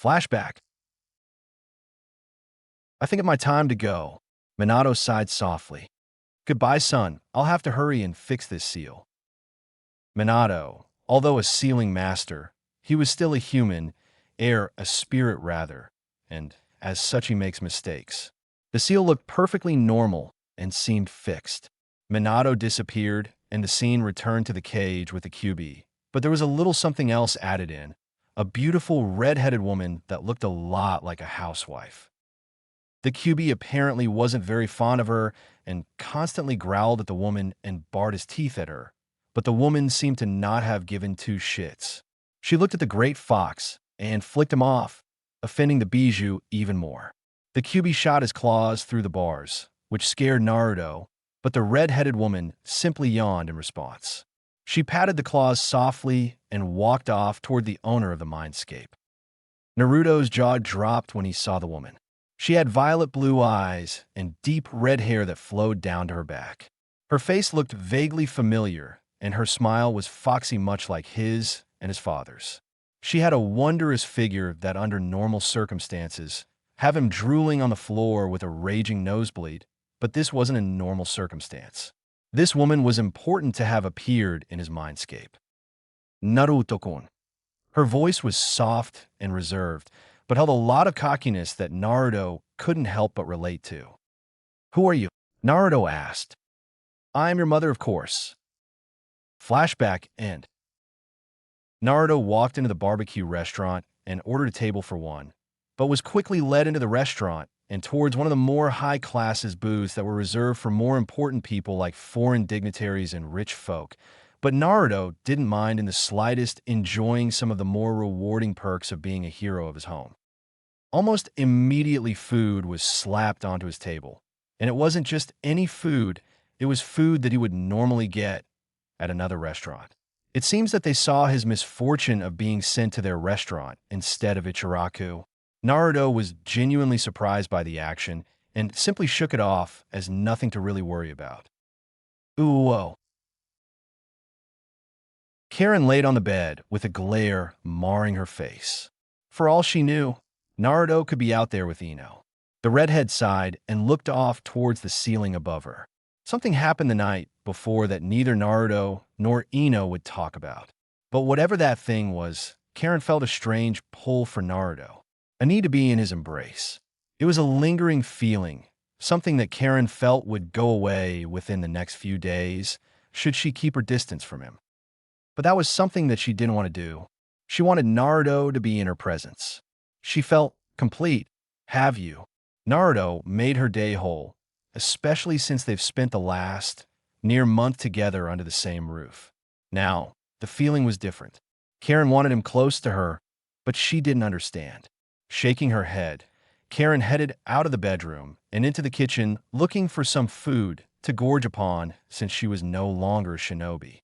Flashback. I think it's my time to go. Minato sighed softly. Goodbye, son. I'll have to hurry and fix this seal. Minato, although a sealing master, he was still a human, a spirit rather, and as such he makes mistakes. The seal looked perfectly normal and seemed fixed. Minato disappeared, and the scene returned to the cage with the QB. But there was a little something else added in, a beautiful red-headed woman that looked a lot like a housewife. The QB apparently wasn't very fond of her and constantly growled at the woman and bared his teeth at her, but the woman seemed to not have given two shits. She looked at the great fox and flicked him off, offending the bijou even more. The QB shot his claws through the bars, which scared Naruto, but the red-headed woman simply yawned in response. She patted the claws softly and walked off toward the owner of the mindscape. Naruto's jaw dropped when he saw the woman. She had violet blue eyes and deep red hair that flowed down to her back. Her face looked vaguely familiar, and her smile was foxy much like his and his father's. She had a wondrous figure that under normal circumstances have him drooling on the floor with a raging nosebleed, but this wasn't a normal circumstance. This woman was important to have appeared in his mindscape. Naruto-kun. Her voice was soft and reserved, but held a lot of cockiness that Naruto couldn't help but relate to. Who are you? Naruto asked. I am your mother, of course. Flashback end. Naruto walked into the barbecue restaurant and ordered a table for one, but was quickly led into the restaurant and towards one of the more high-classes booths that were reserved for more important people like foreign dignitaries and rich folk. But Naruto didn't mind in the slightest, enjoying some of the more rewarding perks of being a hero of his home. Almost immediately food was slapped onto his table, and it wasn't just any food, it was food that he would normally get at another restaurant. It seems that they saw his misfortune of being sent to their restaurant instead of Ichiraku. Naruto was genuinely surprised by the action and simply shook it off as nothing to really worry about. Ooh, whoa. Karin laid on the bed with a glare marring her face. For all she knew, Naruto could be out there with Ino. The redhead sighed and looked off towards the ceiling above her. Something happened the night before that neither Naruto nor Ino would talk about. But whatever that thing was, Karin felt a strange pull for Naruto, a need to be in his embrace. It was a lingering feeling, something that Karin felt would go away within the next few days should she keep her distance from him. But that was something that she didn't want to do. She wanted Naruto to be in her presence. She felt complete. Have you? Naruto made her day whole, especially since they've spent the last near month together under the same roof. Now, the feeling was different. Karin wanted him close to her, but she didn't understand. Shaking her head, Karin headed out of the bedroom and into the kitchen looking for some food to gorge upon since she was no longer a shinobi.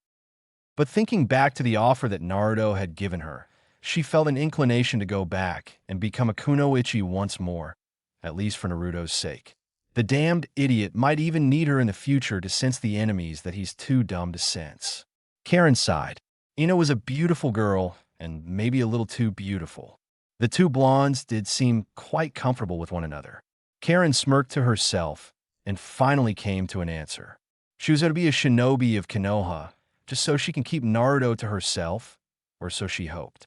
But thinking back to the offer that Naruto had given her, she felt an inclination to go back and become a kunoichi once more, at least for Naruto's sake. The damned idiot might even need her in the future to sense the enemies that he's too dumb to sense. Karin sighed. Ino was a beautiful girl, and maybe a little too beautiful. The two blondes did seem quite comfortable with one another. Karin smirked to herself and finally came to an answer. She was going to be a shinobi of Konoha, just so she can keep Naruto to herself, or so she hoped.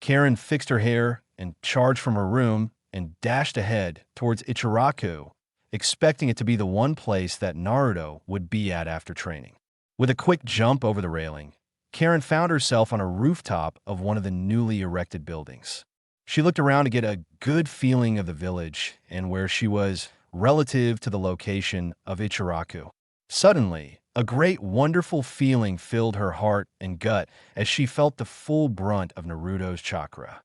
Karin fixed her hair and charged from her room and dashed ahead towards Ichiraku, expecting it to be the one place that Naruto would be at after training. With a quick jump over the railing, Karin found herself on a rooftop of one of the newly erected buildings. She looked around to get a good feeling of the village and where she was relative to the location of Ichiraku. Suddenly, a great wonderful feeling filled her heart and gut as she felt the full brunt of Naruto's chakra.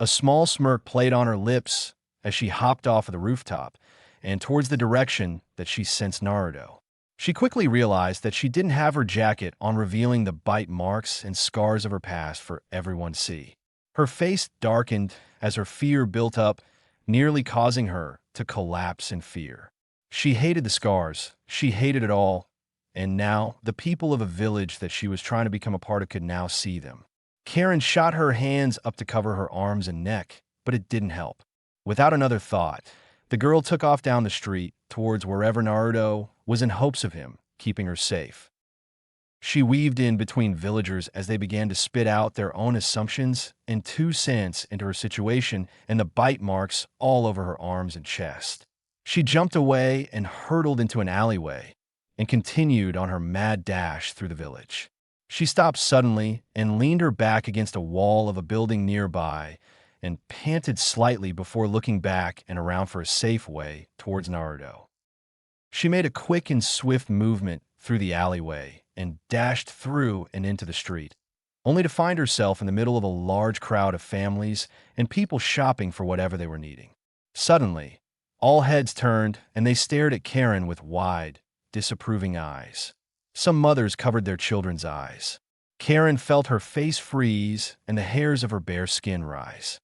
A small smirk played on her lips as she hopped off of the rooftop and towards the direction that she sensed Naruto. She quickly realized that she didn't have her jacket on, revealing the bite marks and scars of her past for everyone to see. Her face darkened as her fear built up, nearly causing her to collapse in fear. She hated the scars, she hated it all, and now the people of a village that she was trying to become a part of could now see them. Karin shot her hands up to cover her arms and neck, but it didn't help. Without another thought, the girl took off down the street towards wherever Naruto was in hopes of him, keeping her safe. She weaved in between villagers as they began to spit out their own assumptions and 2 cents into her situation and the bite marks all over her arms and chest. She jumped away and hurtled into an alleyway and continued on her mad dash through the village. She stopped suddenly and leaned her back against a wall of a building nearby and panted slightly before looking back and around for a safe way towards Naruto. She made a quick and swift movement through the alleyway and dashed through and into the street, only to find herself in the middle of a large crowd of families and people shopping for whatever they were needing. Suddenly, all heads turned and they stared at Karin with wide, disapproving eyes. Some mothers covered their children's eyes. Karin felt her face freeze and the hairs of her bare skin rise.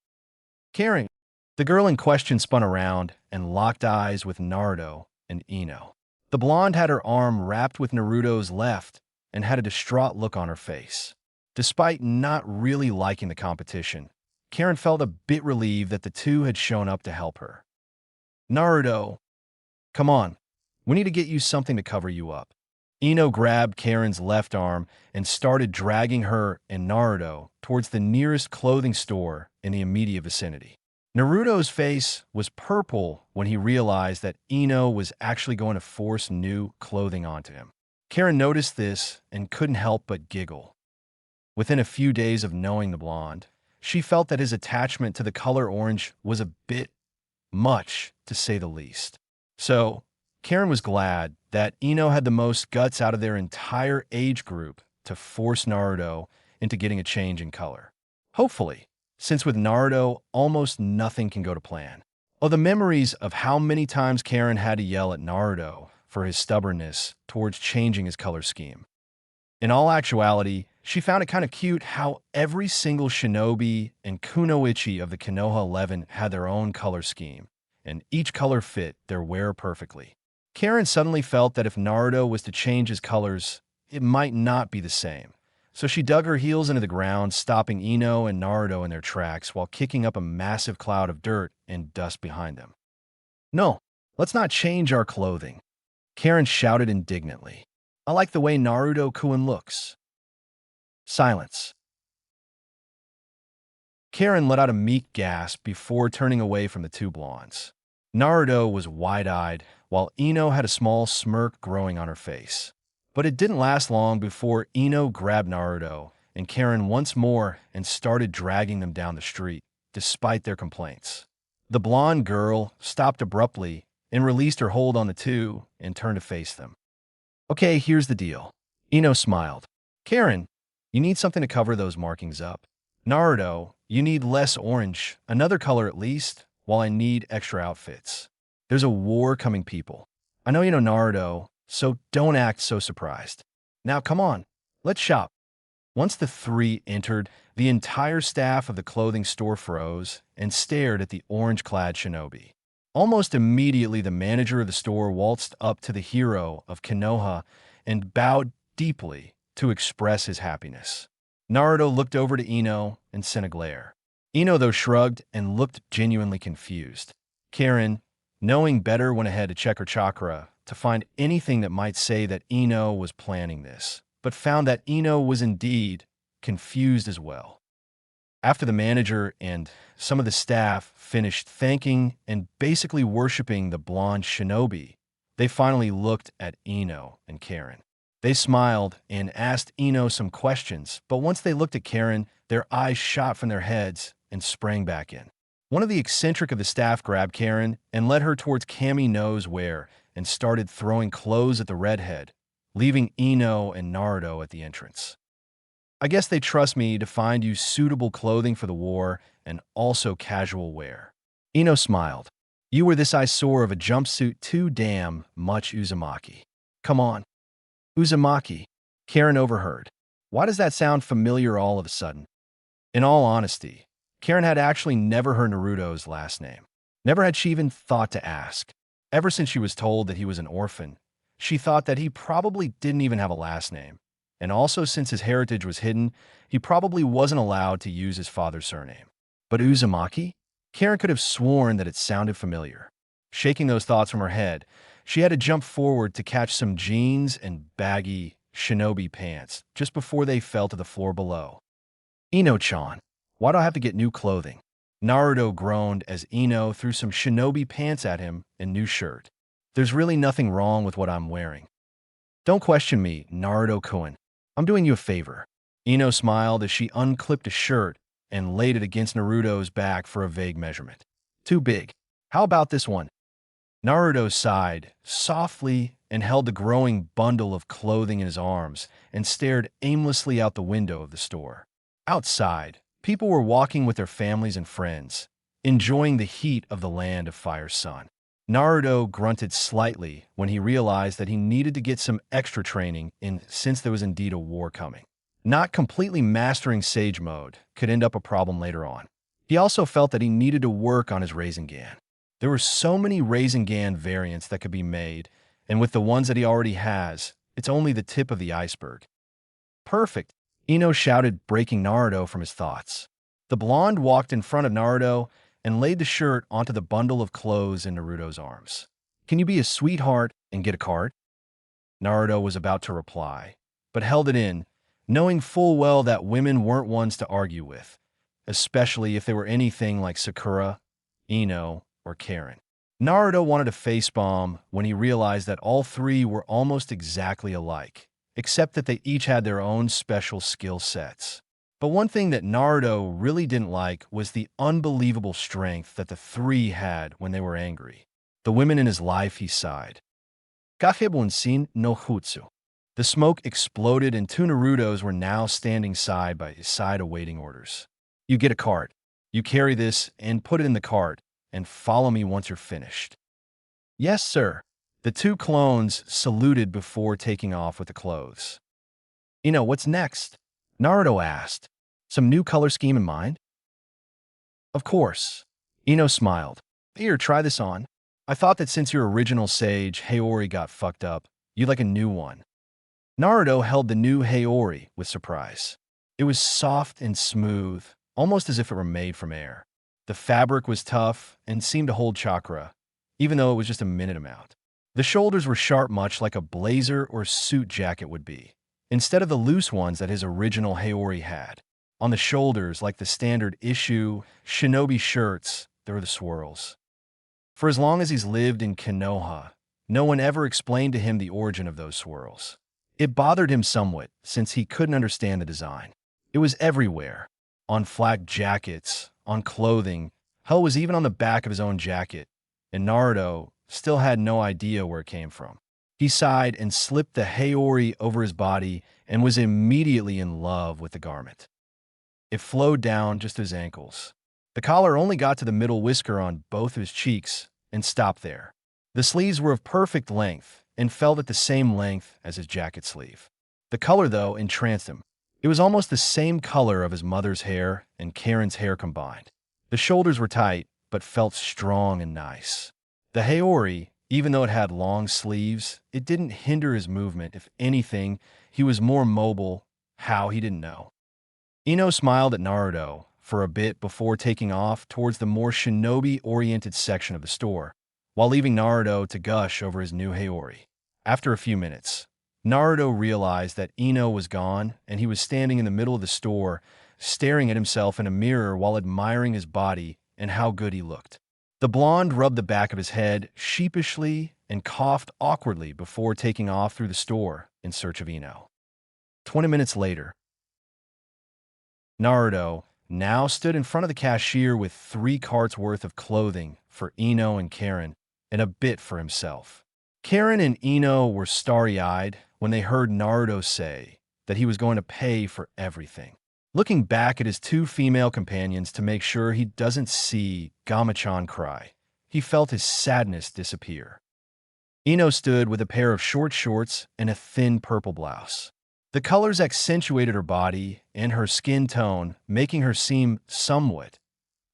Karin, the girl in question spun around and locked eyes with Naruto and Ino. The blonde had her arm wrapped with Naruto's left and had a distraught look on her face. Despite not really liking the competition, Karin felt a bit relieved that the two had shown up to help her. Naruto, come on, we need to get you something to cover you up. Ino grabbed Karin's left arm and started dragging her and Naruto towards the nearest clothing store in the immediate vicinity. Naruto's face was purple when he realized that Ino was actually going to force new clothing onto him. Karin noticed this and couldn't help but giggle. Within a few days of knowing the blonde, she felt that his attachment to the color orange was a bit much, to say the least. So, Karin was glad that Ino had the most guts out of their entire age group to force Naruto into getting a change in color. Hopefully, since with Naruto, almost nothing can go to plan. Oh, the memories of how many times Karin had to yell at Naruto for his stubbornness towards changing his color scheme. In all actuality, she found it kind of cute how every single shinobi and kunoichi of the Konoha 11 had their own color scheme, and each color fit their wearer perfectly. Karin suddenly felt that if Naruto was to change his colors, it might not be the same. So she dug her heels into the ground, stopping Ino and Naruto in their tracks while kicking up a massive cloud of dirt and dust behind them. No, let's not change our clothing, Karin shouted indignantly. I like the way Naruto-kun looks. Silence. Karin let out a meek gasp before turning away from the two blondes. Naruto was wide-eyed, while Ino had a small smirk growing on her face. But it didn't last long before Ino grabbed Naruto and Karin once more and started dragging them down the street, despite their complaints. The blonde girl stopped abruptly and released her hold on the two and turned to face them. Okay, here's the deal. Ino smiled. Karin, you need something to cover those markings up. Naruto, you need less orange, another color at least, while I need extra outfits. There's a war coming, people. I know you know Naruto, so don't act so surprised. Now come on, let's shop. Once the three entered, the entire staff of the clothing store froze and stared at the orange-clad shinobi. Almost immediately, the manager of the store waltzed up to the hero of Konoha and bowed deeply to express his happiness. Naruto looked over to Ino and sent a glare. Ino, though, shrugged and looked genuinely confused. Karin, knowing better, went ahead to check her chakra to find anything that might say that Ino was planning this, but found that Ino was indeed confused as well. After the manager and some of the staff finished thanking and basically worshiping the blonde shinobi, they finally looked at Ino and Karin. They smiled and asked Ino some questions, but once they looked at Karin, their eyes shot from their heads and sprang back in. One of the eccentric of the staff grabbed Karin and led her towards Cammy knows where and started throwing clothes at the redhead, leaving Ino and Naruto at the entrance. I guess they trust me to find you suitable clothing for the war and also casual wear. Ino smiled. You were this eyesore of a jumpsuit too damn much, Uzumaki. Come on. Uzumaki. Karin overheard. Why does that sound familiar all of a sudden? In all honesty, Karin had actually never heard Naruto's last name. Never had she even thought to ask. Ever since she was told that he was an orphan, she thought that he probably didn't even have a last name. And also, since his heritage was hidden, he probably wasn't allowed to use his father's surname. But Uzumaki? Karin could have sworn that it sounded familiar. Shaking those thoughts from her head, she had to jump forward to catch some jeans and baggy shinobi pants just before they fell to the floor below. Ino-chan, why do I have to get new clothing? Naruto groaned as Ino threw some shinobi pants at him and new shirt. There's really nothing wrong with what I'm wearing. Don't question me, Naruto-kun. I'm doing you a favor. Ino smiled as she unclipped a shirt and laid it against Naruto's back for a vague measurement. Too big. How about this one? Naruto sighed softly and held the growing bundle of clothing in his arms and stared aimlessly out the window of the store. Outside, people were walking with their families and friends, enjoying the heat of the land of fire's sun. Naruto grunted slightly when he realized that he needed to get some extra training in since there was indeed a war coming. Not completely mastering Sage Mode could end up a problem later on. He also felt that he needed to work on his Rasengan. There were so many Rasengan variants that could be made, and with the ones that he already has, it's only the tip of the iceberg. Perfect, Ino shouted, breaking Naruto from his thoughts. The blonde walked in front of Naruto and laid the shirt onto the bundle of clothes in Naruto's arms. Can you be a sweetheart and get a card? Naruto was about to reply, but held it in, knowing full well that women weren't ones to argue with, especially if they were anything like Sakura, Ino, or Karin. Naruto wanted to facepalm when he realized that all three were almost exactly alike, except that they each had their own special skill sets. But one thing that Naruto really didn't like was the unbelievable strength that the three had when they were angry. The women in his life, he sighed. Kakebunsin no Jutsu. The smoke exploded and two Narutos were now standing side by side awaiting orders. You get a cart. You carry this and put it in the cart, and follow me once you're finished. Yes, sir. The two clones saluted before taking off with the clothes. What's next? Naruto asked. Some new color scheme in mind? Of course. Ino smiled. Here, try this on. I thought that since your original Sage, Haori, got fucked up, you'd like a new one. Naruto held the new Haori with surprise. It was soft and smooth, almost as if it were made from air. The fabric was tough and seemed to hold chakra, even though it was just a minute amount. The shoulders were sharp, much like a blazer or suit jacket would be, instead of the loose ones that his original Haori had. On the shoulders, like the standard issue shinobi shirts, there were the swirls. For as long as he's lived in Konoha, no one ever explained to him the origin of those swirls. It bothered him somewhat, since he couldn't understand the design. It was everywhere. On flak jackets, on clothing, hell, was even on the back of his own jacket, and Naruto still had no idea where it came from. He sighed and slipped the Haori over his body and was immediately in love with the garment. It flowed down just to his ankles. The collar only got to the middle whisker on both of his cheeks and stopped there. The sleeves were of perfect length and felt at the same length as his jacket sleeve. The color, though, entranced him. It was almost the same color of his mother's hair and Karin's hair combined. The shoulders were tight, but felt strong and nice. The Haori, even though it had long sleeves, it didn't hinder his movement. If anything, he was more mobile. How, he didn't know. Ino smiled at Naruto for a bit before taking off towards the more shinobi-oriented section of the store, while leaving Naruto to gush over his new Haori. After a few minutes, Naruto realized that Ino was gone and he was standing in the middle of the store, staring at himself in a mirror while admiring his body and how good he looked. The blonde rubbed the back of his head sheepishly and coughed awkwardly before taking off through the store in search of Ino. 20 minutes later, Naruto now stood in front of the cashier with 3 carts worth of clothing for Ino and Karin and a bit for himself. Karin and Ino were starry-eyed when they heard Naruto say that he was going to pay for everything. Looking back at his 2 female companions to make sure he doesn't see Gamachan cry, he felt his sadness disappear. Ino stood with a pair of short shorts and a thin purple blouse. The colors accentuated her body and her skin tone, making her seem somewhat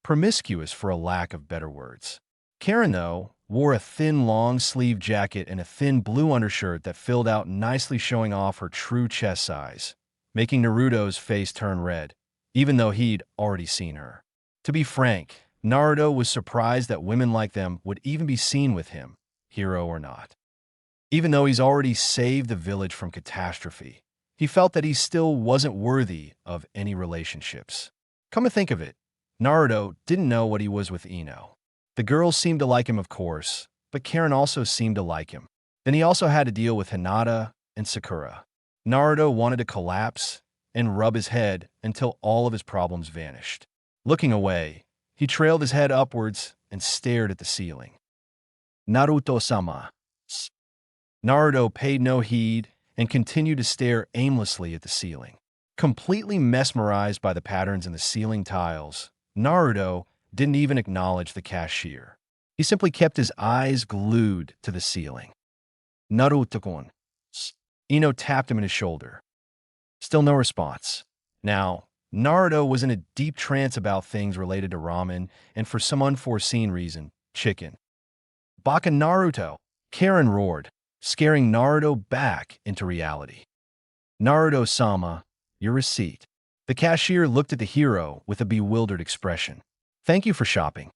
promiscuous for a lack of better words. Karin, though, wore a thin long-sleeve jacket and a thin blue undershirt that filled out nicely, showing off her true chest size, making Naruto's face turn red, even though he'd already seen her. To be frank, Naruto was surprised that women like them would even be seen with him, hero or not. Even though he's already saved the village from catastrophe, he felt that he still wasn't worthy of any relationships. Come to think of it, Naruto didn't know what he was with Ino. The girls seemed to like him, of course, but Karin also seemed to like him. Then he also had to deal with Hinata and Sakura. Naruto wanted to collapse and rub his head until all of his problems vanished. Looking away, he trailed his head upwards and stared at the ceiling. Naruto-sama. Naruto paid no heed and continued to stare aimlessly at the ceiling. Completely mesmerized by the patterns in the ceiling tiles, Naruto didn't even acknowledge the cashier. He simply kept his eyes glued to the ceiling. Naruto-kun. Ino tapped him in his shoulder. Still no response. Now, Naruto was in a deep trance about things related to ramen and, for some unforeseen reason, chicken. Baka Naruto! Karin roared, scaring Naruto back into reality. Naruto-sama, your receipt. The cashier looked at the hero with a bewildered expression. Thank you for shopping.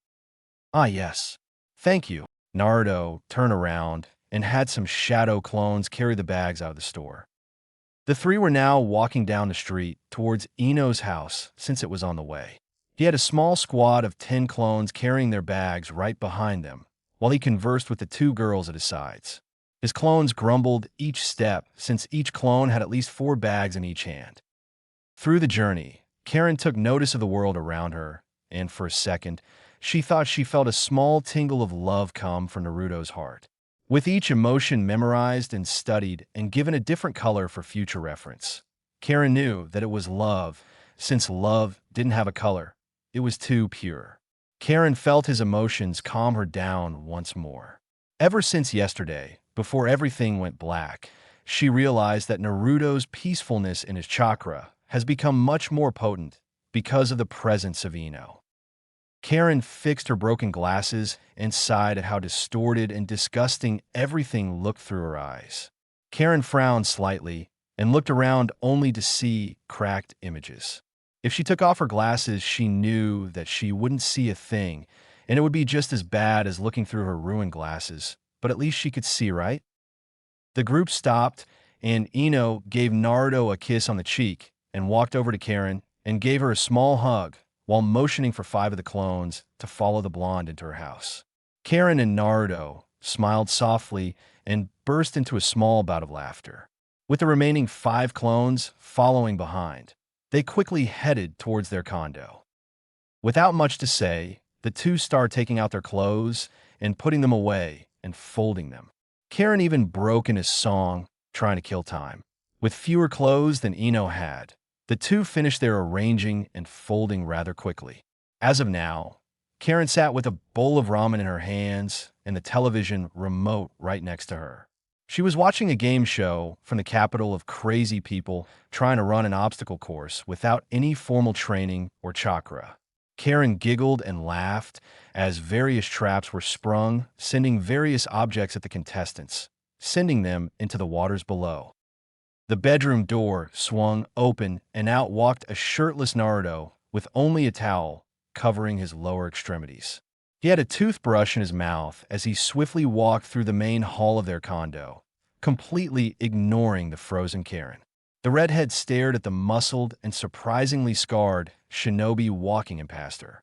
Ah, yes. Thank you. Naruto turned around and had some shadow clones carry the bags out of the store. The 3 were now walking down the street towards Ino's house since it was on the way. He had a small squad of 10 clones carrying their bags right behind them, while he conversed with the 2 girls at his sides. His clones grumbled each step since each clone had at least 4 bags in each hand. Through the journey, Karin took notice of the world around her, and for a second, she thought she felt a small tingle of love come from Naruto's heart. With each emotion memorized and studied and given a different color for future reference, Karin knew that it was love, since love didn't have a color. It was too pure. Karin felt his emotions calm her down once more. Ever since yesterday, before everything went black, she realized that Naruto's peacefulness in his chakra has become much more potent because of the presence of Ino. Karin fixed her broken glasses and sighed at how distorted and disgusting everything looked through her eyes. Karin frowned slightly and looked around only to see cracked images. If she took off her glasses, she knew that she wouldn't see a thing, and it would be just as bad as looking through her ruined glasses, but at least she could see, right? The group stopped, and Ino gave Naruto a kiss on the cheek and walked over to Karin and gave her a small hug, while motioning for 5 of the clones to follow the blonde into her house. Karin and Naruto smiled softly and burst into a small bout of laughter. With the remaining 5 clones following behind, they quickly headed towards their condo. Without much to say, the 2 started taking out their clothes and putting them away and folding them. Karin even broke into song, trying to kill time. With fewer clothes than Ino had, the 2 finished their arranging and folding rather quickly. As of now, Karin sat with a bowl of ramen in her hands and the television remote right next to her. She was watching a game show from the capital of crazy people trying to run an obstacle course without any formal training or chakra. Karin giggled and laughed as various traps were sprung, sending various objects at the contestants, sending them into the waters below. The bedroom door swung open, and out walked a shirtless Naruto with only a towel covering his lower extremities. He had a toothbrush in his mouth as he swiftly walked through the main hall of their condo, completely ignoring the frozen Karin. The redhead stared at the muscled and surprisingly scarred shinobi walking in past her.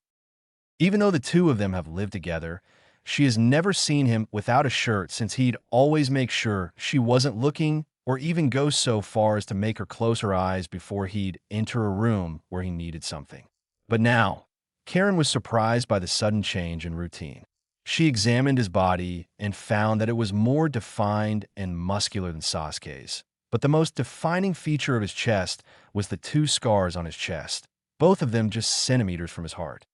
Even though the two of them have lived together, she has never seen him without a shirt since he'd always make sure she wasn't looking or even go so far as to make her close her eyes before he'd enter a room where he needed something. But now, Karin was surprised by the sudden change in routine. She examined his body and found that it was more defined and muscular than Sasuke's. But the most defining feature of his chest was the two scars on his chest, both of them just centimeters from his heart.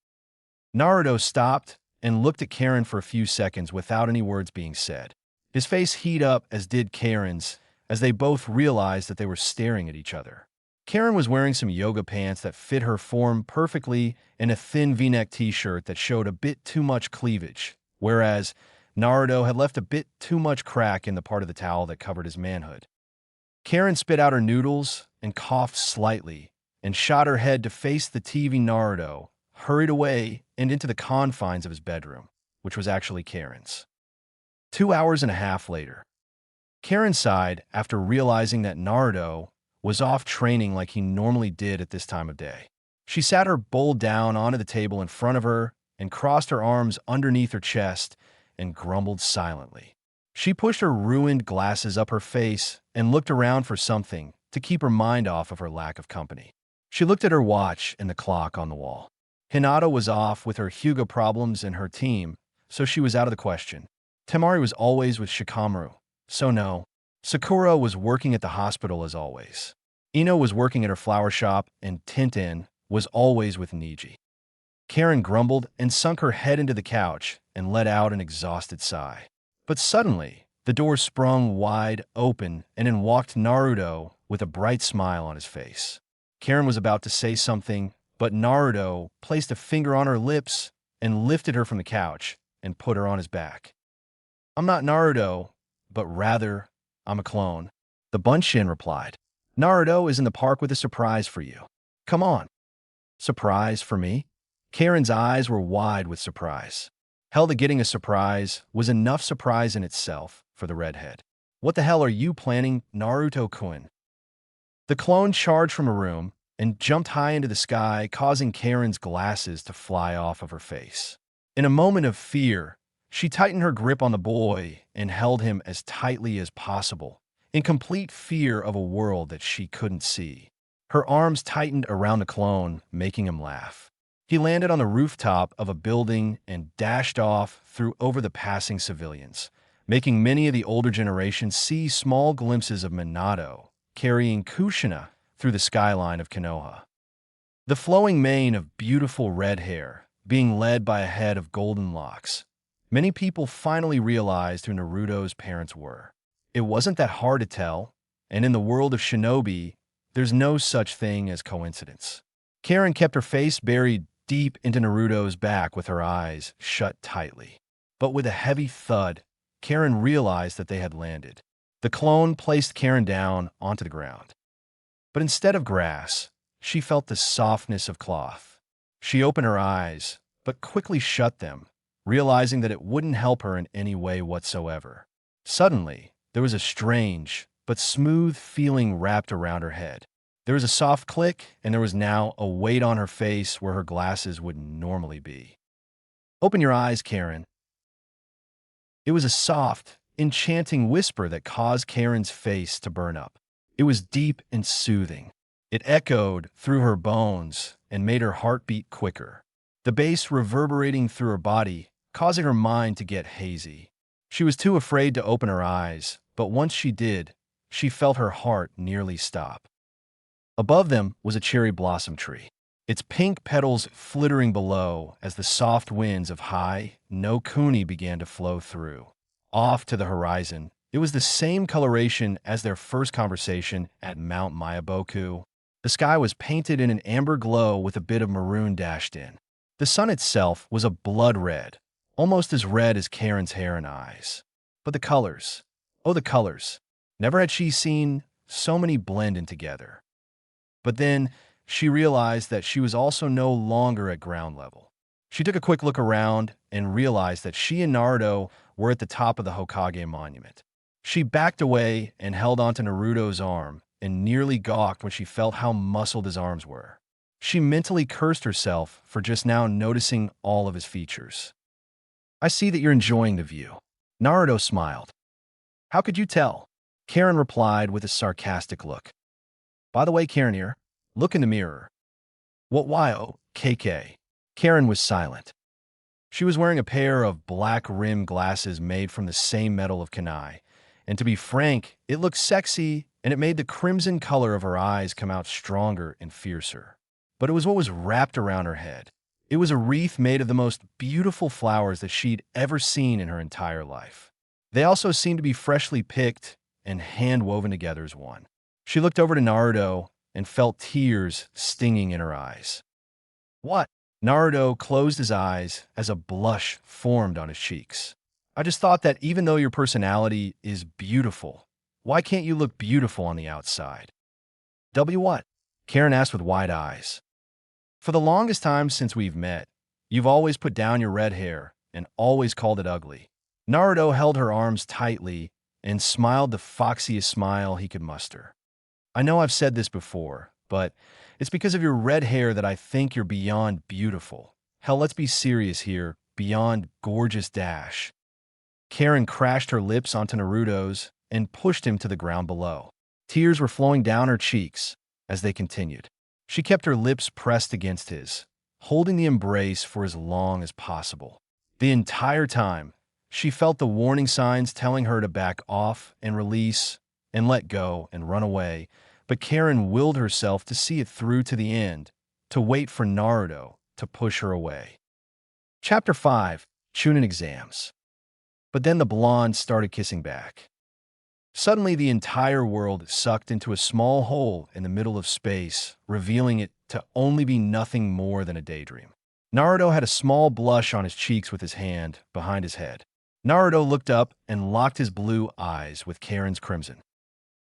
Naruto stopped and looked at Karin for a few seconds without any words being said. His face heated up, as did Karin's, as they both realized that they were staring at each other. Karin was wearing some yoga pants that fit her form perfectly and a thin V-neck t-shirt that showed a bit too much cleavage, whereas Naruto had left a bit too much crack in the part of the towel that covered his manhood. Karin spit out her noodles and coughed slightly and shot her head to face the TV. Naruto hurried away and into the confines of his bedroom, which was actually Karin's. 2 hours and a half later, Karin sighed after realizing that Naruto was off training like he normally did at this time of day. She sat her bowl down onto the table in front of her and crossed her arms underneath her chest and grumbled silently. She pushed her ruined glasses up her face and looked around for something to keep her mind off of her lack of company. She looked at her watch and the clock on the wall. Hinata was off with her Hyuga problems and her team, so she was out of the question. Temari was always with Shikamaru, so no. Sakura was working at the hospital as always. Ino was working at her flower shop, and Tintin was always with Niji. Karin grumbled and sunk her head into the couch and let out an exhausted sigh. But suddenly, the door sprung wide open and in walked Naruto with a bright smile on his face. Karin was about to say something, but Naruto placed a finger on her lips and lifted her from the couch and put her on his back. "I'm not Naruto, but rather, I'm a clone," the Bunshin replied. "Naruto is in the park with a surprise for you. Come on." "Surprise for me?" Karin's eyes were wide with surprise. Hell, that getting a surprise was enough surprise in itself for the redhead. "What the hell are you planning, Naruto-kun?" The clone charged from a room and jumped high into the sky, causing Karin's glasses to fly off of her face. In a moment of fear, she tightened her grip on the boy and held him as tightly as possible, in complete fear of a world that she couldn't see. Her arms tightened around the clone, making him laugh. He landed on the rooftop of a building and dashed off through over the passing civilians, making many of the older generation see small glimpses of Minato carrying Kushina through the skyline of Konoha. The flowing mane of beautiful red hair, being led by a head of golden locks. Many people finally realized who Naruto's parents were. It wasn't that hard to tell, and in the world of shinobi, there's no such thing as coincidence. Karin kept her face buried deep into Naruto's back with her eyes shut tightly. But with a heavy thud, Karin realized that they had landed. The clone placed Karin down onto the ground. But instead of grass, she felt the softness of cloth. She opened her eyes, but quickly shut them, realizing that it wouldn't help her in any way whatsoever. Suddenly, there was a strange but smooth feeling wrapped around her head. There was a soft click, and there was now a weight on her face where her glasses would normally be. "Open your eyes, Karin." It was a soft, enchanting whisper that caused Karin's face to burn up. It was deep and soothing. It echoed through her bones and made her heart beat quicker, the bass reverberating through her body, causing her mind to get hazy. She was too afraid to open her eyes, but once she did, she felt her heart nearly stop. Above them was a cherry blossom tree, its pink petals flittering below as the soft winds of high no kuni began to flow through. Off to the horizon, it was the same coloration as their first conversation at Mount Mayaboku. The sky was painted in an amber glow with a bit of maroon dashed in. The sun itself was a blood red, almost as red as Karin's hair and eyes. But the colors, oh the colors, never had she seen so many blend in together. But then, she realized that she was also no longer at ground level. She took a quick look around and realized that she and Naruto were at the top of the Hokage monument. She backed away and held onto Naruto's arm, and nearly gawked when she felt how muscled his arms were. She mentally cursed herself for just now noticing all of his features. I see that you're enjoying the view. Naruto smiled. How could you tell? Karin replied with a sarcastic look. By the way, Karin here, look in the mirror. What why, KK? Karin was silent. She was wearing a pair of black rim glasses made from the same metal of Kanai, and to be frank, it looked sexy and it made the crimson color of her eyes come out stronger and fiercer. But it was what was wrapped around her head. It was a wreath made of the most beautiful flowers that she'd ever seen in her entire life. They also seemed to be freshly picked and hand-woven together as one. She looked over to Naruto and felt tears stinging in her eyes. What? Naruto closed his eyes as a blush formed on his cheeks. I just thought that even though your personality is beautiful, why can't you look beautiful on the outside? What? Karin asked with wide eyes. For the longest time since we've met, you've always put down your red hair and always called it ugly. Naruto held her arms tightly and smiled the foxiest smile he could muster. I know I've said this before, but it's because of your red hair that I think you're beyond beautiful. Hell, let's be serious here, beyond gorgeous dash. Karin crashed her lips onto Naruto's and pushed him to the ground below. Tears were flowing down her cheeks as they continued. She kept her lips pressed against his, holding the embrace for as long as possible. The entire time, she felt the warning signs telling her to back off and release and let go and run away, but Karin willed herself to see it through to the end, to wait for Naruto to push her away. Chapter 5, Chunin Exams. But then the blonde started kissing back. Suddenly, the entire world sucked into a small hole in the middle of space, revealing it to only be nothing more than a daydream. Naruto had a small blush on his cheeks with his hand behind his head. Naruto looked up and locked his blue eyes with Karin's crimson.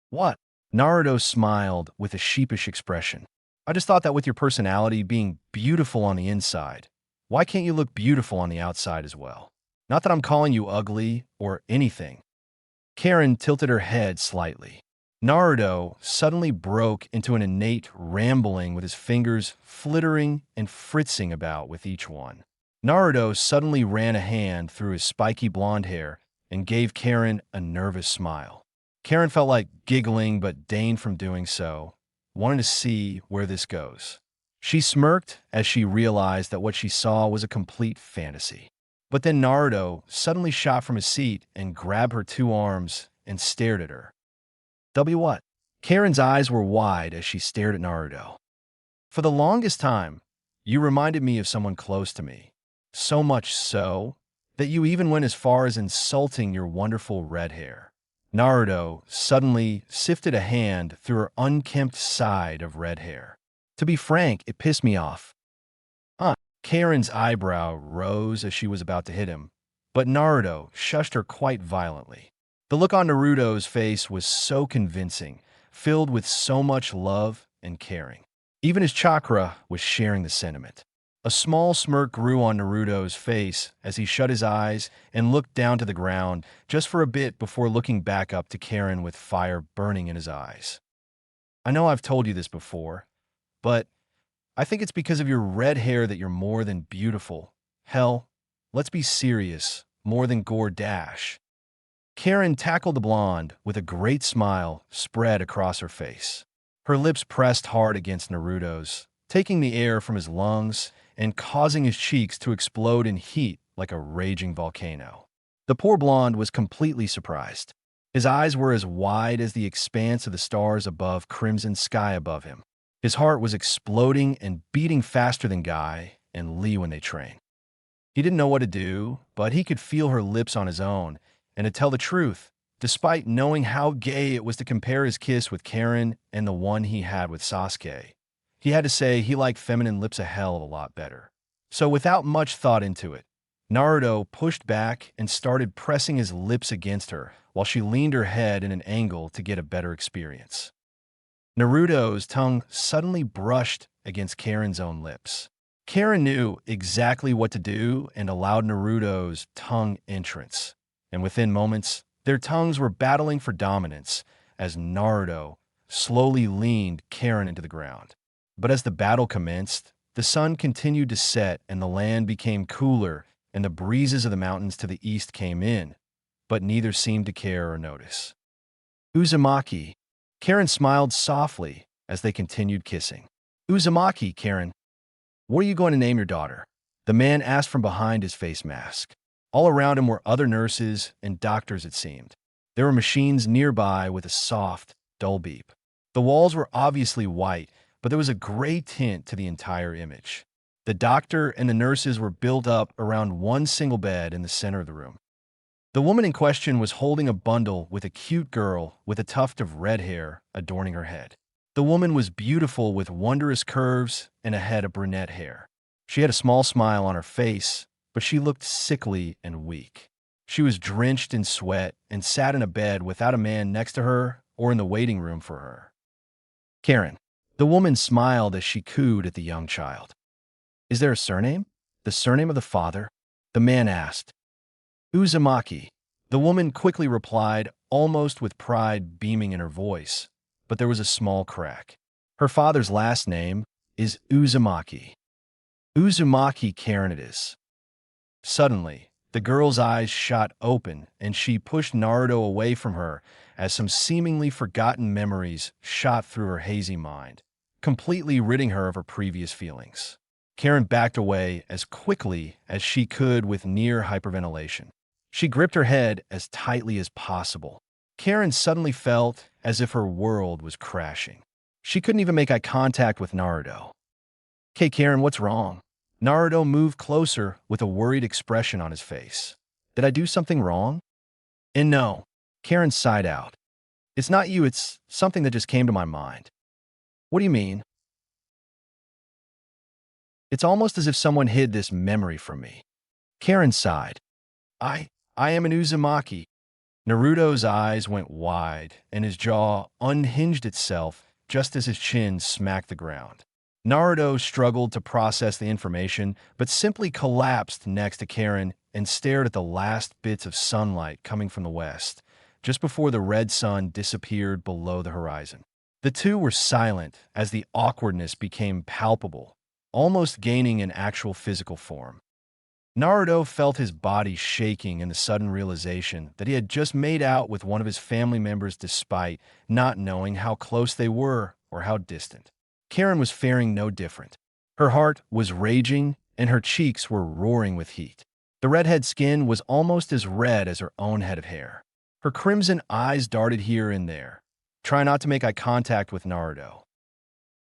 What? Naruto smiled with a sheepish expression. I just thought that with your personality being beautiful on the inside, why can't you look beautiful on the outside as well? Not that I'm calling you ugly or anything. Karin tilted her head slightly. Naruto suddenly broke into an innate rambling with his fingers flittering and fritzing about with each one. Naruto suddenly ran a hand through his spiky blonde hair and gave Karin a nervous smile. Karin felt like giggling but deigned from doing so, wanting to see where this goes. She smirked as she realized that what she saw was a complete fantasy. But then Naruto suddenly shot from his seat and grabbed her two arms and stared at her. What? Karin's eyes were wide as she stared at Naruto. For the longest time, you reminded me of someone close to me. So much so that you even went as far as insulting your wonderful red hair. Naruto suddenly sifted a hand through her unkempt side of red hair. To be frank, it pissed me off. Karin's eyebrow rose as she was about to hit him, but Naruto shushed her quite violently. The look on Naruto's face was so convincing, filled with so much love and caring. Even his chakra was sharing the sentiment. A small smirk grew on Naruto's face as he shut his eyes and looked down to the ground just for a bit before looking back up to Karin with fire burning in his eyes. I know I've told you this before, but I think it's because of your red hair that you're more than beautiful. Hell, let's be serious, more than gore dash. Karin tackled the blonde with a great smile spread across her face. Her lips pressed hard against Naruto's, taking the air from his lungs and causing his cheeks to explode in heat like a raging volcano. The poor blonde was completely surprised. His eyes were as wide as the expanse of the stars above crimson sky above him. His heart was exploding and beating faster than Guy and Lee when they train. He didn't know what to do, but he could feel her lips on his own, and to tell the truth, despite knowing how gay it was to compare his kiss with Karin and the one he had with Sasuke, he had to say he liked feminine lips a hell of a lot better. So without much thought into it, Naruto pushed back and started pressing his lips against her while she leaned her head in an angle to get a better experience. Naruto's tongue suddenly brushed against Karin's own lips. Karin knew exactly what to do and allowed Naruto's tongue entrance, and within moments, their tongues were battling for dominance as Naruto slowly leaned Karin into the ground. But as the battle commenced, the sun continued to set and the land became cooler and the breezes of the mountains to the east came in, but neither seemed to care or notice. Uzumaki. Karin smiled softly as they continued kissing. Uzumaki, Karin, what are you going to name your daughter? The man asked from behind his face mask. All around him were other nurses and doctors, it seemed. There were machines nearby with a soft, dull beep. The walls were obviously white, but there was a gray tint to the entire image. The doctor and the nurses were built up around one single bed in the center of the room. The woman in question was holding a bundle with a cute girl with a tuft of red hair adorning her head. The woman was beautiful with wondrous curves and a head of brunette hair. She had a small smile on her face, but she looked sickly and weak. She was drenched in sweat and sat in a bed without a man next to her or in the waiting room for her. Karin. The woman smiled as she cooed at the young child. Is there a surname? The surname of the father? The man asked. Uzumaki. The woman quickly replied, almost with pride beaming in her voice, but there was a small crack. Her father's last name is Uzumaki. Uzumaki, Karin it is. Suddenly, the girl's eyes shot open and she pushed Naruto away from her as some seemingly forgotten memories shot through her hazy mind, completely ridding her of her previous feelings. Karin backed away as quickly as she could with near hyperventilation. She gripped her head as tightly as possible. Karin suddenly felt as if her world was crashing. She couldn't even make eye contact with Naruto. "Okay, Karin, what's wrong?" Naruto moved closer with a worried expression on his face. "Did I do something wrong?" "And no." Karin sighed out. "It's not you, it's something that just came to my mind." "What do you mean?" "It's almost as if someone hid this memory from me." Karin sighed. I am an Uzumaki." Naruto's eyes went wide, and his jaw unhinged itself just as his chin smacked the ground. Naruto struggled to process the information, but simply collapsed next to Karin and stared at the last bits of sunlight coming from the west, just before the red sun disappeared below the horizon. The two were silent as the awkwardness became palpable, almost gaining an actual physical form. Naruto felt his body shaking in the sudden realization that he had just made out with one of his family members despite not knowing how close they were or how distant. Karin was faring no different. Her heart was raging and her cheeks were roaring with heat. The redhead's skin was almost as red as her own head of hair. Her crimson eyes darted here and there. Try not to make eye contact with Naruto.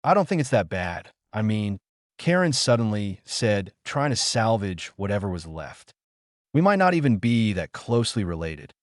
"I don't think it's that bad. I mean," Karin suddenly said, trying to salvage whatever was left. "We might not even be that closely related,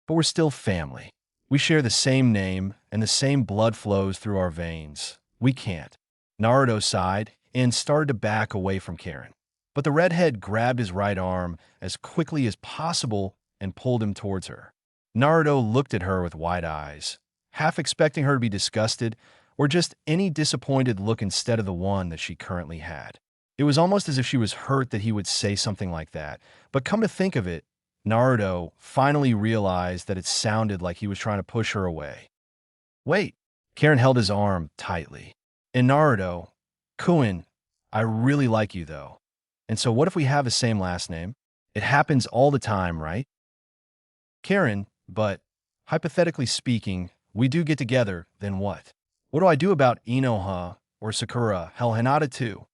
but we're still family. We share the same name, and the same blood flows through our veins. We can't." Naruto sighed and started to back away from Karin, but the redhead grabbed his right arm as quickly as possible and pulled him towards her. Naruto looked at her with wide eyes, half expecting her to be disgusted, or just any disappointed look instead of the one that she currently had. It was almost as if she was hurt that he would say something like that, but come to think of it, Naruto finally realized that it sounded like he was trying to push her away. "Wait." Karin held his arm tightly. "And Naruto, Kuin, I really like you though. And so what if we have the same last name? It happens all the time, right?" "Karin, but hypothetically speaking, we do get together, then what? What do I do about Inoha or Sakura, hell Hinata too?"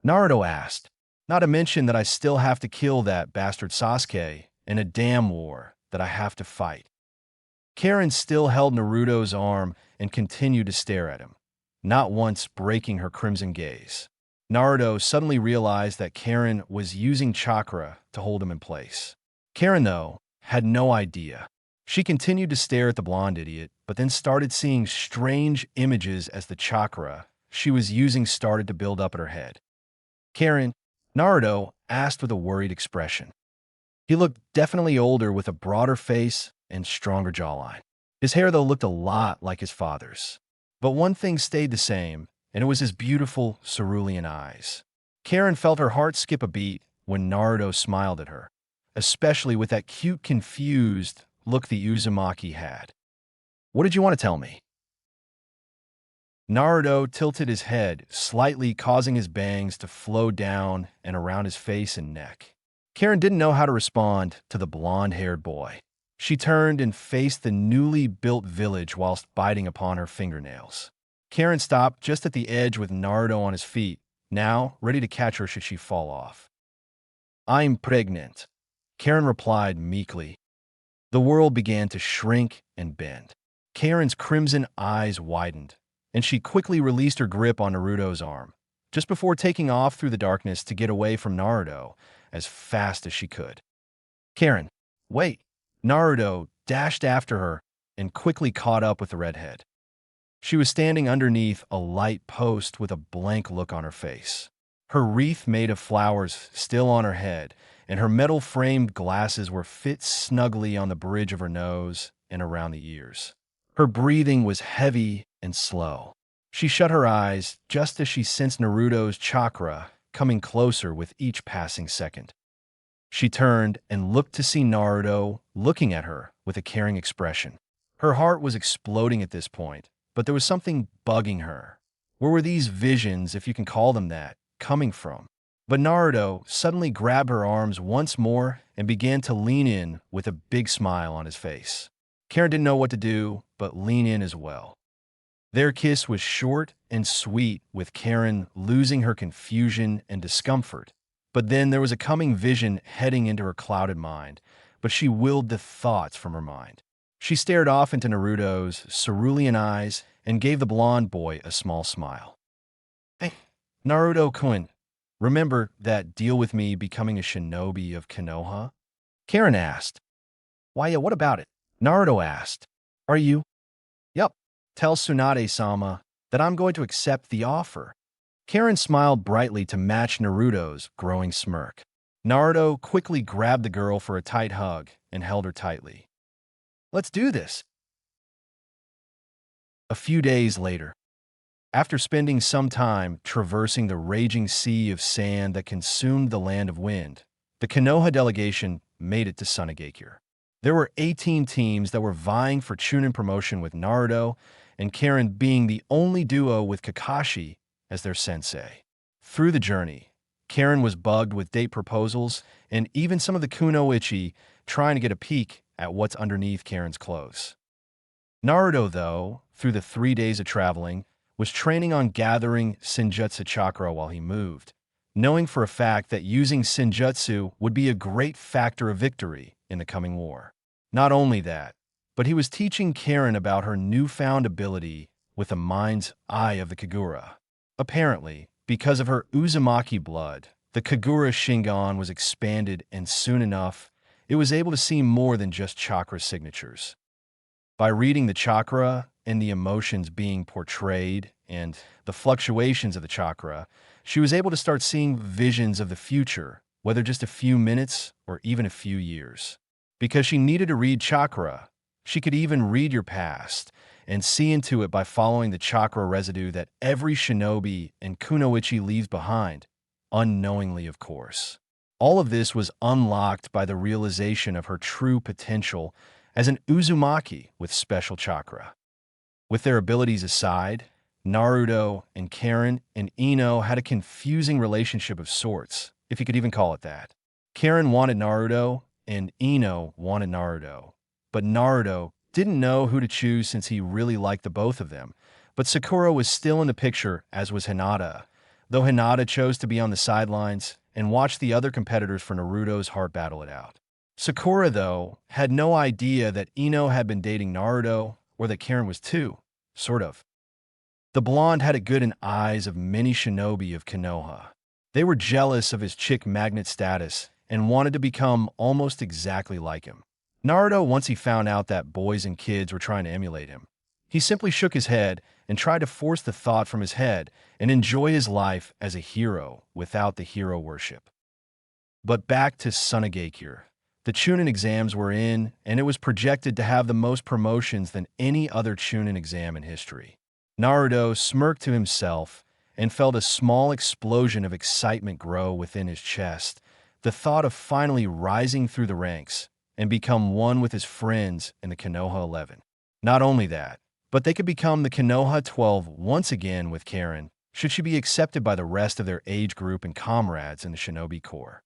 Naruto asked, "Not to mention that I still have to kill that bastard Sasuke in a damn war that I have to fight." Karin still held Naruto's arm and continued to stare at him, not once breaking her crimson gaze. Naruto suddenly realized that Karin was using chakra to hold him in place. Karin, though, had no idea. She continued to stare at the blonde idiot, but then started seeing strange images as the chakra she was using started to build up at her head. "Karin," Naruto asked with a worried expression. He looked definitely older with a broader face and stronger jawline. His hair, though, looked a lot like his father's. But one thing stayed the same, and it was his beautiful cerulean eyes. Karin felt her heart skip a beat when Naruto smiled at her, especially with that cute, confused look the Uzumaki had. "What did you want to tell me?" Naruto tilted his head, slightly causing his bangs to flow down and around his face and neck. Karin didn't know how to respond to the blonde-haired boy. She turned and faced the newly built village whilst biting upon her fingernails. Karin stopped just at the edge with Naruto on his feet, now ready to catch her should she fall off. "I'm pregnant," Karin replied meekly. The world began to shrink and bend. Karin's crimson eyes widened, and she quickly released her grip on Naruto's arm, just before taking off through the darkness to get away from Naruto as fast as she could. "Karin, wait!" Naruto dashed after her and quickly caught up with the redhead. She was standing underneath a light post with a blank look on her face. Her wreath made of flowers still on her head, and her metal-framed glasses were fit snugly on the bridge of her nose and around the ears. Her breathing was heavy and slow. She shut her eyes just as she sensed Naruto's chakra coming closer with each passing second. She turned and looked to see Naruto looking at her with a caring expression. Her heart was exploding at this point, but there was something bugging her. Where were these visions, if you can call them that, coming from? But Naruto suddenly grabbed her arms once more and began to lean in with a big smile on his face. Karin didn't know what to do, but lean in as well. Their kiss was short and sweet, with Karin losing her confusion and discomfort. But then there was a coming vision heading into her clouded mind, but she willed the thoughts from her mind. She stared off into Naruto's cerulean eyes and gave the blonde boy a small smile. "Hey, Naruto-kun, remember that deal with me becoming a shinobi of Konoha?" Karin asked. "Why, yeah, what about it?" Naruto asked. "Are you?" "Yup. Tell Tsunade-sama that I'm going to accept the offer." Karin smiled brightly to match Naruto's growing smirk. Naruto quickly grabbed the girl for a tight hug and held her tightly. "Let's do this." A few days later, after spending some time traversing the raging sea of sand that consumed the land of wind, the Konoha delegation made it to Sunagakure. There were 18 teams that were vying for Chunin promotion, with Naruto and Karin being the only duo with Kakashi as their sensei. Through the journey, Karin was bugged with date proposals and even some of the kunoichi trying to get a peek at what's underneath Karin's clothes. Naruto, though, through the 3 days of traveling, was training on gathering Senjutsu chakra while he moved, knowing for a fact that using Senjutsu would be a great factor of victory in the coming war. Not only that, but he was teaching Karin about her newfound ability with the mind's eye of the Kagura. Apparently, because of her Uzumaki blood, the Kagura Shingon was expanded, and soon enough, it was able to see more than just chakra signatures. By reading the chakra and the emotions being portrayed and the fluctuations of the chakra, she was able to start seeing visions of the future, whether just a few minutes or even a few years. Because she needed to read chakra, she could even read your past and see into it by following the chakra residue that every shinobi and kunoichi leaves behind, unknowingly, of course. All of this was unlocked by the realization of her true potential as an Uzumaki with special chakra. With their abilities aside, Naruto and Karin and Ino had a confusing relationship of sorts, if you could even call it that. Karin wanted Naruto, and Ino wanted Naruto. But Naruto didn't know who to choose since he really liked the both of them. But Sakura was still in the picture, as was Hinata, though Hinata chose to be on the sidelines and watch the other competitors for Naruto's heart battle it out. Sakura, though, had no idea that Ino had been dating Naruto, or that Karin was too, sort of. The blonde had a good in eyes of many shinobi of Konoha. They were jealous of his chick magnet status and wanted to become almost exactly like him. Naruto, once he found out that boys and kids were trying to emulate him, he simply shook his head and tried to force the thought from his head and enjoy his life as a hero without the hero worship. But back to Sunagakure. The Chunin exams were in, and it was projected to have the most promotions than any other Chunin exam in history. Naruto smirked to himself and felt a small explosion of excitement grow within his chest, the thought of finally rising through the ranks and become one with his friends in the Konoha 11. Not only that, But they could become the Konoha 12 once again with Karin, should she be accepted by the rest of their age group and comrades in the Shinobi Corps.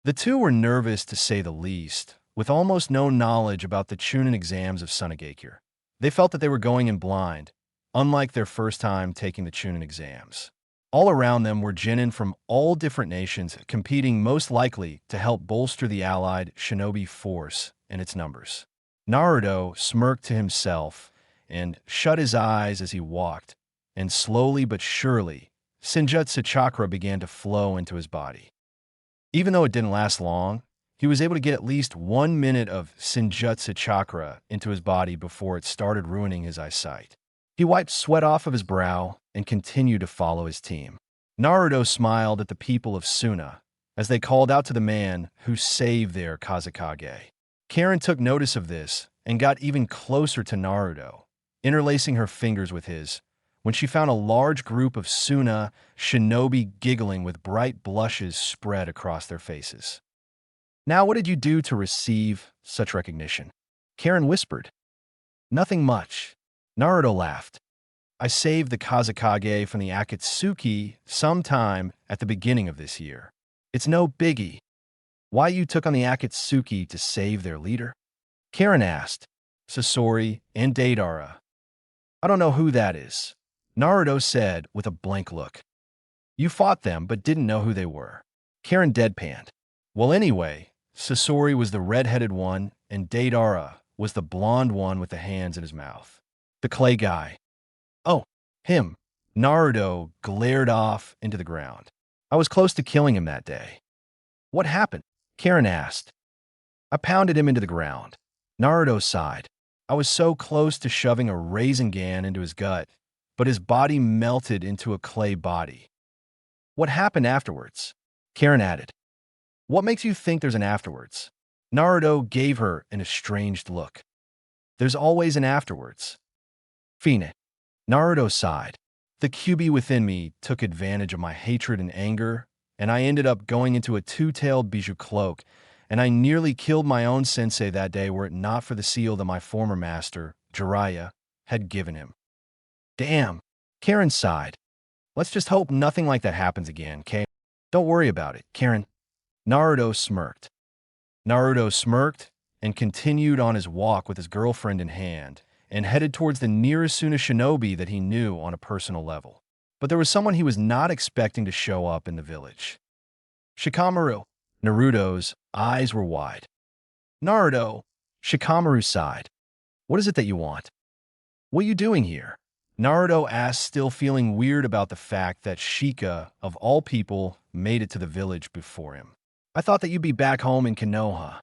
The two were nervous to say the least, with almost no knowledge about the Chunin exams of Sunagakure. They felt that they were going in blind, unlike their first time taking the Chunin exams. All around them were genin from all different nations competing most likely to help bolster the allied shinobi force and its numbers. Naruto smirked to himself and shut his eyes as he walked, and slowly but surely, Senjutsu chakra began to flow into his body. Even though it didn't last long, he was able to get at least 1 minute of Senjutsu chakra into his body before it started ruining his eyesight. He wiped sweat off of his brow and continued to follow his team. Naruto smiled at the people of Suna as they called out to the man who saved their Kazekage. Karin took notice of this and got even closer to Naruto, interlacing her fingers with his, when she found a large group of Suna shinobi giggling with bright blushes spread across their faces. "Now what did you do to receive such recognition?" Karin whispered. "Nothing much." Naruto laughed. "I saved the Kazekage from the Akatsuki sometime at the beginning of this year. It's no biggie." "Why you took on the Akatsuki to save their leader?" Karin asked. "Sasori and Deidara." "I don't know who that is," Naruto said with a blank look. "You fought them but didn't know who they were." Karin deadpanned. "Well, anyway, Sasori was the red-headed one and Deidara was the blonde one with the hands in his mouth. The clay guy." "Oh, him." Naruto glared off into the ground. "I was close to killing him that day." "What happened?" Karin asked. "I pounded him into the ground." Naruto sighed. "I was so close to shoving a Rasengan into his gut, but his body melted into a clay body." "What happened afterwards?" Karin added. "What makes you think there's an afterwards?" Naruto gave her an estranged look. "There's always an afterwards." "Fine." Naruto sighed. "The Kyuubi within me took advantage of my hatred and anger, and I ended up going into a two-tailed bijou cloak, and I nearly killed my own sensei that day were it not for the seal that my former master, Jiraiya, had given him." "Damn." Karin sighed. "Let's just hope nothing like that happens again, Kay. Don't worry about it, Karin." Naruto smirked. Naruto smirked and continued on his walk with his girlfriend in hand, and headed towards the nearest Suna shinobi that he knew on a personal level. But there was someone he was not expecting to show up in the village. "Shikamaru." Naruto's eyes were wide. "Naruto." Shikamaru sighed. "What is it that you want?" "What are you doing here?" Naruto asked, still feeling weird about the fact that Shika, of all people, made it to the village before him. "I thought that you'd be back home in Konoha."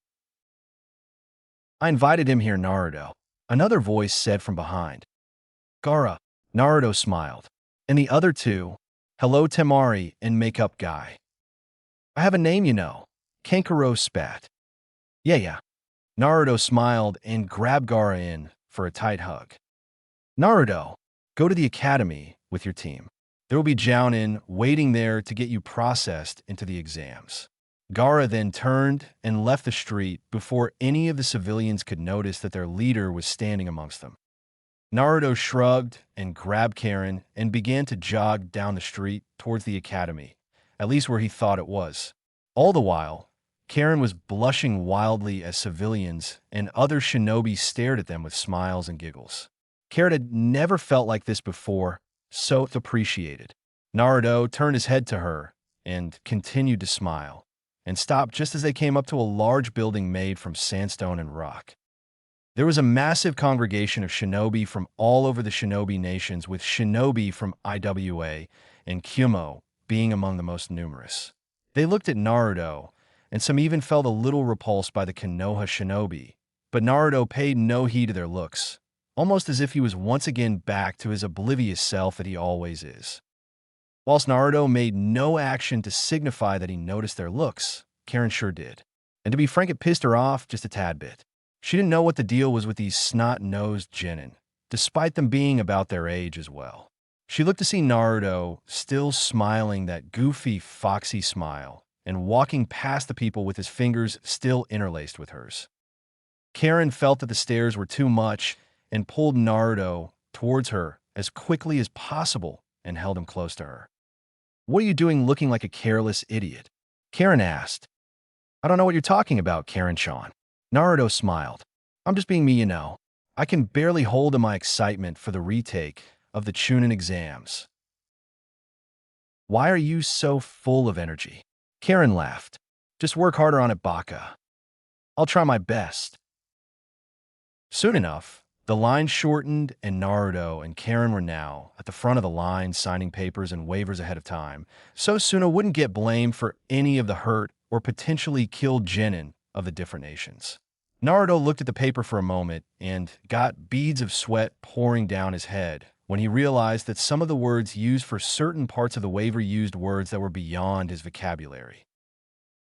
"I invited him here, Naruto," another voice said from behind. "Gaara." Naruto smiled. "And the other two?" "Hello, Temari and Makeup Guy." "I have a name, you know." Kankuro spat. Yeah. Naruto smiled and grabbed Gaara in for a tight hug. "Naruto, go to the academy with your team. There will be Jounin waiting there to get you processed into the exams." Gaara then turned and left the street before any of the civilians could notice that their leader was standing amongst them. Naruto shrugged and grabbed Karin and began to jog down the street towards the academy, at least where he thought it was. All the while, Karin was blushing wildly as civilians and other shinobi stared at them with smiles and giggles. Karin had never felt like this before, so appreciated. Naruto turned his head to her and continued to smile, and stopped just as they came up to a large building made from sandstone and rock. There was a massive congregation of shinobi from all over the shinobi nations, with shinobi from Iwa and Kyumo being among the most numerous. They looked at Naruto, and some even felt a little repulsed by the Konoha shinobi, but Naruto paid no heed to their looks, almost as if he was once again back to his oblivious self that he always is. Whilst Naruto made no action to signify that he noticed their looks, Karin sure did. And to be frank, it pissed her off just a tad bit. She didn't know what the deal was with these snot-nosed genin, despite them being about their age as well. She looked to see Naruto still smiling that goofy, foxy smile, and walking past the people with his fingers still interlaced with hers. Karin felt that the stares were too much and pulled Naruto towards her as quickly as possible and held him close to her. "What are you doing looking like a careless idiot?" Karin asked. "I don't know what you're talking about, Karin-chan." Naruto smiled. "I'm just being me, you know. I can barely hold in my excitement for the retake of the Chunin exams." "Why are you so full of energy?" Karin laughed. "Just work harder on it, Baka. I'll try my best." Soon enough, the line shortened and Naruto and Karin were now at the front of the line signing papers and waivers ahead of time, so Suna wouldn't get blamed for any of the hurt or potentially killed genin of the different nations. Naruto looked at the paper for a moment and got beads of sweat pouring down his head when he realized that some of the words used for certain parts of the waiver used words that were beyond his vocabulary.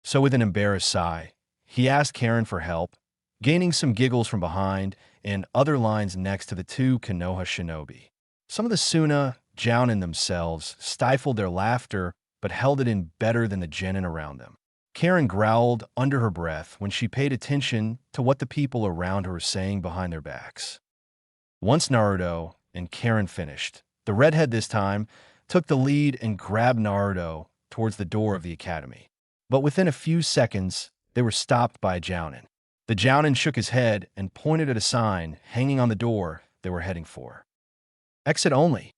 So with an embarrassed sigh, he asked Karin for help, gaining some giggles from behind and other lines next to the two Konoha shinobi. Some of the Suna, Jounin themselves, stifled their laughter but held it in better than the genin around them. Karin growled under her breath when she paid attention to what the people around her were saying behind their backs. Once Naruto and Karin finished, the redhead this time took the lead and grabbed Naruto towards the door of the academy. But within a few seconds, they were stopped by a Jounin. The Jounin shook his head and pointed at a sign hanging on the door they were heading for. "Exit only."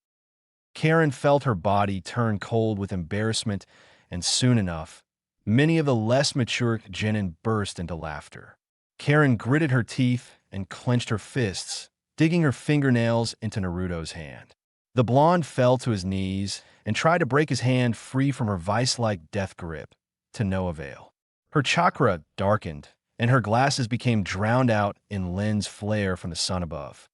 Karin felt her body turn cold with embarrassment, and soon enough, many of the less mature genin burst into laughter. Karin gritted her teeth and clenched her fists, digging her fingernails into Naruto's hand. The blonde fell to his knees and tried to break his hand free from her vice-like death grip, to no avail. Her chakra darkened, and her glasses became drowned out in lens flare from the sun above.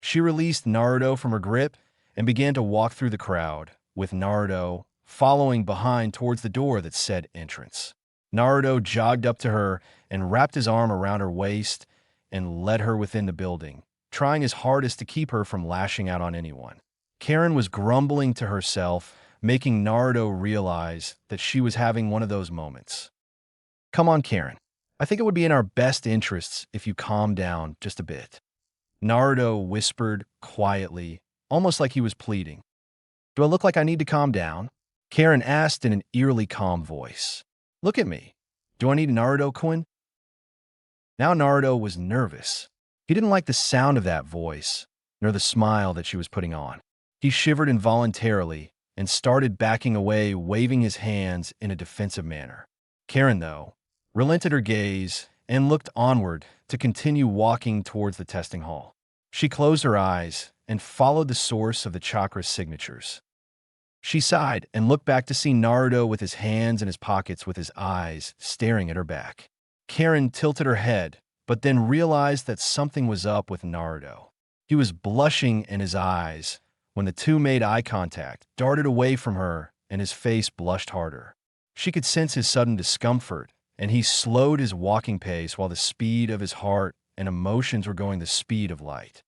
She released Naruto from her grip and began to walk through the crowd, with Naruto following behind towards the door that said entrance. Naruto jogged up to her and wrapped his arm around her waist and led her within the building, trying his hardest to keep her from lashing out on anyone. Karin was grumbling to herself, making Naruto realize that she was having one of those moments. "Come on, Karin. I think it would be in our best interests if you calm down just a bit." Naruto whispered quietly, almost like he was pleading. "Do I look like I need to calm down?" Karin asked in an eerily calm voice. "Look at me. Do I need Naruto-kun?" Now Naruto was nervous. He didn't like the sound of that voice, nor the smile that she was putting on. He shivered involuntarily and started backing away, waving his hands in a defensive manner. Karin, though, relented her gaze and looked onward to continue walking towards the testing hall. She closed her eyes and followed the source of the chakra signatures. She sighed and looked back to see Naruto with his hands in his pockets with his eyes staring at her back. Karin tilted her head, but then realized that something was up with Naruto. He was blushing in his eyes when the two made eye contact, darted away from her, and his face blushed harder. She could sense his sudden discomfort, and he slowed his walking pace while the speed of his heart and emotions were going the speed of light.